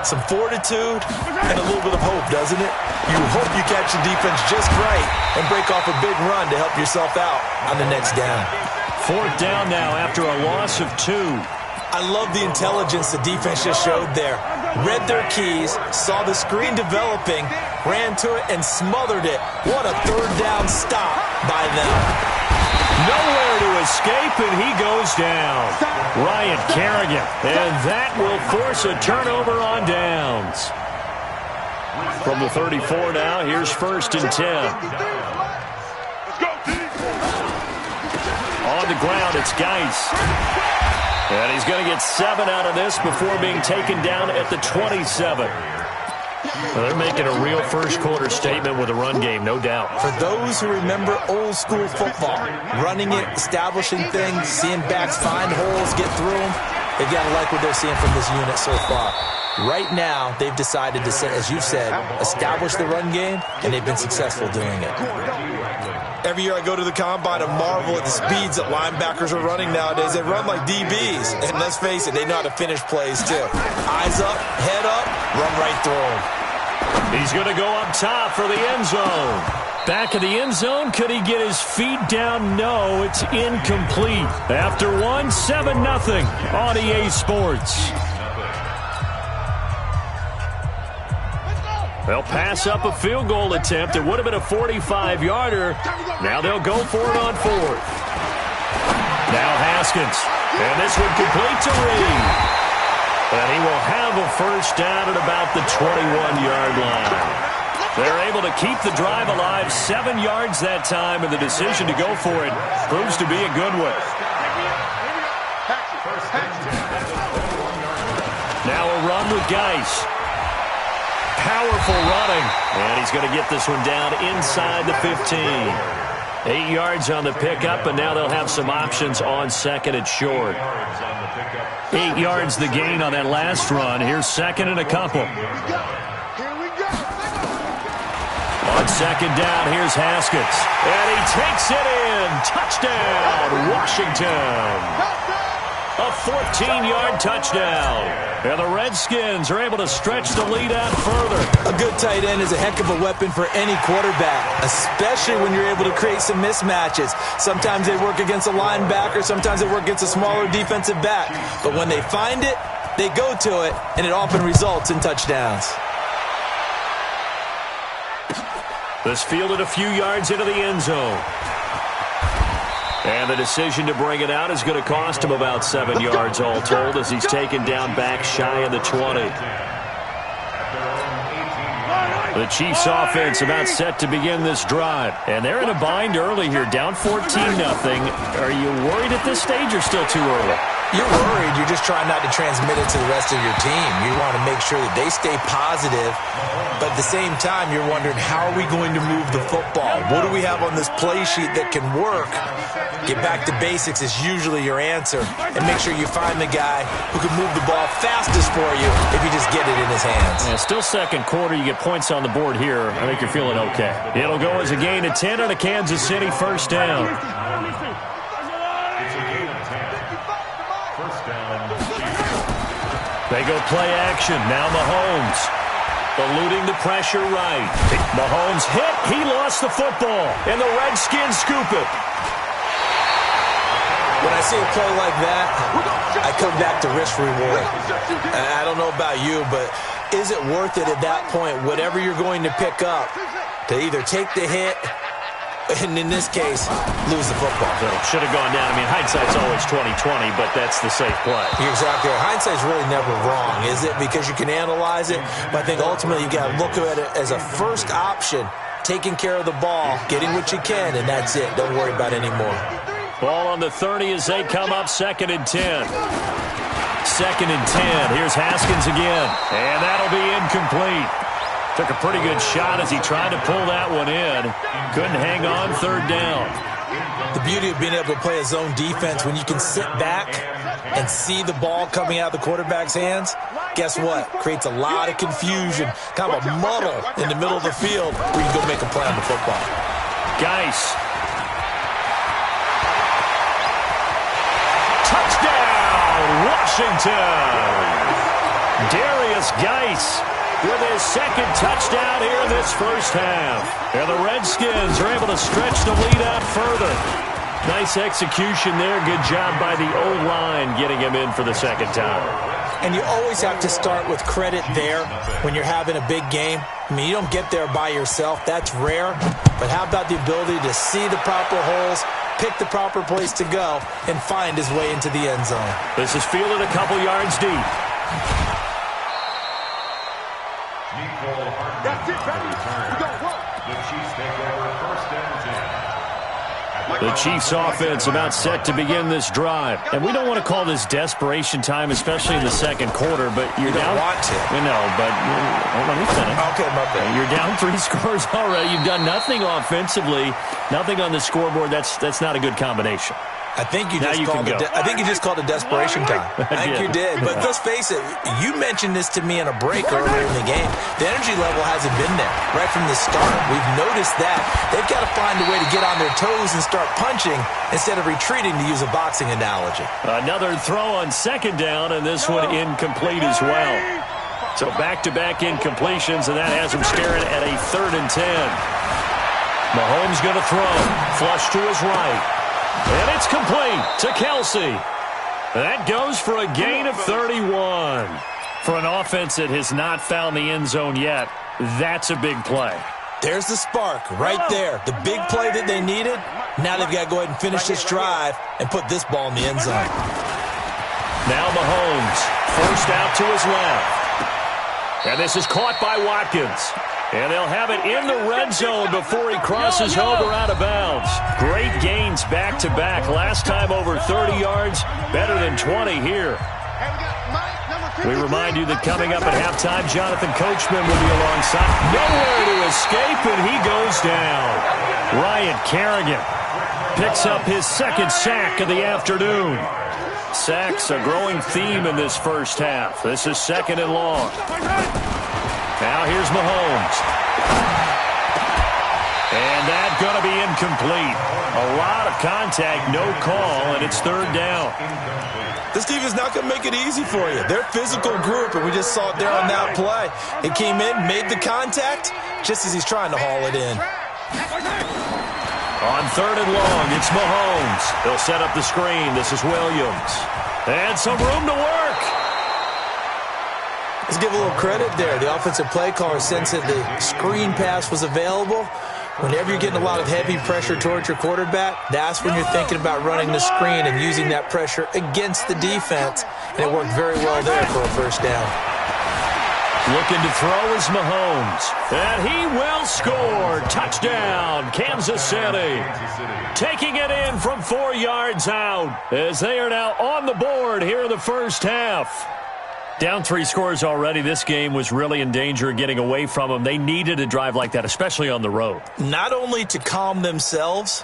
some fortitude, and a little bit of hope, doesn't it? You hope you catch the defense just right and break off a big run to help yourself out on the next down. 4th down now after a loss of 2. I love the intelligence the defense just showed there. Read their keys, saw the screen developing, ran to it, and smothered it. What a 3rd down stop by them. Nowhere to escape, and he goes down. Ryan Kerrigan, and that will force a turnover on downs. From the 34 now, here's 1st and 10. On the ground, it's Geis. And he's going to get 7 out of this before being taken down at the 27. Well, they're making a real first-quarter statement with a run game, no doubt. For those who remember old-school football, running it, establishing things, seeing backs find holes, get through them, they've got to like what they're seeing from this unit so far. Right now, they've decided to, as you've said, establish the run game, and they've been successful doing it. Every year I go to the combine and marvel at the speeds that linebackers are running nowadays. They run like DBs. And let's face it, they know how to finish plays too. Eyes up, head up, run right through them. He's going to go up top for the end zone. Back of the end zone, could he get his feet down? No, it's incomplete. After 7-0 on EA Sports. They'll pass up a field goal attempt. It would have been a 45-yarder. Now they'll go for it on fourth. Now Haskins. And this one complete to Reed. And he will have a first down at about the 21-yard line. They're able to keep the drive alive, 7 yards that time, and the decision to go for it proves to be a good one. Now a run with Geis. Powerful running. And he's going to get this one down inside the 15. 8 yards on the pickup, and now they'll have some options on second and short. 8 yards the gain on that last run. Here's second and a couple. On second down, here's Haskins. And he takes it in. Touchdown, Washington. A 14-yard touchdown. And the Redskins are able to stretch the lead out further. A good tight end is a heck of a weapon for any quarterback, especially when you're able to create some mismatches. Sometimes they work against a linebacker. Sometimes they work against a smaller defensive back. But when they find it, they go to it, and it often results in touchdowns. This fielded a few yards into the end zone. And the decision to bring it out is going to cost him about 7 yards all told as he's taken down back shy of the 20. The Chiefs offense about set to begin this drive. And they're in a bind early here, down 14-0. Are you worried at this stage or still too early? You're worried. You're just trying not to transmit it to the rest of your team. You want to make sure that they stay positive. But at the same time, you're wondering, how are we going to move the football? What do we have on this play sheet that can work? Get back to basics is usually your answer. And make sure you find the guy who can move the ball fastest for you if you just get it in his hands. Yeah, still second quarter. You get points on the board here. I think you're feeling okay. It'll go as a gain of 10 on a Kansas City first down. They go play action. Now Mahomes. Eluding the pressure right. Mahomes hit. He lost the football. And the Redskins scoop it. When I see a play like that, I come back to risk-reward. I don't know about you, but is it worth it at that point, whatever you're going to pick up, to either take the hit, and in this case, lose the football? So it should have gone down. I mean, hindsight's always 20/20, but that's the safe play. You're exactly right. Hindsight's really never wrong, is it? Because you can analyze it, but I think ultimately you got to look at it as a first option, taking care of the ball, getting what you can, and that's it. Don't worry about it anymore. Ball on the 30 as they come up, 2nd and 10. 2nd and 10. Here's Haskins again, and that'll be incomplete. Took a pretty good shot as he tried to pull that one in. Couldn't hang on, 3rd down. The beauty of being able to play a zone defense, when you can sit back and see the ball coming out of the quarterback's hands, guess what? Creates a lot of confusion, kind of a muddle in the middle of the field where you can go make a play on the football. Geis. Touchdown, Washington! Darius Geis with his 2nd touchdown here in this first half. And the Redskins are able to stretch the lead out further. Nice execution there. Good job by the O-line getting him in for the 2nd time. And you always have to start with credit there when you're having a big game. I mean, you don't get there by yourself. That's rare. But how about the ability to see the proper holes, pick the proper place to go, and find his way into the end zone? This is fielded a couple yards deep. That's it, baby. We got one. The Chiefs take over 1st and 10. The Chiefs offense about set to begin this drive. And we don't want to call this desperation time, especially in the 2nd quarter, but you're down. You don't want to. No, but let me finish. Okay, my bad. You're down 3 scores already. You've done nothing offensively, nothing on the scoreboard. That's not a good combination. I think you just called it desperation time. I think you did. But let's face it, you mentioned this to me in a break earlier in the game. The energy level hasn't been there right from the start. We've noticed that. They've got to find a way to get on their toes and start punching instead of retreating, to use a boxing analogy. Another throw on 2nd down, and this one incomplete as well. So back-to-back incompletions, and that has him staring at a 3rd and 10. Mahomes going to throw. Flush to his right. And it's complete to Kelsey. That goes for a gain of 31. For an offense that has not found the end zone yet, That's a big play. There's the spark right there. The big play that they needed. Now they've got to go ahead and finish this drive and put this ball in the end zone. Now Mahomes, first out to his left. And this is caught by Watkins. And they'll have it in the red zone before he crosses over out of bounds. Great gains back-to-back. Last time over 30 yards, better than 20 here. We remind you that coming up at halftime, Jonathan Coachman will be alongside. Nowhere to escape, and he goes down. Ryan Kerrigan picks up his second sack of the afternoon. Sacks a growing theme in this first half. This is second and long. Now here's Mahomes. And that's going to be incomplete. A lot of contact, no call, and it's third down. This team is not going to make it easy for you. They're a physical group, and we just saw it there on that play. It came in, made the contact, just as he's trying to haul it in. On third and long, it's Mahomes. He'll set up the screen. This is Williams. And some room to work. Let's give a little credit there. The offensive play caller sensed that the screen pass was available. Whenever you're getting a lot of heavy pressure towards your quarterback, that's when you're thinking about running the screen and using that pressure against the defense. And it worked very well there for a first down. Looking to throw is Mahomes. And he will score. Touchdown, Kansas City. Taking it in from 4 yards out as they are now on the board here in the first half. Down 3 scores already. This game was really in danger of getting away from them. They needed a drive like that, especially on the road. Not only to calm themselves,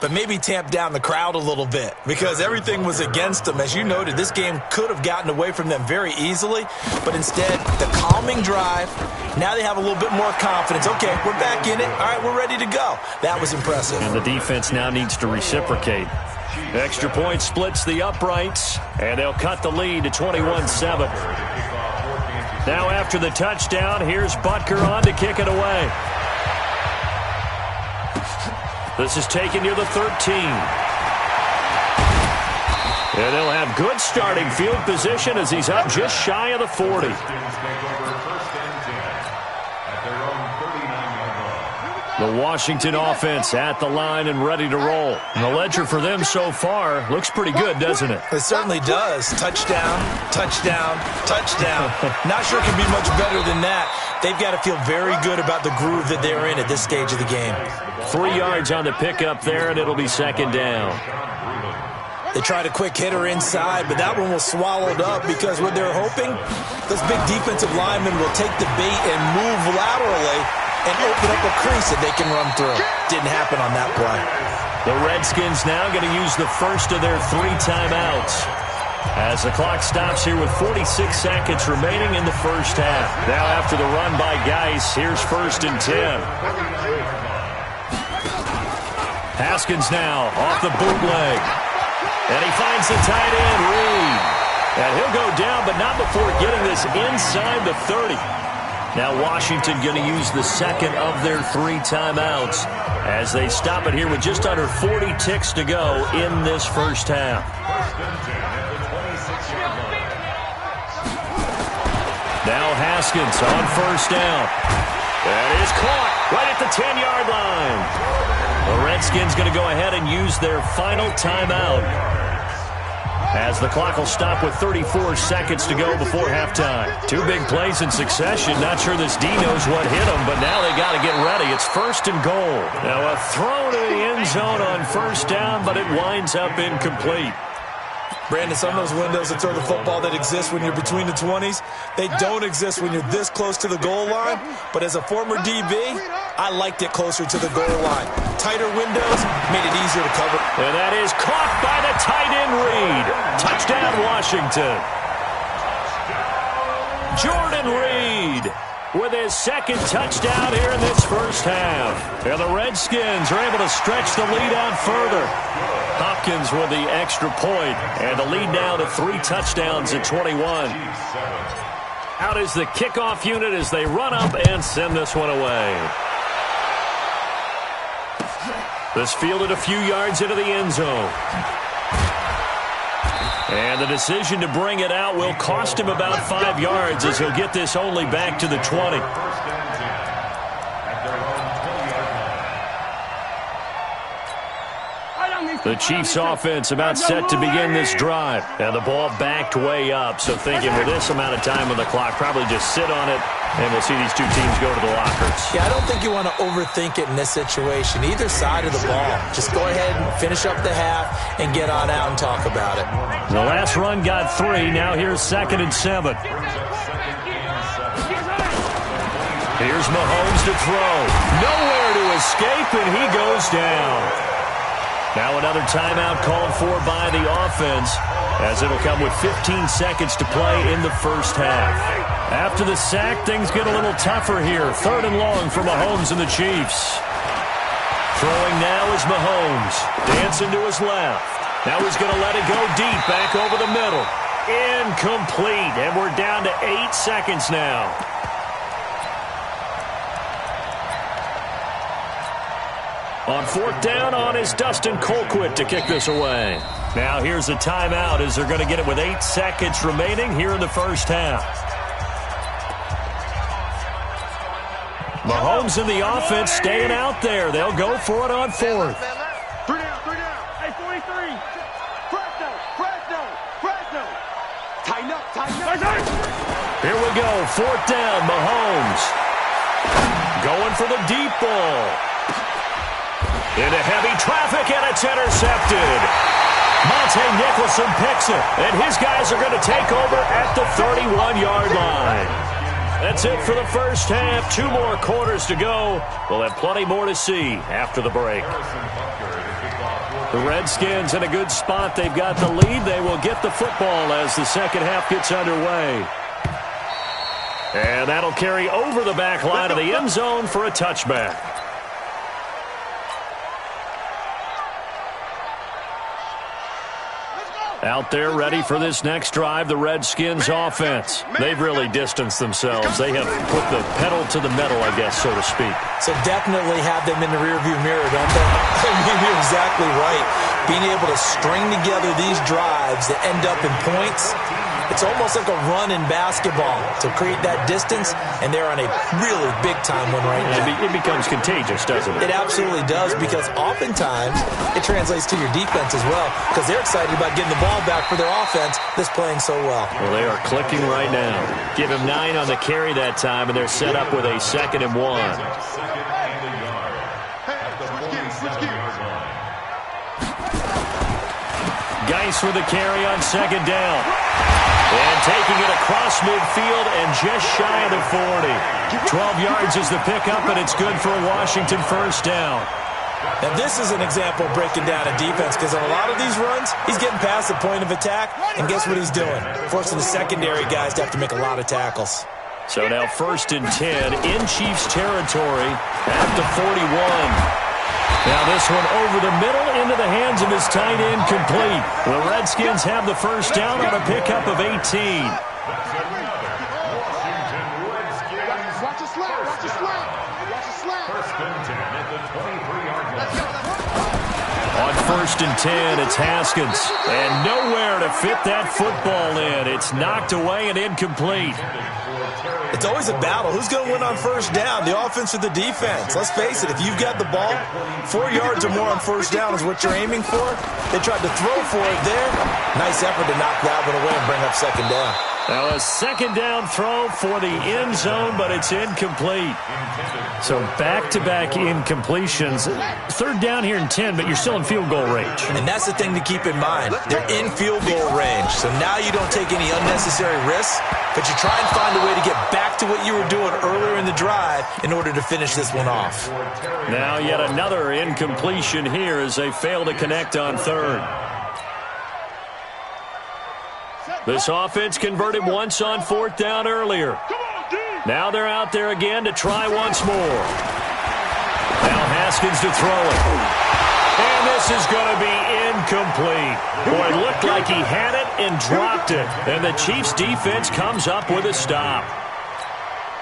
but maybe tamp down the crowd a little bit because everything was against them. As you noted, this game could have gotten away from them very easily, but instead, the calming drive, now they have a little bit more confidence. Okay, we're back in it. All right, we're ready to go. That was impressive. And the defense now needs to reciprocate. Extra point splits the uprights, and they'll cut the lead to 21-7. Now after the touchdown, here's Butker on to kick it away. This is taken near the 13. And they'll have good starting field position as he's up just shy of the 40. The Washington offense at the line and ready to roll. And the ledger for them so far looks pretty good, doesn't it? It certainly does. Touchdown, touchdown, touchdown. Not sure it can be much better than that. They've got to feel very good about the groove that they're in at this stage of the game. 3 yards on the pickup there, and it'll be second down. They tried a quick hitter inside, but that one was swallowed up because what they're hoping, those big defensive linemen will take the bait and move laterally and open up a crease that they can run through. Didn't happen on that play. The Redskins now going to use the first of their 3 timeouts as the clock stops here with 46 seconds remaining in the first half. Now after the run by Geis, here's first and 10. Haskins now off the bootleg. And he finds the tight end, Reed. And he'll go down, but not before getting this inside the 30. Now Washington going to use the second of their 3 timeouts as they stop it here with just under 40 ticks to go in this first half. Now Haskins on first down. That is caught right at the 10-yard line. The Redskins going to go ahead and use their final timeout as the clock will stop with 34 seconds to go before halftime. 2 big plays in succession. Not sure this D knows what hit them, but now they got to get ready. It's first and goal. Now a throw to the end zone on first down, but it winds up incomplete. Brandon, some of those windows to throw the football that exist when you're between the 20s, they don't exist when you're this close to the goal line. But as a former DB, I liked it closer to the goal line. Tighter windows made it easier to cover. And that is caught by the tight end Reed. Touchdown, Washington. Jordan Reed with his second touchdown here in this first half. And the Redskins are able to stretch the lead out further. Hopkins with the extra point, and the lead now to 3 touchdowns at 21. Out is the kickoff unit as they run up and send this one away. This fielded a few yards into the end zone. And the decision to bring it out will cost him about 5 yards as he'll get this only back to the 20. The Chiefs offense about set to begin this drive. And the ball backed way up. So thinking with this amount of time on the clock, probably just sit on it, and we'll see these two teams go to the lockers. Yeah, I don't think you want to overthink it in this situation. Either side of the ball. Just go ahead and finish up the half and get on out and talk about it. The last run got 3. Now here's 2nd and 7. Here's Mahomes to throw. Nowhere to escape, and he goes down. Now another timeout called for by the offense, as it'll come with 15 seconds to play in the first half. After the sack, things get a little tougher here. 3rd and long for Mahomes and the Chiefs. Throwing now is Mahomes. Dancing to his left. Now he's going to let it go deep, back over the middle. Incomplete, and we're down to 8 seconds now. On 4th down on is Dustin Colquitt to kick this away. Now here's a timeout as they're going to get it with 8 seconds remaining here in the first half. Mahomes and the offense staying out there. They'll go for it on 4th. 3 down, 3 down. Hey, 43. Fresno. Tighten up. Here we go. 4th down, Mahomes. Going for the deep ball. Into heavy traffic, and it's intercepted. Monte Nicholson picks it, and his guys are going to take over at the 31-yard line. That's it for the first half. 2 more quarters to go. We'll have plenty more to see after the break. The Redskins in a good spot. They've got the lead. They will get the football as the second half gets underway. And that'll carry over the back line of the end zone for a touchback. Out there ready for this next drive, the Redskins offense. They've really distanced themselves. They have put the pedal to the metal, I guess, so to speak. So definitely have them in the rearview mirror, don't they? I mean, you're exactly right. Being able to string together these drives that end up in points, it's almost like a run in basketball to create that distance, and they're on a really big-time one right now. It becomes contagious, doesn't it? It absolutely does, because oftentimes it translates to your defense as well, because they're excited about getting the ball back for their offense that's playing so well. Well, they are clicking right now. Give him 9 on the carry that time, and they're set up with a 2nd and 1. Geis with the carry on 2nd down. And taking it across midfield and just shy of the 40. 12 yards is the pickup, and it's good for a Washington first down. Now, this is an example of breaking down a defense, because on a lot of these runs, he's getting past the point of attack, and guess what he's doing? Forcing the secondary guys to have to make a lot of tackles. So now 1st and 10 in Chiefs territory at the 41. Now this one over the middle into the hands of his tight end, complete. The Redskins have the first down on a pickup of 18. Watch your slant. First and 10 at the 23-yard line. On 1st and 10, it's Haskins. And nowhere to fit that football in. It's knocked away and incomplete. It's always a battle. Who's going to win on first down, the offense or the defense? Let's face it, if you've got the ball, 4 yards or more on first down is what you're aiming for. They tried to throw for it there. Nice effort to knock that one away and bring up 2nd down. Now a 2nd down throw for the end zone, but it's incomplete. So back-to-back incompletions. 3rd down here and 10, but you're still in field goal range. And that's the thing to keep in mind. They're in field goal range. So now you don't take any unnecessary risks, but you try and find a way to get back to what you were doing earlier in the drive in order to finish this one off. Now yet another incompletion here as they fail to connect on 3rd. This offense converted once on 4th down earlier. Now they're out there again to try once more. Now Haskins to throw it. And this is going to be incomplete. Boy, it looked like he had it and dropped it. And the Chiefs defense comes up with a stop.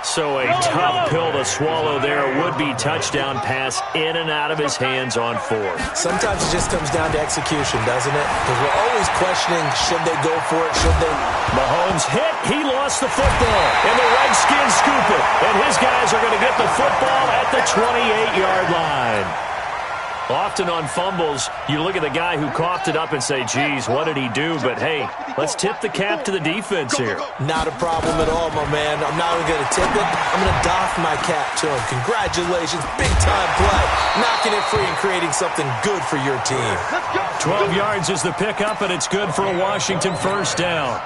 So a tough pill to swallow there. Would-be touchdown pass in and out of his hands on 4th. Sometimes it just comes down to execution, doesn't it? Because we're always questioning, should they go for it? Should they? Mahomes hit. He lost the football. And the Redskins scoop it. And his guys are going to get the football at the 28-yard line. Often on fumbles, you look at the guy who coughed it up and say, geez, what did he do? But, hey, let's tip the cap to the defense here. Not a problem at all, my man. I'm not even going to tip it. I'm going to doff my cap to him. Congratulations. Big-time play. Knocking it free and creating something good for your team. 12 yards is the pickup, and it's good for a Washington first down.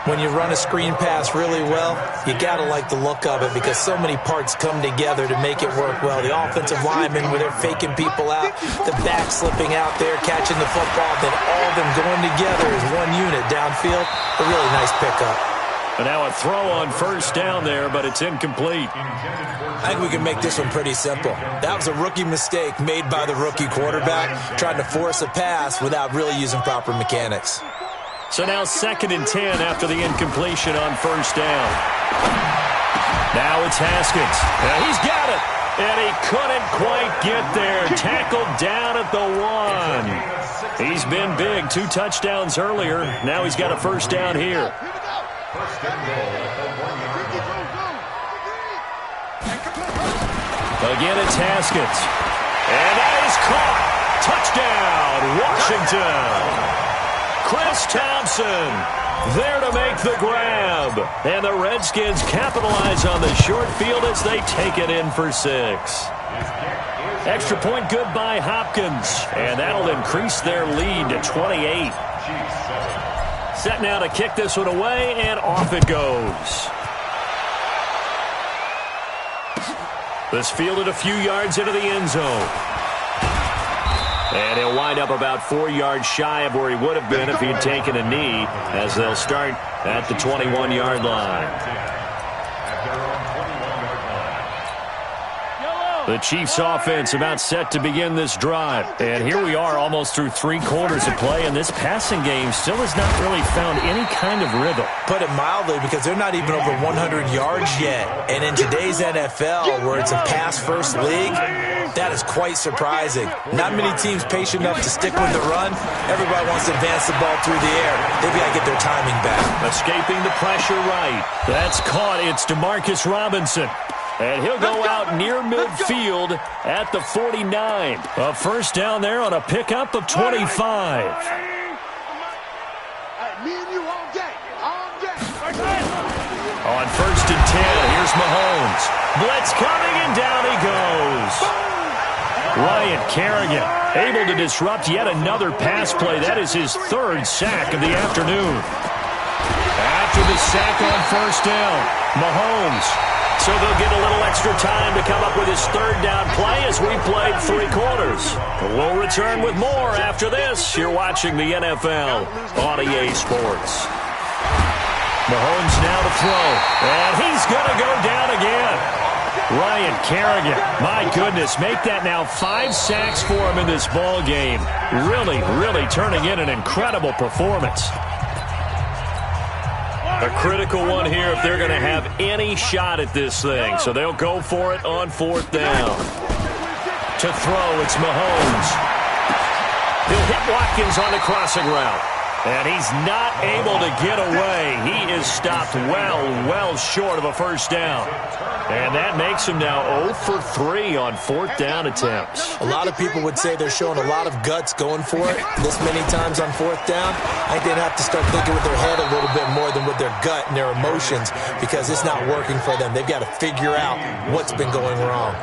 When you run a screen pass really well, you got to like the look of it because so many parts come together to make it work well. The offensive linemen, where they're faking people out, the back slipping out there, catching the football, then all of them going together as one unit downfield. A really nice pickup. And now a throw on first down there, but it's incomplete. I think we can make this one pretty simple. That was a rookie mistake made by the rookie quarterback, trying to force a pass without really using proper mechanics. So now 2nd and 10 after the incompletion on first down. Now it's Haskins. And he's got it. And he couldn't quite get there. Tackled down at the 1. He's been big. 2 touchdowns earlier. Now he's got a first down here. First and goal at the 1-yard line. Again, it's Haskins. And that is caught. Touchdown, Washington. Chris Thompson there to make the grab. And the Redskins capitalize on the short field as they take it in for 6. Extra point good by Hopkins. And that'll increase their lead to 28. Set now to kick this one away, and off it goes. This fielded a few yards into the end zone. And he'll wind up about 4 yards shy of where he would have been if he had taken a knee, as they'll start at the 21-yard line. The Chiefs offense about set to begin this drive. And here we are almost through 3 quarters of play, and this passing game still has not really found any kind of rhythm. Put it mildly, because they're not even over 100 yards yet. And in today's NFL, where it's a pass-first league, that is quite surprising. Not many teams patient enough to stick with the run. Everybody wants to advance the ball through the air. They've got to get their timing back. Escaping the pressure right. That's caught. It's DeMarcus Robinson. And he'll go out near midfield at the 49. A first down there on a pickup of 25. Me and you all day. On first and 10, here's Mahomes. Blitz coming, and down he goes. Ryan Kerrigan able to disrupt yet another pass play. That is his 3rd sack of the afternoon. After the sack on first down, Mahomes. So they'll get a little extra time to come up with his 3rd down play as we played 3 quarters. We'll return with more after this. You're watching the NFL on EA Sports. Mahomes now to throw, and he's going to go down again. Ryan Kerrigan, my goodness, make that now 5 sacks for him in this ball game. Really, really turning in an incredible performance. A critical one here if they're going to have any shot at this thing. So they'll go for it on 4th down. To throw, it's Mahomes. He'll hit Watkins on the crossing route. And he's not able to get away. He is stopped well short of a first down. And that makes him now 0 for 3 on 4th down attempts. A lot of people would say they're showing a lot of guts going for it this many times on 4th down. I think they'd have to start thinking with their head a little bit more than with their gut and their emotions, because it's not working for them. They've got to figure out what's been going wrong.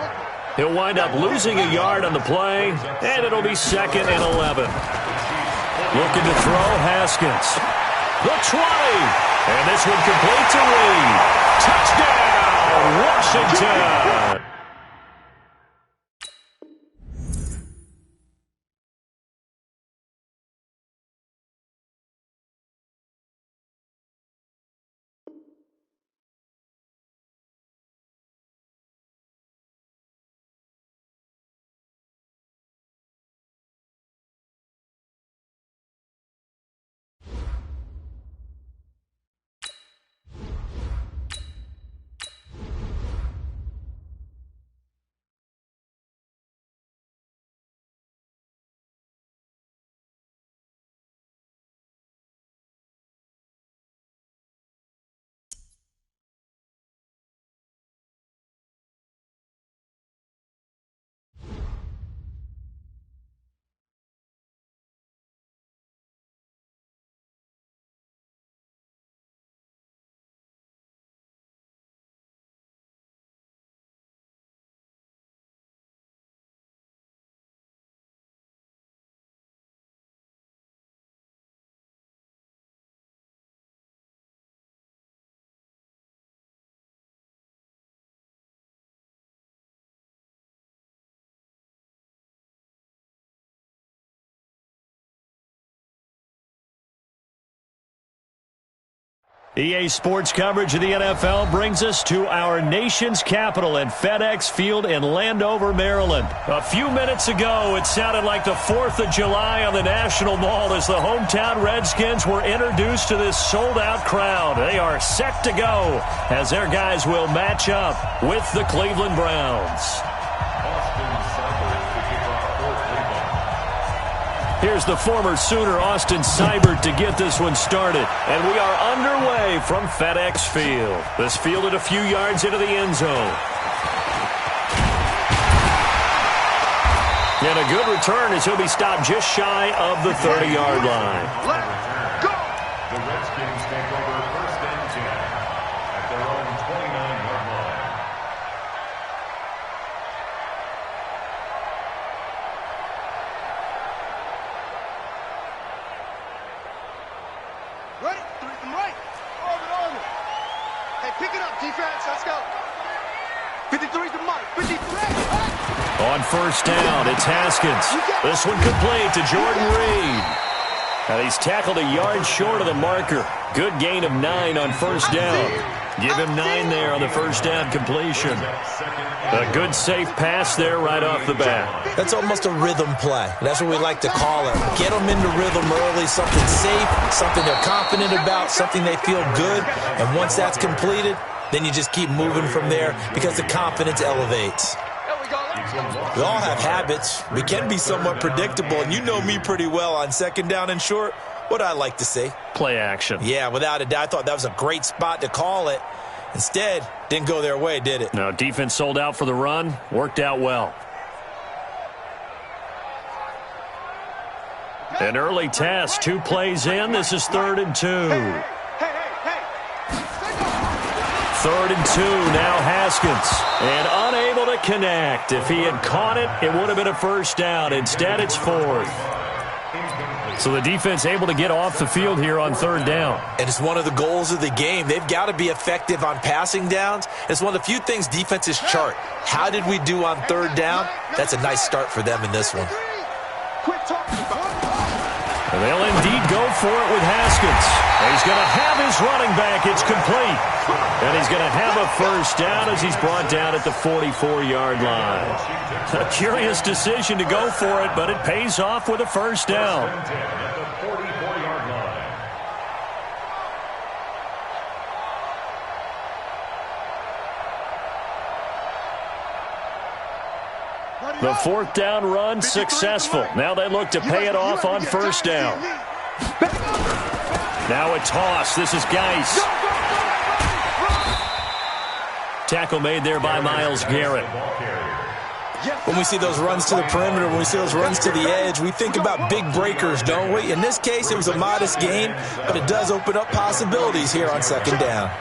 He'll wind up losing a yard on the play, and it'll be 2nd and 11. Looking to throw, Haskins. The 20. And this one complete to Reed. Touchdown, Washington. EA Sports coverage of the NFL brings us to our nation's capital at FedEx Field in Landover, Maryland. A few minutes ago, it sounded like the 4th of July on the National Mall as the hometown Redskins were introduced to this sold-out crowd. They are set to go as their guys will match up with the Cleveland Browns. Here's the former Sooner, Austin Seibert, to get this one started. And we are underway from FedEx Field. This fielded a few yards into the end zone. And a good return as he'll be stopped just shy of the 30-yard line. Let's go! The Redskins take over first and 10 at their own 29-yard line. Ready? Three from right. Arm. Hey, pick it up, defense. Let's go. 53 to Mike. 53. On first down, it's Haskins. This one complete to Jordan Reed. Now he's tackled a yard short of the marker. Good gain of 9 on first down. Give him 9 there on the first down completion. A good safe pass there right off the bat. That's almost a rhythm play. That's what we like to call it. Get them into rhythm early, something safe, something they're confident about, something they feel good. And once that's completed, then you just keep moving from there because the confidence elevates. We all have habits. We can be somewhat predictable, and you know me pretty well on second down and short. What I like to see. Play action. Yeah, without a doubt. I thought that was a great spot to call it. Instead, didn't go their way, did it? No, defense sold out for the run. Worked out well. An early test. 2 plays in. This is 3rd and 2. Hey. 3rd and 2, now Haskins. And unable to connect. If he had caught it, it would have been a first down. Instead, it's 4th. So the defense able to get off the field here on 3rd down. And it's one of the goals of the game. They've got to be effective on passing downs. It's one of the few things defenses chart. How did we do on 3rd down? That's a nice start for them in this one. Quit talking about it. And they'll indeed go for it with Haskins. And he's going to have his running back. It's complete. And he's going to have a first down as he's brought down at the 44-yard line. A curious decision to go for it, but it pays off with a first down. At the 44-yard line. The 4th down run successful. Now they look to pay it off on first down. Now a toss. This is Geis. Tackle made there by Myles Garrett. When we see those runs to the perimeter, when we see those runs to the edge, we think about big breakers, don't we? In this case, it was a modest gain, but it does open up possibilities here on 2nd down.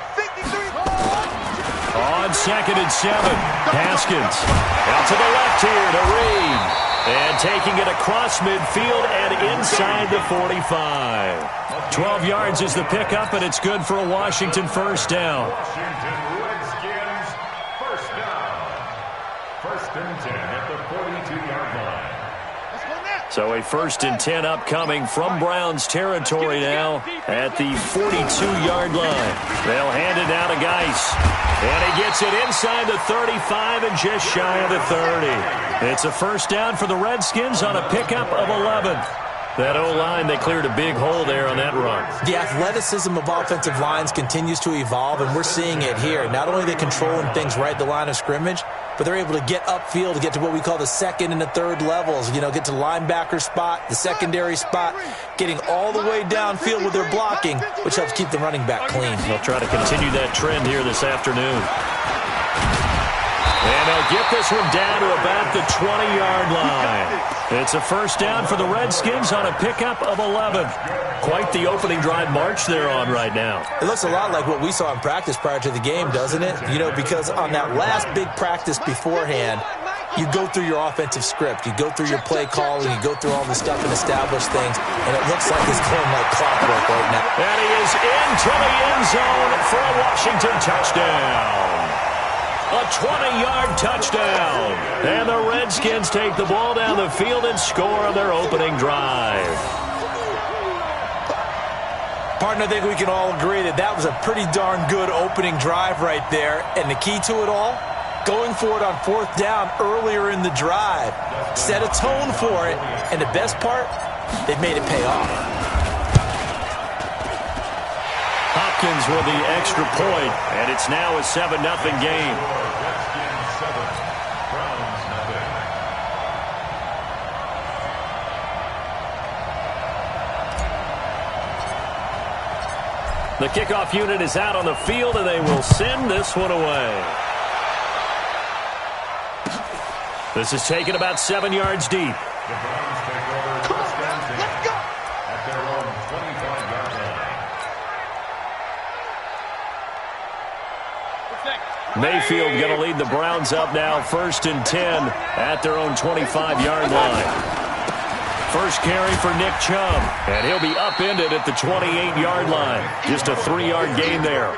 On 2nd and 7, Haskins. Out to the left here to Reed. And taking it across midfield and inside the 45. 12 yards is the pickup, and it's good for a Washington first down. Washington Redskins first down. 1st and 10 at the 42-yard line. So a 1st and 10 upcoming from Browns territory now at the 42-yard line. They'll hand it now to Geis. And he gets it inside the 35 and just shy of the 30. It's a first down for the Redskins on a pickup of 11. That O-line, they cleared a big hole there on that run. The athleticism of offensive lines continues to evolve, and we're seeing it here. Not only are they controlling things right at the line of scrimmage, but they're able to get upfield to get to what we call the 2nd and the 3rd levels. You know, get to the linebacker spot, the secondary spot, getting all the way downfield with their blocking, which helps keep the running back clean. They'll try to continue that trend here this afternoon. And they'll get this one down to about the 20-yard line. It's a first down for the Redskins on a pickup of 11. Quite the opening drive march they're on right now. It looks a lot like what we saw in practice prior to the game, doesn't it? You know, because on that last big practice beforehand, you go through your offensive script, you go through your play calling, you go through all the stuff and establish things, and it looks like it's going like clockwork right now. And he is into the end zone for a Washington touchdown. A 20-yard touchdown. And the Redskins take the ball down the field and score on their opening drive. Martin, I think we can all agree that that was a pretty darn good opening drive right there. And the key to it all, going for it on 4th down earlier in the drive. Set a tone for it. And the best part, they've made it pay off. Hopkins with the extra point, and it's now a 7-0 game. The kickoff unit is out on the field, and they will send this one away. This is taken about 7 yards deep. Come on, man. Let's go. At their own 25-yard line. Mayfield going to lead the Browns up now, 1st and 10 at their own 25-yard line. First carry for Nick Chubb, and he'll be upended at the 28-yard line. Just a 3-yard gain there.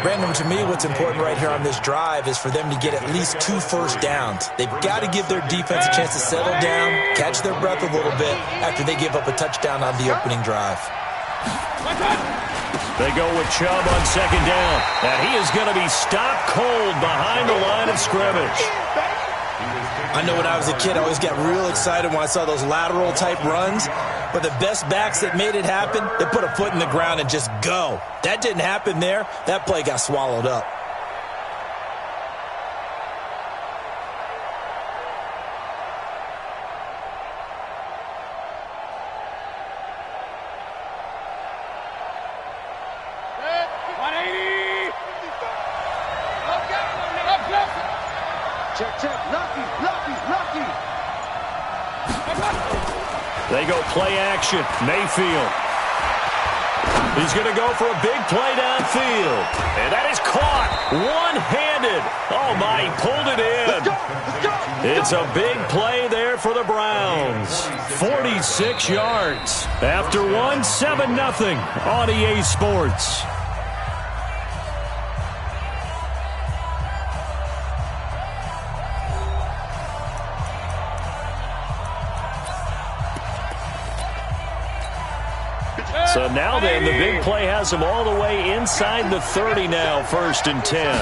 Brandon, to me, what's important right here on this drive is for them to get at least 2 first downs. They've got to give their defense a chance to settle down, catch their breath a little bit after they give up a touchdown on the opening drive. They go with Chubb on 2nd down, and he is going to be stopped cold behind the line of scrimmage. I know when I was a kid, I always got real excited when I saw those lateral-type runs. But the best backs that made it happen, they put a foot in the ground and just go. That didn't happen there. That play got swallowed up. They go play action. Mayfield. He's going to go for a big play downfield. And that is caught one-handed. Oh, my, he pulled it in. It's a big play there for the Browns. 46 yards. After one, 7-0 on EA Sports. So now then, the big play has him all the way inside the 30 now, 1st and 10.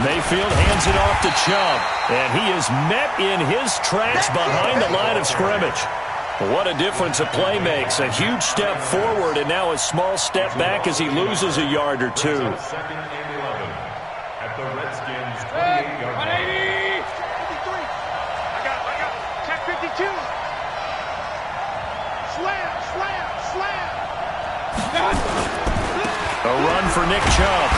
Mayfield hands it off to Chubb, and he is met in his tracks behind the line of scrimmage. What a difference a play makes. A huge step forward and now a small step back as he loses a yard or two. 2nd and 11 at the Redskins' 28-yard line. 53. I got it. Check 52. Slam. A run for Nick Chubb.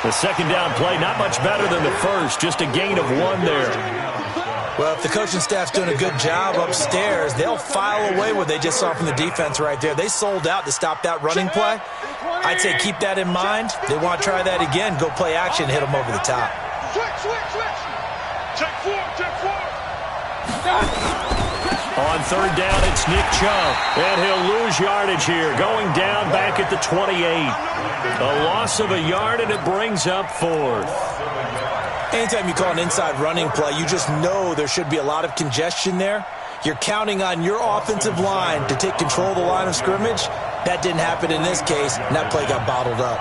The 2nd down play, not much better than the first, just a gain of 1 there. Well, if the coaching staff's doing a good job upstairs, they'll file away what they just saw from the defense right there. They sold out to stop that running play. I'd say keep that in mind. They want to try that again, go play action, hit them over the top. Switch. Check 4. On 3rd down, it's Nick Chubb, and he'll lose yardage here, going down back at the 28. A loss of a yard, and it brings up 4th. Anytime you call an inside running play, you just know there should be a lot of congestion there. You're counting on your offensive line to take control of the line of scrimmage. That didn't happen in this case, and that play got bottled up.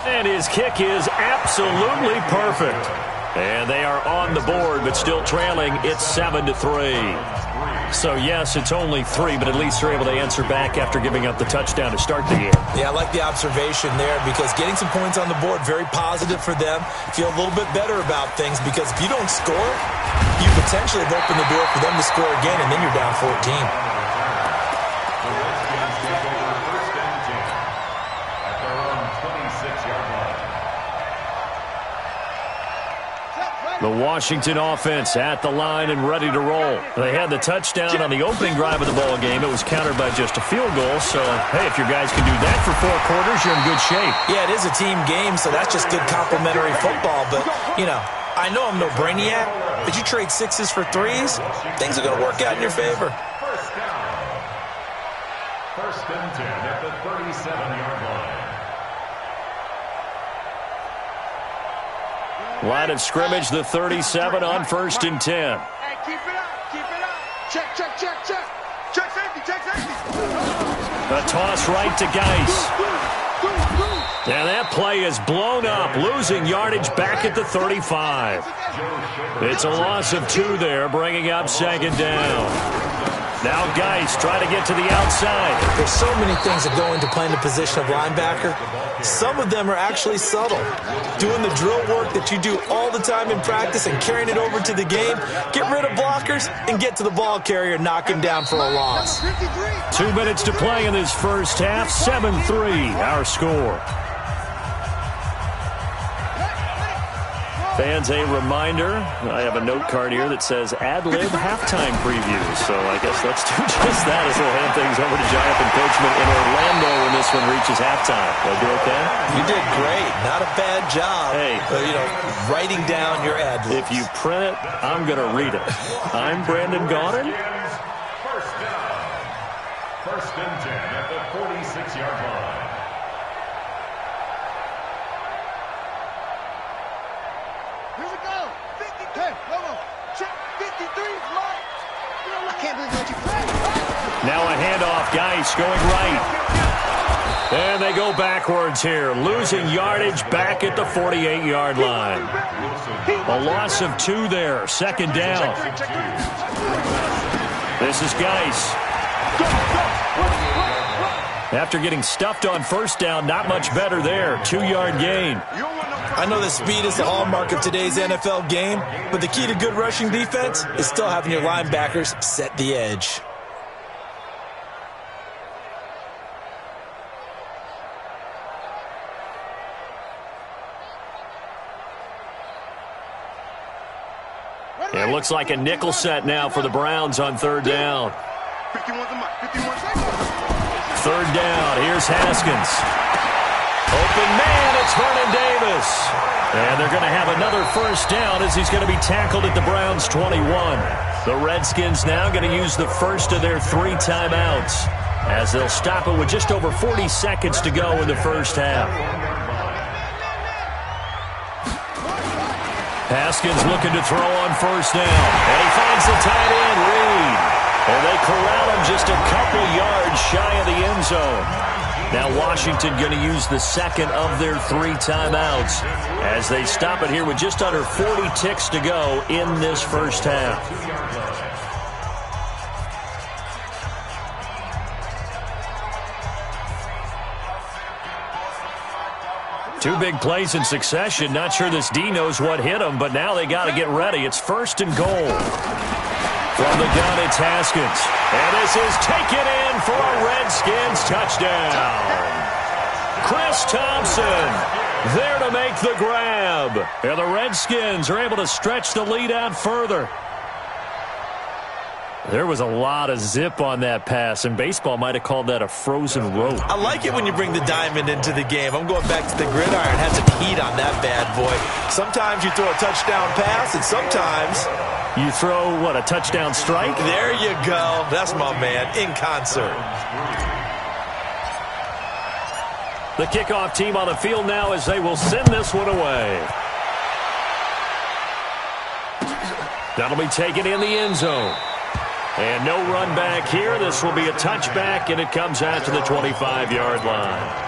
And his kick is absolutely perfect. And they are on the board, but still trailing. It's 7-3. So, yes, it's only 3, but at least they're able to answer back after giving up the touchdown to start the game. Yeah, I like the observation there because getting some points on the board, very positive for them. Feel a little bit better about things because if you don't score, you potentially have opened the door for them to score again, and then you're down 14. The Redskins take over 1st and 10 at their own 26-yard line. The Washington offense at the line and ready to roll. They had the touchdown on the opening drive of the ball game. It was countered by just a field goal. So, hey, if your guys can do that for 4 quarters, you're in good shape. Yeah, it is a team game, so that's just good complimentary football. But, you know, I know I'm no brainiac, but you trade 6s for 3s, things are going to work out in your favor. 1st down. 1st and 10 at the 37-yard line. Line of scrimmage, the 37 on 1st and 10. Hey, keep it up. Check. Check safety. A toss right to Geis. And that play is blown up, losing yardage back at the 35. It's a loss of 2 there, bringing up second down. Now Geis trying to get to the outside. There's so many things that go into playing the position of linebacker. Some of them are actually subtle. Doing the drill work that you do all the time in practice and carrying it over to the game. Get rid of blockers and get to the ball carrier and knock him down for a loss. 2 minutes to play in this first half. 7-3 our score. Fans, a reminder, I have a note card here that says ad-lib halftime preview. So I guess let's do just that as we'll hand things over to Jonathan Coachman in Orlando when this one reaches halftime. Did I do okay? You did great. Not a bad job. Hey. Writing down your ad-libs. If you print it, I'm going to read it. I'm Brandon Gaudin. First down. First and 10 at the 46-yard line. Here we go. 50. Hey, come on. Check 53 is mine. I can't believe what you played. Now a handoff. Geis going right. And they go backwards here, losing yardage back at the 48-yard line. A loss of 2 there, second down. This is Geis. After getting stuffed on first down, not much better there. 2-yard gain. I know that speed is the hallmark of today's NFL game, but the key to good rushing defense is still having your linebackers set the edge. It looks like a nickel set now for the Browns on third down. 3rd down. Here's Haskins. Open man, it's Vernon Davis. And they're going to have another first down as he's going to be tackled at the Browns' 21. The Redskins now going to use the first of their 3 timeouts as they'll stop it with just over 40 seconds to go in the first half. Haskins looking to throw on first down. And he finds the tight end, Reed. And they corral him just a couple yards shy of the end zone. Now Washington going to use the second of their 3 timeouts as they stop it here with just under 40 ticks to go in this first half. Two big plays in succession. Not sure this D knows what hit him, but now they got to get ready. It's 1st and goal. From the gun, it's Haskins. And this is taken in for a Redskins touchdown. Chris Thompson there to make the grab. And the Redskins are able to stretch the lead out further. There was a lot of zip on that pass, and baseball might have called that a frozen rope. I like it when you bring the diamond into the game. I'm going back to the gridiron. Had some heat on that bad boy. Sometimes you throw a touchdown pass, and sometimes you throw, what, a touchdown strike? There you go. That's my man, in concert. The kickoff team on the field now as they will send this one away. That'll be taken in the end zone. And no run back here. This will be a touchback, and it comes out to the 25-yard line.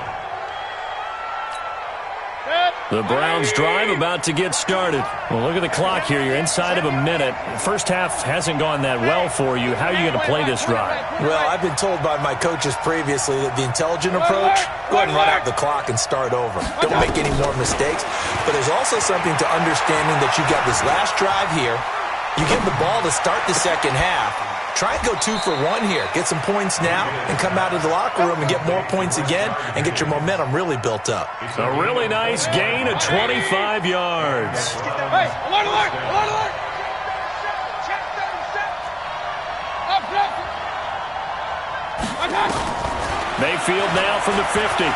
The Browns drive about to get started. Well, look at the clock here. You're inside of a minute. First half hasn't gone that well for you. How are you going to play this drive? Well, I've been told by my coaches previously that the intelligent approach, go ahead and run out the clock and start over. Don't make any more mistakes. But there's also something to understanding that you got this last drive here. You get the ball to start the second half. Try and go 2 for 1 here. Get some points now and come out of the locker room and get more points again and get your momentum really built up. A really nice gain of 25 yards. Hey, alert, alert, alert, alert. Mayfield now from the 50.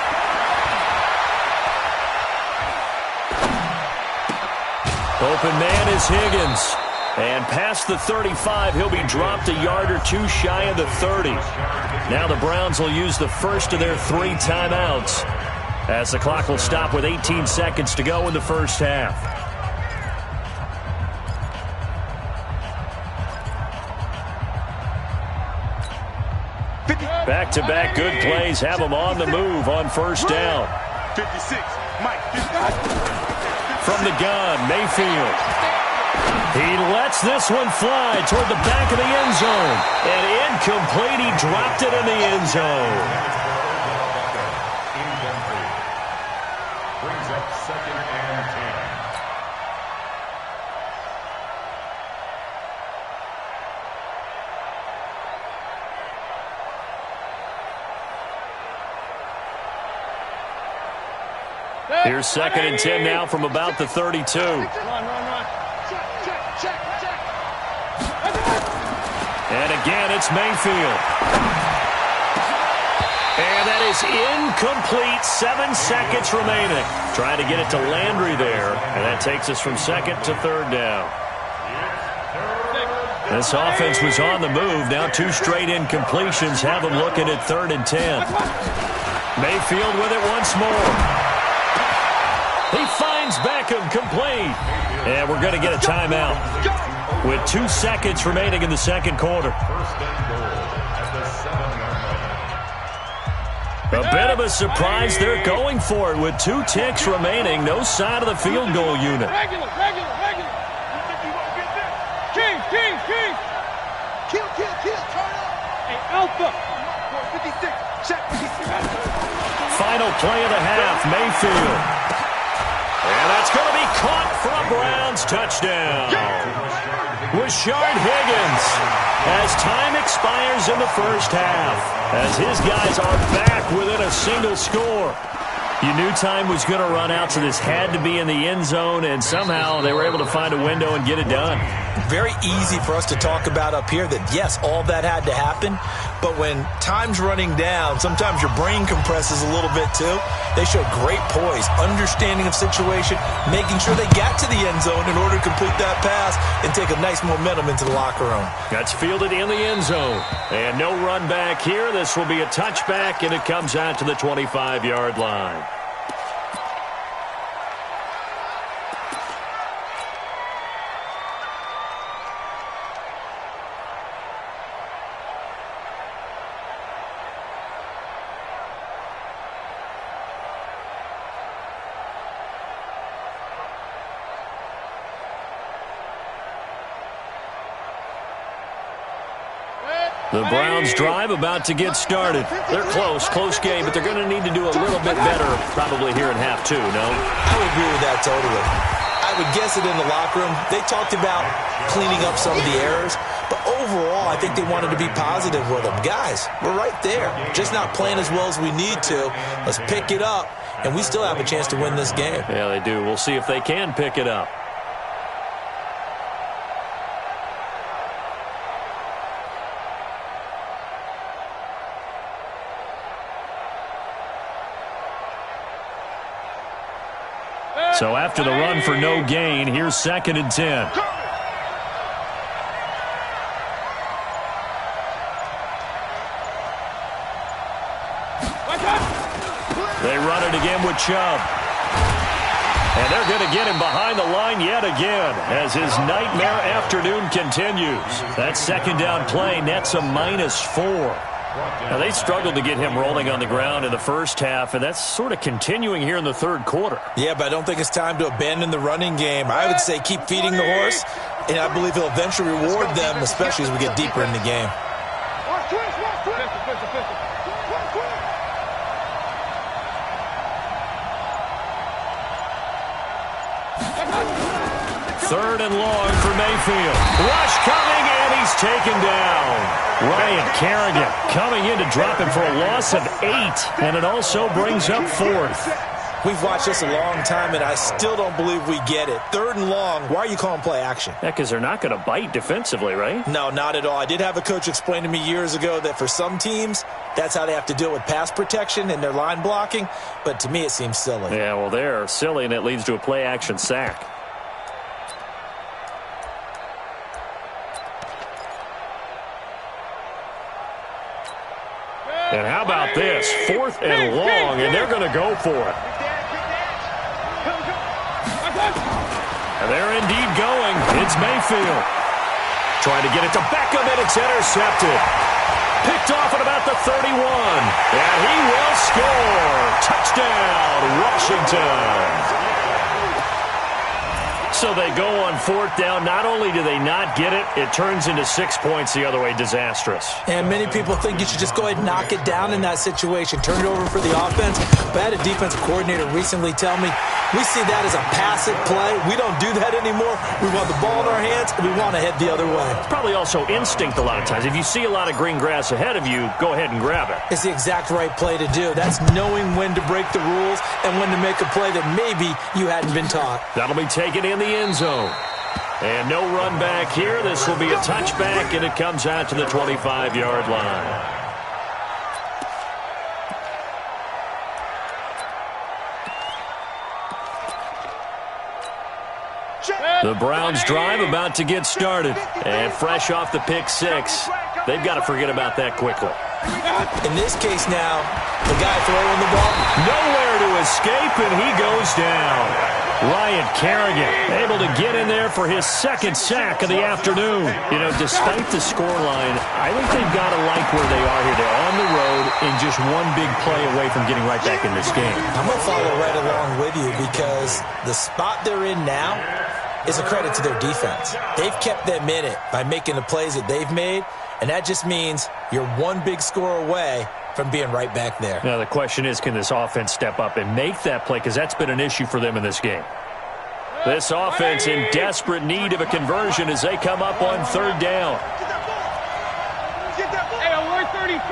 Open man is Higgins. And past the 35, he'll be dropped a yard or 2 shy of the 30. Now the Browns will use the first of their 3 timeouts as the clock will stop with 18 seconds to go in the first half. Back-to-back good plays have them on the move on first down. 56, Mike. From the gun, Mayfield. He lets this one fly toward the back of the end zone. And incomplete. He dropped it in the end zone. Brings up 2nd and 10. Here's 2nd and 10 now from about the 32. Run. Check. And again, it's Mayfield. And that is incomplete. 7 seconds remaining. Trying to get it to Landry there. And that takes us from 2nd to 3rd down. This offense was on the move. Now 2 straight incompletions have them looking at 3rd and 10. Mayfield with it once more. He finds Beckham complete. And we're going to get a timeout with 2 seconds remaining in the second quarter. First and goal at the 7-yard line. A bit of a surprise. They're going for it with 2 ticks remaining. No sign of the field goal unit. Regular. King. Kill. Turn up. Hey, Alpha. 56. Check 56. Final play of the half, Mayfield. And that's going to be caught for a Browns touchdown. Rashard Higgins as time expires in the first half. As his guys are back within a single score. You knew time was going to run out, so this had to be in the end zone, and somehow they were able to find a window and get it done. Very easy for us to talk about up here that, yes, all that had to happen. But when time's running down, sometimes your brain compresses a little bit too. They showed great poise, understanding of situation, making sure they got to the end zone in order to complete that pass and take a nice momentum into the locker room. That's fielded in the end zone. And no run back here. This will be a touchback, and it comes out to the 25-yard line. The Browns drive about to get started. They're close game, but they're going to need to do a little bit better probably here in half 2, no? I would agree with that totally. I would guess it in the locker room. They talked about cleaning up some of the errors, but overall I think they wanted to be positive with them. Guys, we're right there. Just not playing as well as we need to. Let's pick it up, and we still have a chance to win this game. Yeah, they do. We'll see if they can pick it up. So after the run for no gain, here's 2nd and 10. They run it again with Chubb. And they're going to get him behind the line yet again as his nightmare afternoon continues. That 2nd down play nets a -4. Now, they struggled to get him rolling on the ground in the first half, and that's sort of continuing here in the third quarter. Yeah, but I don't think it's time to abandon the running game. I would say keep feeding the horse, and I believe he'll eventually reward them, especially as we get deeper in the game. Third and long for Mayfield. Rush coming, and he's taken down. Ryan Kerrigan coming in to drop him for a loss of 8, and it also brings up 4th. We've watched this a long time, and I still don't believe we get it. 3rd and long, why are you calling play action? Yeah, because they're not going to bite defensively, right? No, not at all. I did have a coach explain to me years ago that for some teams, that's how they have to deal with pass protection and their line blocking, but to me it seems silly. Yeah, well, they're silly, and it leads to a play action sack. And how about this? 4th and long, and they're going to go for it. And they're indeed going. It's Mayfield. Trying to get it to Beckham, and it's intercepted. picked off at about the 31. And he will score. Touchdown, Washington. So they go on 4th down. Not only do they not get it, it turns into 6 points the other way. Disastrous. And many people think you should just go ahead and knock it down in that situation. Turn it over for the offense. But I had a defensive coordinator recently tell me, we see that as a passive play. We don't do that anymore. We want the ball in our hands, and we want to head the other way. It's probably also instinct a lot of times. If you see a lot of green grass ahead of you, go ahead and grab it. It's the exact right play to do. That's knowing when to break the rules and when to make a play that maybe you hadn't been taught. That'll be taken in the end zone. And no run back here. This will be a touchback, and it comes out to the 25-yard line. The Browns drive about to get started. And fresh off the pick 6, they've got to forget about that quickly. In this case now, the guy throwing the ball, nowhere to escape, and he goes down. Ryan Kerrigan able to get in there for his 2nd sack of the afternoon. You know, despite the scoreline, I think they've got to like where they are here. They're on the road and just one big play away from getting right back in this game. I'm going to follow right along with you because the spot they're in now is a credit to their defense. They've kept them in it by making the plays that they've made, and that just means you're one big score away from being right back there. Now, the question is, can this offense step up and make that play? Because that's been an issue for them in this game. This offense in desperate need of a conversion as they come up on 3rd down. Hey, alert 33.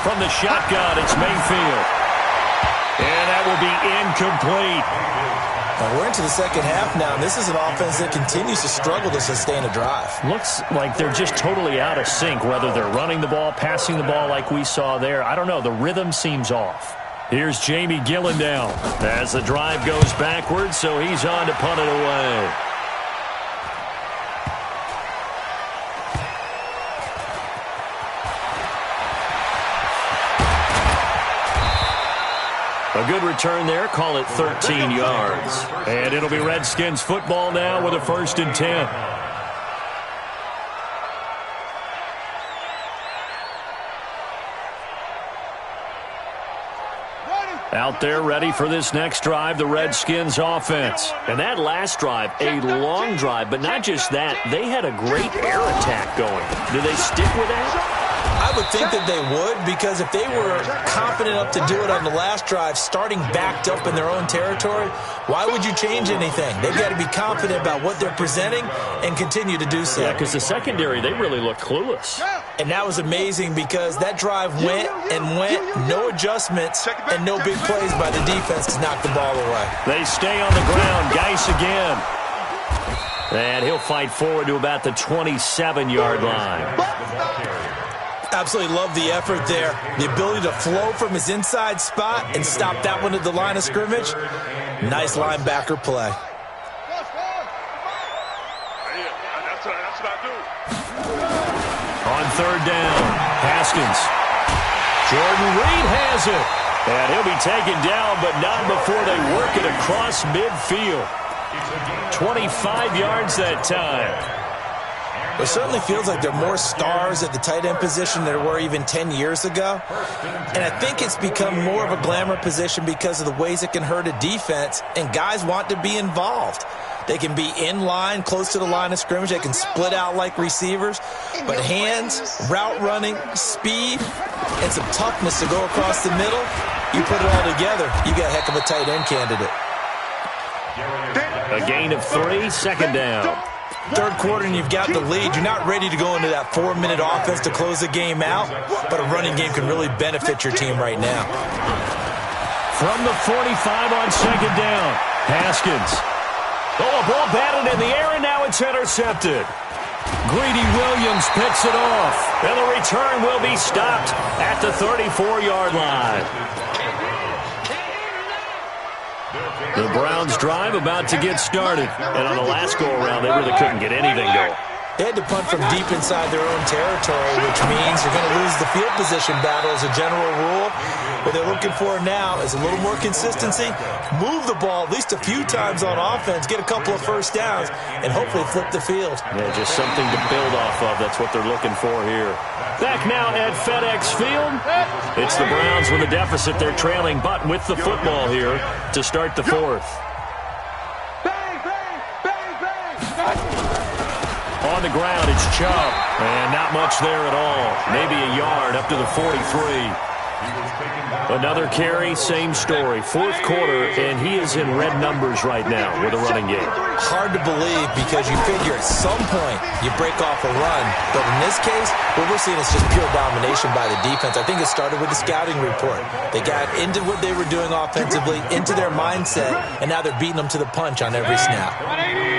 From the shotgun, it's Mayfield. And that will be incomplete. Now we're into the 2nd half now, and this is an offense that continues to struggle to sustain a drive. Looks like they're just totally out of sync, whether they're running the ball, passing the ball like we saw there. I don't know. The rhythm seems off. Here's Jamie Gillen down as the drive goes backwards, so he's on to punt it away. A good return there. Call it 13 yards. And it'll be Redskins football now with a 1st and 10. Out there ready for this next drive, the Redskins offense. And that last drive, a long drive, but not just that. They had a great air attack going. Do they stick with that? I would think that they would, because if they were confident enough to do it on the last drive, starting backed up in their own territory, why would you change anything? They've got to be confident about what they're presenting and continue to do so. Yeah, because the secondary, they really looked clueless. And that was amazing because that drive went and went, no adjustments, and no big plays by the defense to knock the ball away. They stay on the ground. Geis again. And he'll fight forward to about the 27-yard line. Absolutely love the effort there. The ability to flow from his inside spot and stop that one at the line of scrimmage. Nice linebacker play. That's what I do. On 3rd down, Haskins. Jordan Reed has it. And he'll be taken down, but not before they work it across midfield. 25 yards that time. It certainly feels like there are more stars at the tight end position than there were even 10 years ago. And I think it's become more of a glamour position because of the ways it can hurt a defense, and guys want to be involved. They can be in line, close to the line of scrimmage. They can split out like receivers. But hands, route running, speed, and some toughness to go across the middle, you put it all together, you got a heck of a tight end candidate. A gain of 3, 2nd down. 3rd quarter and you've got the lead. You're not ready to go into that 4-minute offense to close the game out, but a running game can really benefit your team right now. From the 45 on 2nd down, Haskins. Oh, a ball batted in the air, and now it's intercepted. Greedy Williams picks it off, and the return will be stopped at the 34-yard line. The Browns drive about to get started. And on the last go-around, they really couldn't get anything going. They had to punt from deep inside their own territory, which means you're going to lose the field position battle as a general rule. What they're looking for now is a little more consistency, move the ball at least a few times on offense, get a couple of first downs, and hopefully flip the field. Yeah, just something to build off of. That's what they're looking for here. Back now at FedEx Field. It's the Browns with a deficit. They're trailing, but with the football here to start the fourth. On the ground, it's Chubb. And not much there at all. Maybe a yard up to the 43. Another carry, same story. Fourth quarter, and he is in red numbers right now with a running game. Hard to believe because you figure at some point you break off a run. But in this case, what we're seeing is just pure domination by the defense. I think it started with the scouting report. They got into what they were doing offensively, into their mindset, and now they're beating them to the punch on every snap.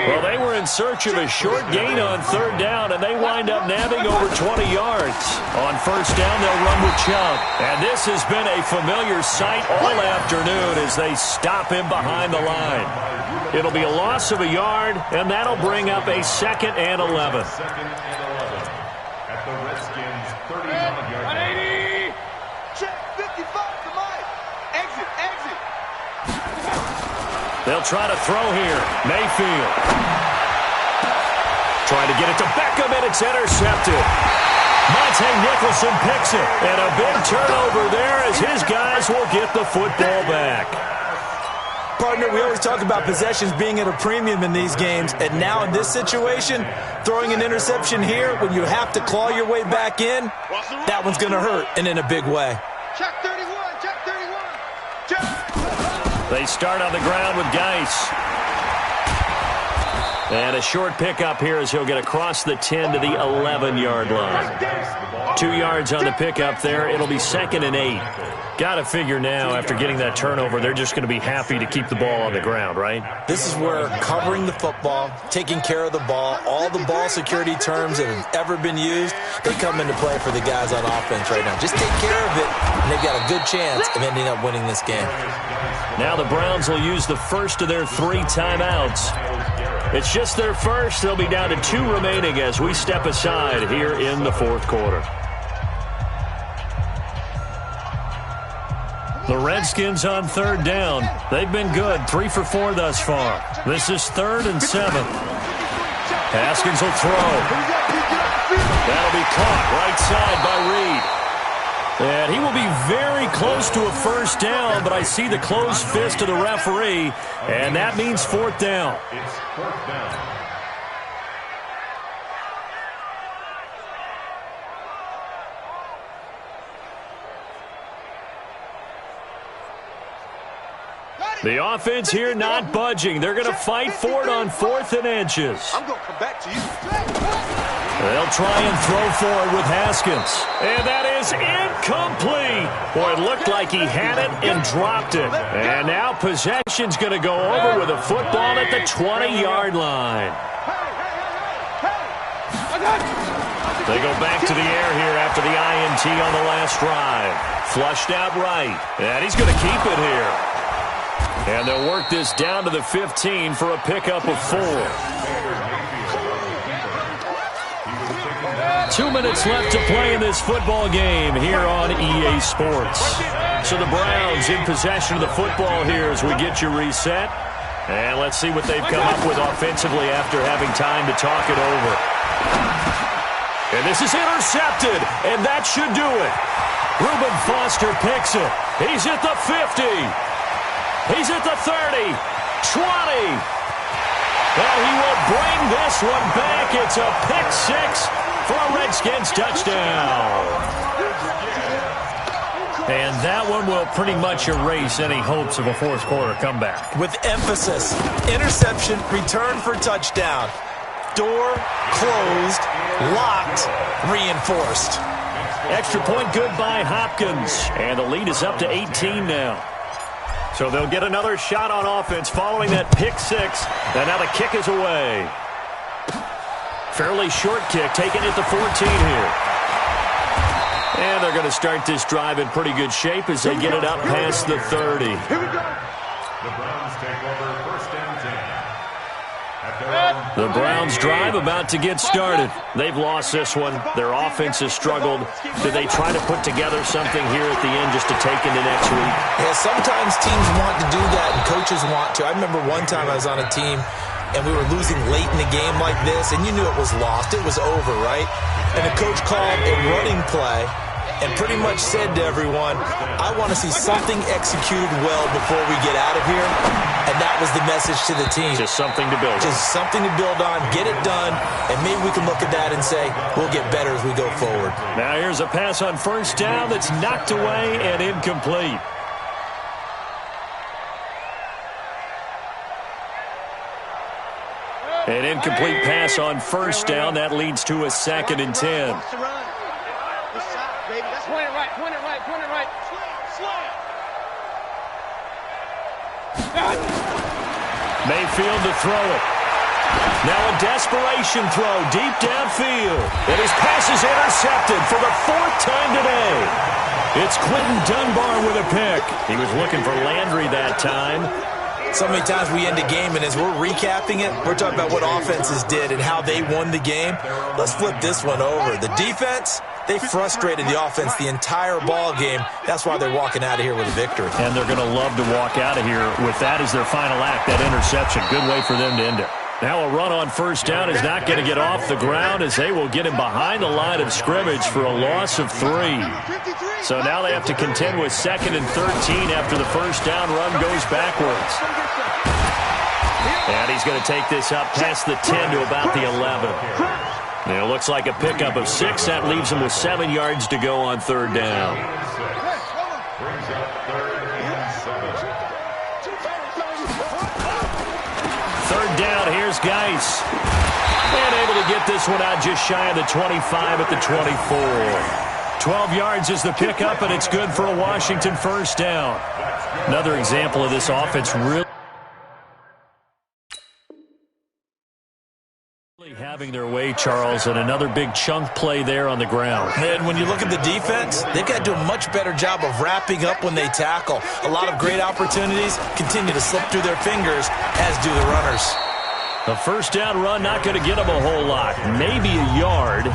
Well, they were in search of a short gain on third down, and they wind up nabbing over 20 yards. On first down, they'll run with Chubb. And this has been a familiar sight all afternoon as they stop him behind the line. It'll be a loss of a yard, and that'll bring up a 2nd and 11. At the Redskins' 39-yard line. Check 55 to Mike. Exit. They'll try to throw here. Mayfield. Trying to get it to Beckham, and it's intercepted. Monte Nicholson picks it, and a big turnover there as his guys will get the football back. Partner, we always talk about possessions being at a premium in these games, and now in this situation, throwing an interception here when you have to claw your way back in, that one's going to hurt, and in a big way. Check 31. Check. They start on the ground with Geis. And a short pickup here as he'll get across the 10 to the 11-yard line. 2 yards on the pickup there. It'll be 2nd and 8. Got to figure now, after getting that turnover, they're just going to be happy to keep the ball on the ground, right? This is where covering the football, taking care of the ball, all the ball security terms that have ever been used, they come into play for the guys on offense right now. Just take care of it, and they've got a good chance of ending up winning this game. Now the Browns will use the first of their 3 timeouts. It's just their first. They'll be down to 2 remaining as we step aside here in the fourth quarter. The Redskins on third down. They've been good, 3 for 4 thus far. This is 3rd and 7. Haskins will throw. That'll be caught right side by Reed. And he will be very close to a first down, but I see the closed fist of the referee, and that means 4th down. It's 4th down. The offense here not budging. They're going to fight for it on 4th and inches. I'm going to come back to you. They'll try and throw for it with Haskins. And that is incomplete. Boy, it looked like he had it and dropped it. And now possession's going to go over with a football at the 20-yard line. They go back to the air here after the INT on the last drive. Flushed out right. And he's going to keep it here. And they'll work this down to the 15 for a pickup of 4. 2 minutes left to play in this football game here on EA Sports. So the Browns in possession of the football here as we get you reset. And let's see what they've come up with offensively after having time to talk it over. And this is intercepted, and that should do it. Reuben Foster picks it. He's at the 50. He's at the 30, 20, and he will bring this one back. It's a pick 6 for a Redskins touchdown. And that one will pretty much erase any hopes of a fourth quarter comeback. With emphasis, interception, return for touchdown. Door closed, locked, reinforced. Extra point good by Hopkins, and the lead is up to 18 now. So they'll get another shot on offense following that pick 6. And now the kick is away. Fairly short kick, taken at the 14 here. And they're going to start this drive in pretty good shape as they get it up past the 30. The Browns take over 1st and 10. The Browns drive about to get started. They've lost this one. Their offense has struggled. Do they try to put together something here at the end just to take into next week? Yeah, sometimes teams want to do that and coaches want to. I remember one time I was on a team and we were losing late in the game like this, and you knew it was lost. It was over, right? And the coach called a running play and pretty much said to everyone, I want to see something executed well before we get out of here. And that was the message to the team. Just something to build on. Just something to build on, get it done, and maybe we can look at that and say, we'll get better as we go forward. Now here's a pass on first down that's knocked away and incomplete. An incomplete pass on first down. That leads to a 2nd and 10. Point it right, point it right, point it right. Mayfield to throw it. Now a desperation throw deep downfield. And his pass is intercepted for the 4th time today. It's Quentin Dunbar with a pick. He was looking for Landry that time. So many times we end a game, and as we're recapping it, we're talking about what offenses did and how they won the game. Let's flip this one over. The defense, they frustrated the offense the entire ball game. That's why they're walking out of here with a victory. And they're going to love to walk out of here with that as their final act, that interception. Good way for them to end it. Now a run on first down is not going to get off the ground as they will get him behind the line of scrimmage for a loss of 3. So now they have to contend with 2nd and 13 after the first down run goes backwards. And he's going to take this up past the 10 to about the 11. And it looks like a pickup of 6. That leaves him with 7 yards to go on 3rd down. Third down, here's Geis. And able to get this one out just shy of the 25 at the 24. 12 yards is the pickup, and it's good for a Washington first down. Another example of this offense really having their way, Charles, and another big chunk play there on the ground. And when you look at the defense, they've got to do a much better job of wrapping up when they tackle. A lot of great opportunities continue to slip through their fingers, as do the runners. The first down run not going to get them a whole lot, maybe a yard.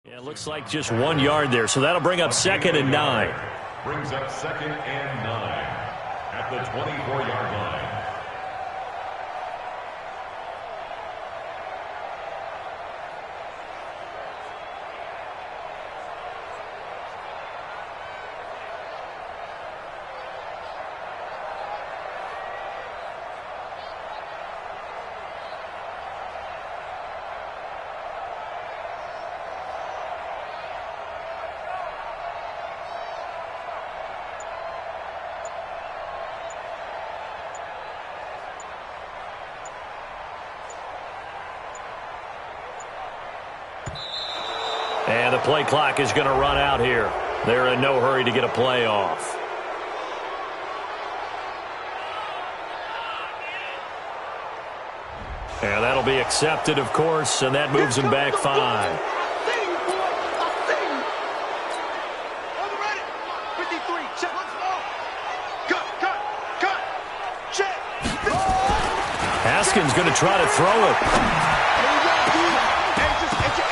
Yeah, it looks like just 1 yard there, so that'll bring up 2nd and 9. Brings up 2nd and 9 at the 24-yard line. And the play clock is going to run out here. They're in no hurry to get a play off. And that'll be accepted, of course, and that moves him back 5. Haskins going to try to throw it.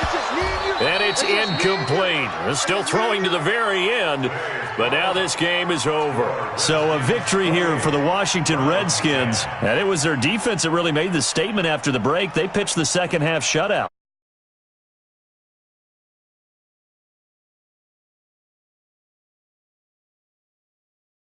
It's just me and you. And it's incomplete. They're still throwing to the very end, but now this game is over. So a victory here for the Washington Redskins. And it was their defense that really made the statement after the break. They pitched the second half shutout.